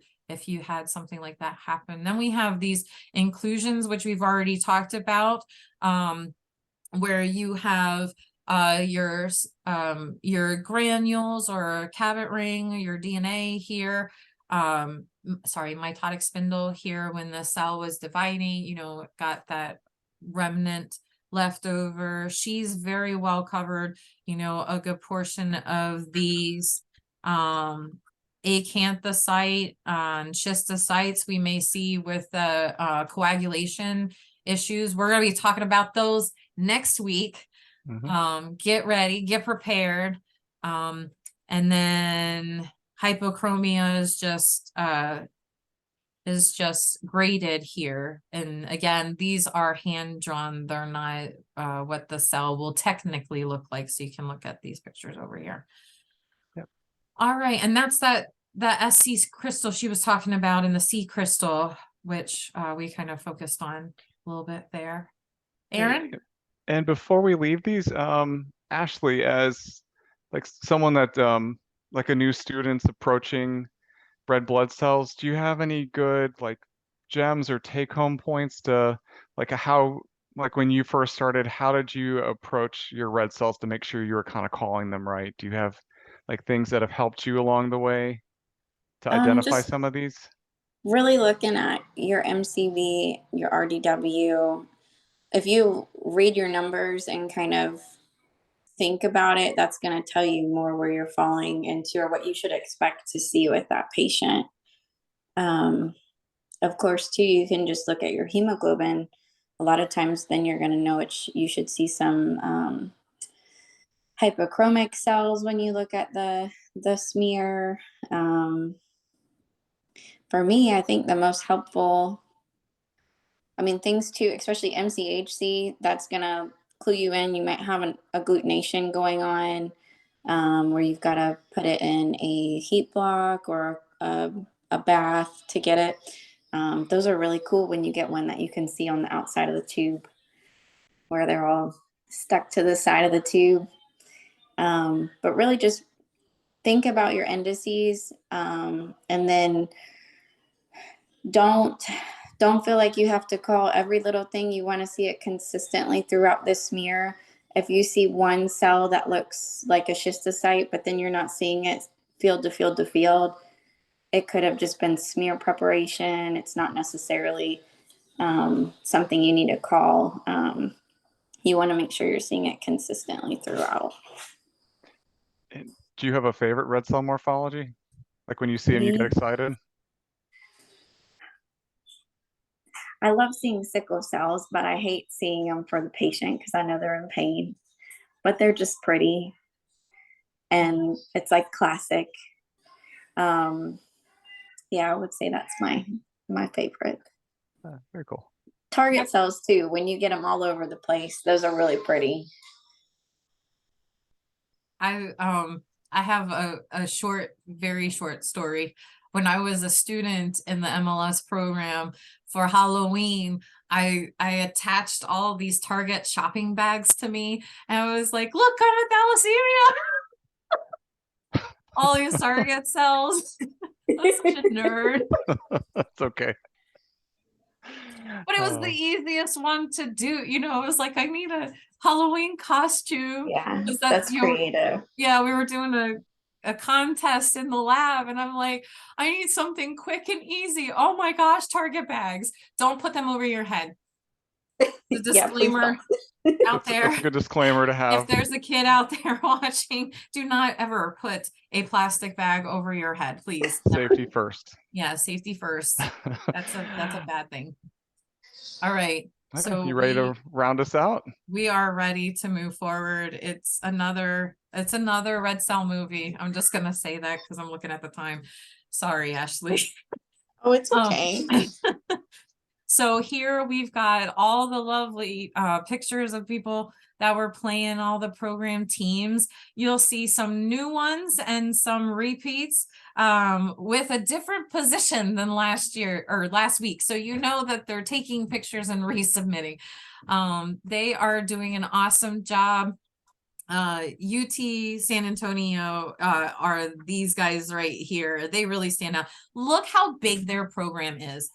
Speaker 1: had something like that happen. Then we have these inclusions, which we've already talked about, where you have your granules or Cabot ring, your DNA here, mitotic spindle here when the cell was dividing, got that remnant left over. She's very well covered, a good portion of these acanthocyte, schistocytes we may see with the coagulation issues. We're going to be talking about those next week. Get ready, get prepared. And then hypochromia is just graded here. And again, these are hand drawn. They're not what the cell will technically look like. So you can look at these pictures over here.
Speaker 2: Yep.
Speaker 1: All right. And that's the SC crystal she was talking about, and the C crystal, which we kind of focused on a little bit there. Aaron?
Speaker 2: And before we leave these, Ashley, as like someone that like a new student's approaching red blood cells, do you have any good like gems or take-home points to like like when you first started, how did you approach your red cells to make sure you were kind of calling them right? Do you have like things that have helped you along the way to identify
Speaker 3: Just
Speaker 2: some of these?
Speaker 3: really looking at your MCV, your RDW. If you read your numbers and kind of think about it, that's going to tell you more where you're falling into or what you should expect to see with that patient. Of course, too, you can just look at your hemoglobin. A lot of times then you're going to know you should see some hypochromic cells when you look at the smear. For me, I think the most helpful, things too, especially MCHC, that's going to clue you in. You might have an agglutination going on, where you've got to put it in a heat block or a bath to get it. Those are really cool when you get one that you can see on the outside of the tube where they're all stuck to the side of the tube. But really just think about your indices, and then don't feel like you have to call every little thing. You want to see it consistently throughout the smear. If you see one cell that looks like a schistocyte, but then you're not seeing it field to field to field, it could have just been smear preparation. It's not necessarily something you need to call. You want to make sure you're seeing it consistently throughout.
Speaker 2: And do you have a favorite red cell morphology? Like when you see them, you get excited?
Speaker 3: I love seeing sickle cells, but I hate seeing them for the patient because I know they're in pain. But they're just pretty, and it's like classic. Yeah, I would say that's my favorite.
Speaker 2: Very cool.
Speaker 3: Target cells too. When you get them all over the place, those are really pretty.
Speaker 1: I have a very short story. When I was a student in the MLS program for Halloween, I attached all these Target shopping bags to me, and I was like, look, I'm a thalassemia. All these Target cells. I'm such a nerd.
Speaker 2: That's okay.
Speaker 1: But it was the easiest one to do. It was like, I need a Halloween costume.
Speaker 3: Yeah, that's creative.
Speaker 1: Yeah, we were doing a contest in the lab, and I'm like, I need something quick and easy. Oh my gosh, Target bags. Don't put them over your head. The disclaimer out there.
Speaker 2: That's a good disclaimer to have.
Speaker 1: If there's a kid out there watching, do not ever put a plastic bag over your head, please.
Speaker 2: Safety first.
Speaker 1: Yeah, safety first. That's a bad thing. All right.
Speaker 2: Okay,
Speaker 1: So
Speaker 2: you ready to round us out?
Speaker 1: We are ready to move forward. It's another red cell movie. I'm just gonna say that because I'm looking at the time. Sorry, Ashley.
Speaker 3: Oh, it's okay.
Speaker 1: So here we've got all the lovely pictures of people that were playing all the program teams. You'll see some new ones and some repeats with a different position than last year or last week. So you know that they're taking pictures and resubmitting. They are doing an awesome job. UT San Antonio are these guys right here. They really stand out. Look how big their program is.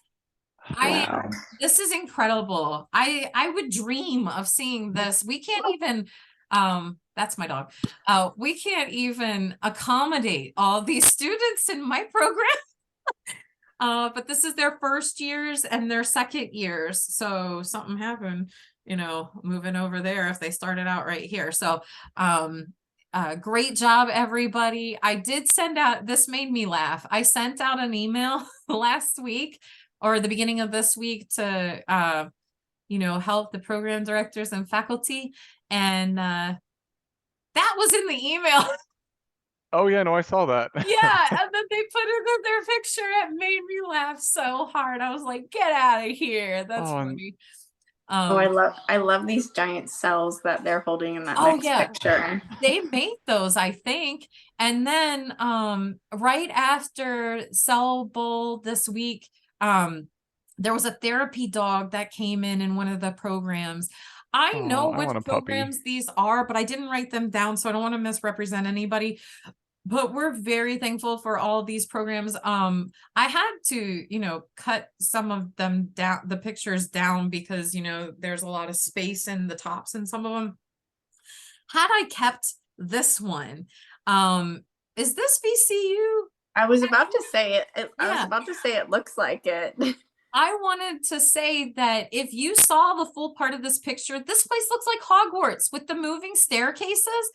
Speaker 3: Wow.
Speaker 1: This is incredible. I would dream of seeing this. We can't even that's my dog. We can't even accommodate all these students in my program. But this is their first years and their second years. So something happened, moving over there if they started out right here. So Great job, everybody. I did send out, this made me laugh. I sent out an email last week or the beginning of this week to, help the program directors and faculty. And that was in the email.
Speaker 2: Oh yeah, no, I saw that.
Speaker 1: Yeah, and then they put it in their picture. It made me laugh so hard. I was like, get out of here. That's funny.
Speaker 4: I love these giant cells that they're holding in that next picture.
Speaker 1: They made those, I think. And then right after Cell Bowl this week, there was a therapy dog that came in one of the programs. I know which programs these are, but I didn't write them down, so I don't want to misrepresent anybody. But we're very thankful for all these programs. I had to, cut some of them down, the pictures down, because, there's a lot of space in the tops and some of them. Had I kept this one, is this VCU?
Speaker 4: I was about to say it. I was about to say it looks like it.
Speaker 1: I wanted to say that if you saw the full part of this picture, this place looks like Hogwarts with the moving staircases.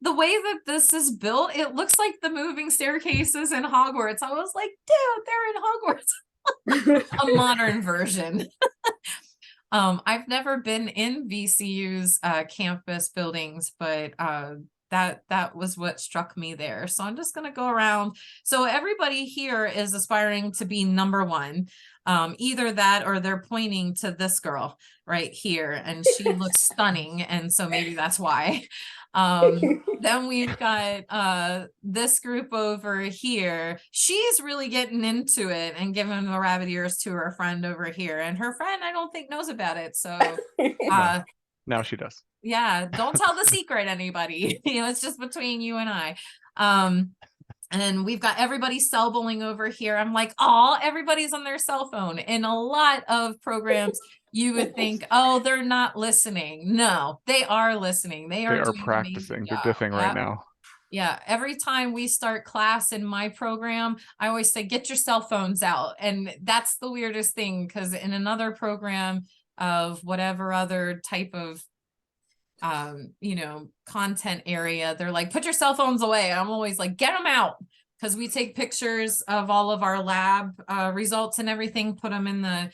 Speaker 1: The way that this is built, it looks like the moving staircases in Hogwarts. I was like, dude, they're in Hogwarts. A modern version. I've never been in VCU's campus buildings, but that was what struck me there. So I'm just going to go around. So everybody here is aspiring to be number one. Either that or they're pointing to this girl right here, and she looks stunning. And so maybe that's why. Then we've got this group over here. She's really getting into it and giving the rabbit ears to her friend over here. And her friend, I don't think, knows about it. So
Speaker 2: now she does.
Speaker 1: Yeah, don't tell the secret, anybody. It's just between you and I. And we've got everybody cell bowling over here. I'm like, oh, everybody's on their cell phone. In a lot of programs, you would think, oh, they're not listening. No, they are listening. They are
Speaker 2: practicing. They're diffing right now.
Speaker 1: Yeah. Every time we start class in my program, I always say, get your cell phones out. And that's the weirdest thing, because in another program of whatever other type of content area, they're like, put your cell phones away. I'm always like, get them out, because we take pictures of all of our lab results and everything, put them in the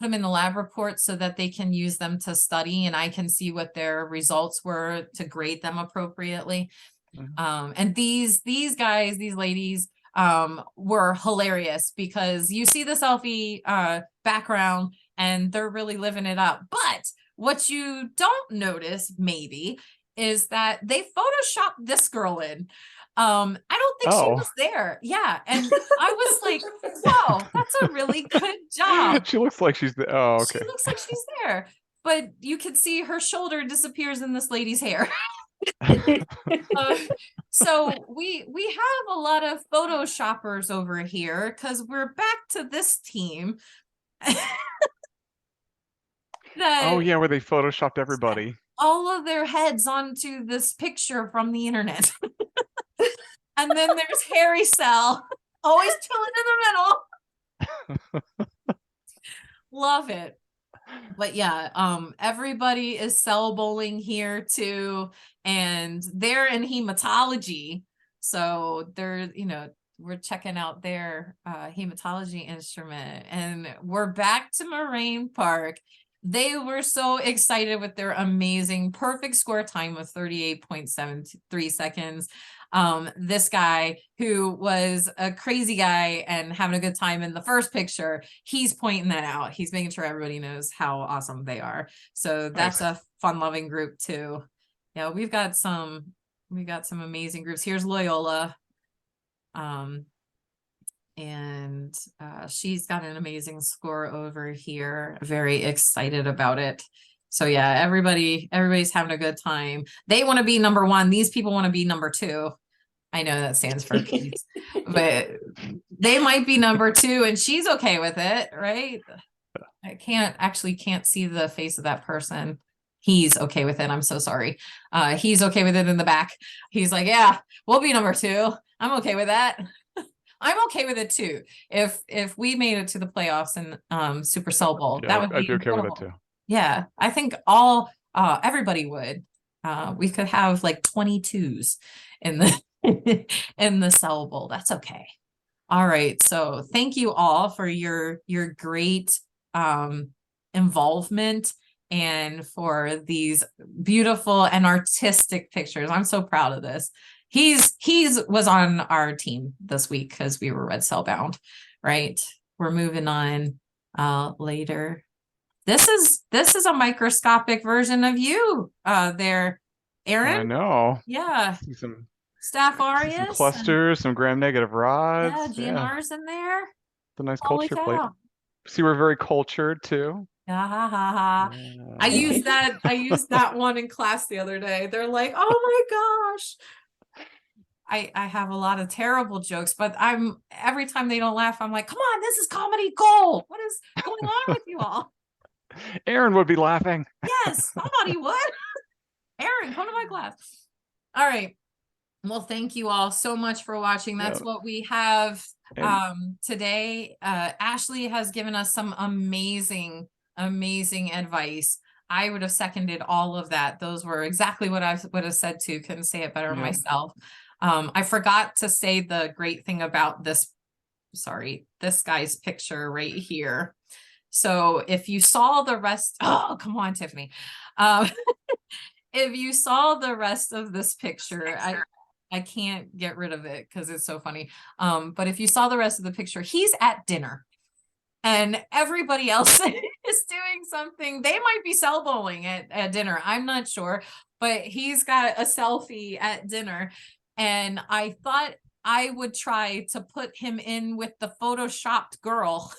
Speaker 1: lab report so that they can use them to study, and I can see what their results were to grade them appropriately. And these guys, these ladies, were hilarious, because you see the selfie background and they're really living it up. But what you don't notice maybe is that they photoshopped this girl in. I don't think she was there. Yeah. And I was like, wow, that's a really good job.
Speaker 2: She looks like she's there. Oh, okay.
Speaker 1: She looks like she's there. But you can see her shoulder disappears in this lady's hair. So we have a lot of photoshoppers over here, because we're back to this team.
Speaker 2: Where they photoshopped everybody.
Speaker 1: All of their heads onto this picture from the internet. And then there's Harry Cell, always chilling in the middle. Love it. But yeah, everybody is cell bowling here too, and they're in hematology. So they're, we're checking out their hematology instrument, and we're back to Moraine Park. They were so excited with their amazing perfect score time of 38.73 seconds. This guy, who was a crazy guy and having a good time in the first picture, he's pointing that out. He's making sure everybody knows how awesome they are. So that's a fun-loving group too. Yeah, we've got some amazing groups. Here's Loyola. And she's got an amazing score over here. Very excited about it. So yeah, everybody's having a good time. They want to be number one. These people want to be number two. I know that stands for peace, but they might be number two, and she's okay with it, right? I can't see the face of that person. He's okay with it. I'm so sorry. He's okay with it in the back. He's like, yeah, we'll be number two. I'm okay with that. I'm okay with it too. If we made it to the playoffs and Super Cell Bowl, that would be
Speaker 2: I'd be okay
Speaker 1: incredible.
Speaker 2: with it too.
Speaker 1: Yeah, I think everybody would. We could have like 22s in the in the cell bowl. That's okay. All right. So thank you all for your great involvement and for these beautiful and artistic pictures. I'm so proud of this. He's was on our team this week because we were red cell bound, right? We're moving on later. This is a microscopic version of you there, Aaron.
Speaker 2: I know.
Speaker 1: Yeah.
Speaker 2: See some
Speaker 1: Staph aureus.
Speaker 2: some clusters, some gram-negative rods.
Speaker 1: Yeah, GNR's in there.
Speaker 2: It's a nice
Speaker 1: Holy
Speaker 2: culture plate.
Speaker 1: cow.
Speaker 2: See, we're very cultured too.
Speaker 1: Ha ha ha ha. I used that one in class the other day. They're like, oh my gosh. I have a lot of terrible jokes, but every time they don't laugh, I'm like, come on, this is comedy gold. What is going on with you all?
Speaker 2: Aaron would be laughing.
Speaker 1: Yes, somebody would. Aaron, come to my class. All right. Well, thank you all so much for watching. That's what we have today. Ashley has given us some amazing advice. I would have seconded all of that. Those were exactly what I would have said too. Couldn't say it better myself. I forgot to say the great thing about this guy's picture right here. So if you saw the rest, oh, come on, Tiffany. If you saw the rest of this picture, I can't get rid of it because it's so funny. But if you saw the rest of the picture, he's at dinner and everybody else is doing something. They might be cell bowling at dinner. I'm not sure, but he's got a selfie at dinner. And I thought I would try to put him in with the photoshopped girl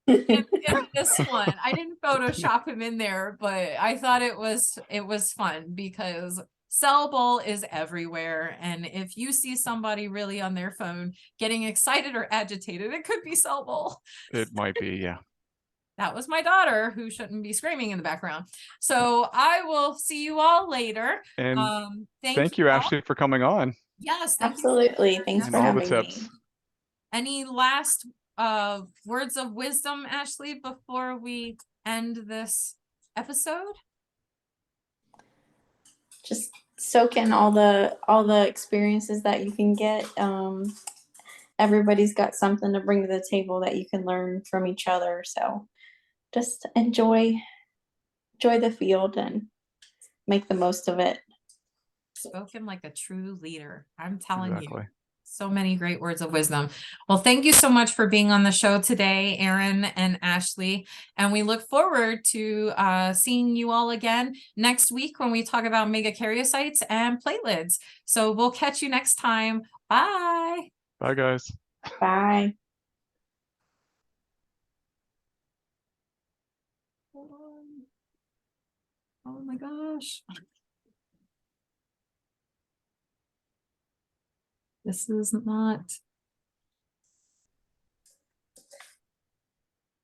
Speaker 1: in this one. I didn't Photoshop him in there, but I thought it was fun because cell bowl is everywhere. And if you see somebody really on their phone getting excited or agitated, it could be cell bowl.
Speaker 2: It might be, yeah.
Speaker 1: That was my daughter who shouldn't be screaming in the background. So I will see you all later.
Speaker 2: And
Speaker 1: thank
Speaker 2: you,
Speaker 1: all.
Speaker 2: Ashley, for coming on.
Speaker 1: Yes,
Speaker 4: absolutely. Thanks for
Speaker 2: all the
Speaker 4: having
Speaker 2: tips.
Speaker 4: me.
Speaker 1: Any last words of wisdom, Ashley, before we end this episode?
Speaker 4: Just soak in all the experiences that you can get. Everybody's got something to bring to the table that you can learn from each other. So just enjoy the field and make the most of it.
Speaker 1: Spoken like a true leader. I'm telling
Speaker 2: Exactly.
Speaker 1: you. So many great words of wisdom. Well, thank you so much for being on the show today, Aaron and Ashley. And we look forward to seeing you all again next week when we talk about megakaryocytes and platelets. So we'll catch you next time. Bye.
Speaker 2: Bye, guys.
Speaker 4: Bye.
Speaker 1: Oh my gosh. This is not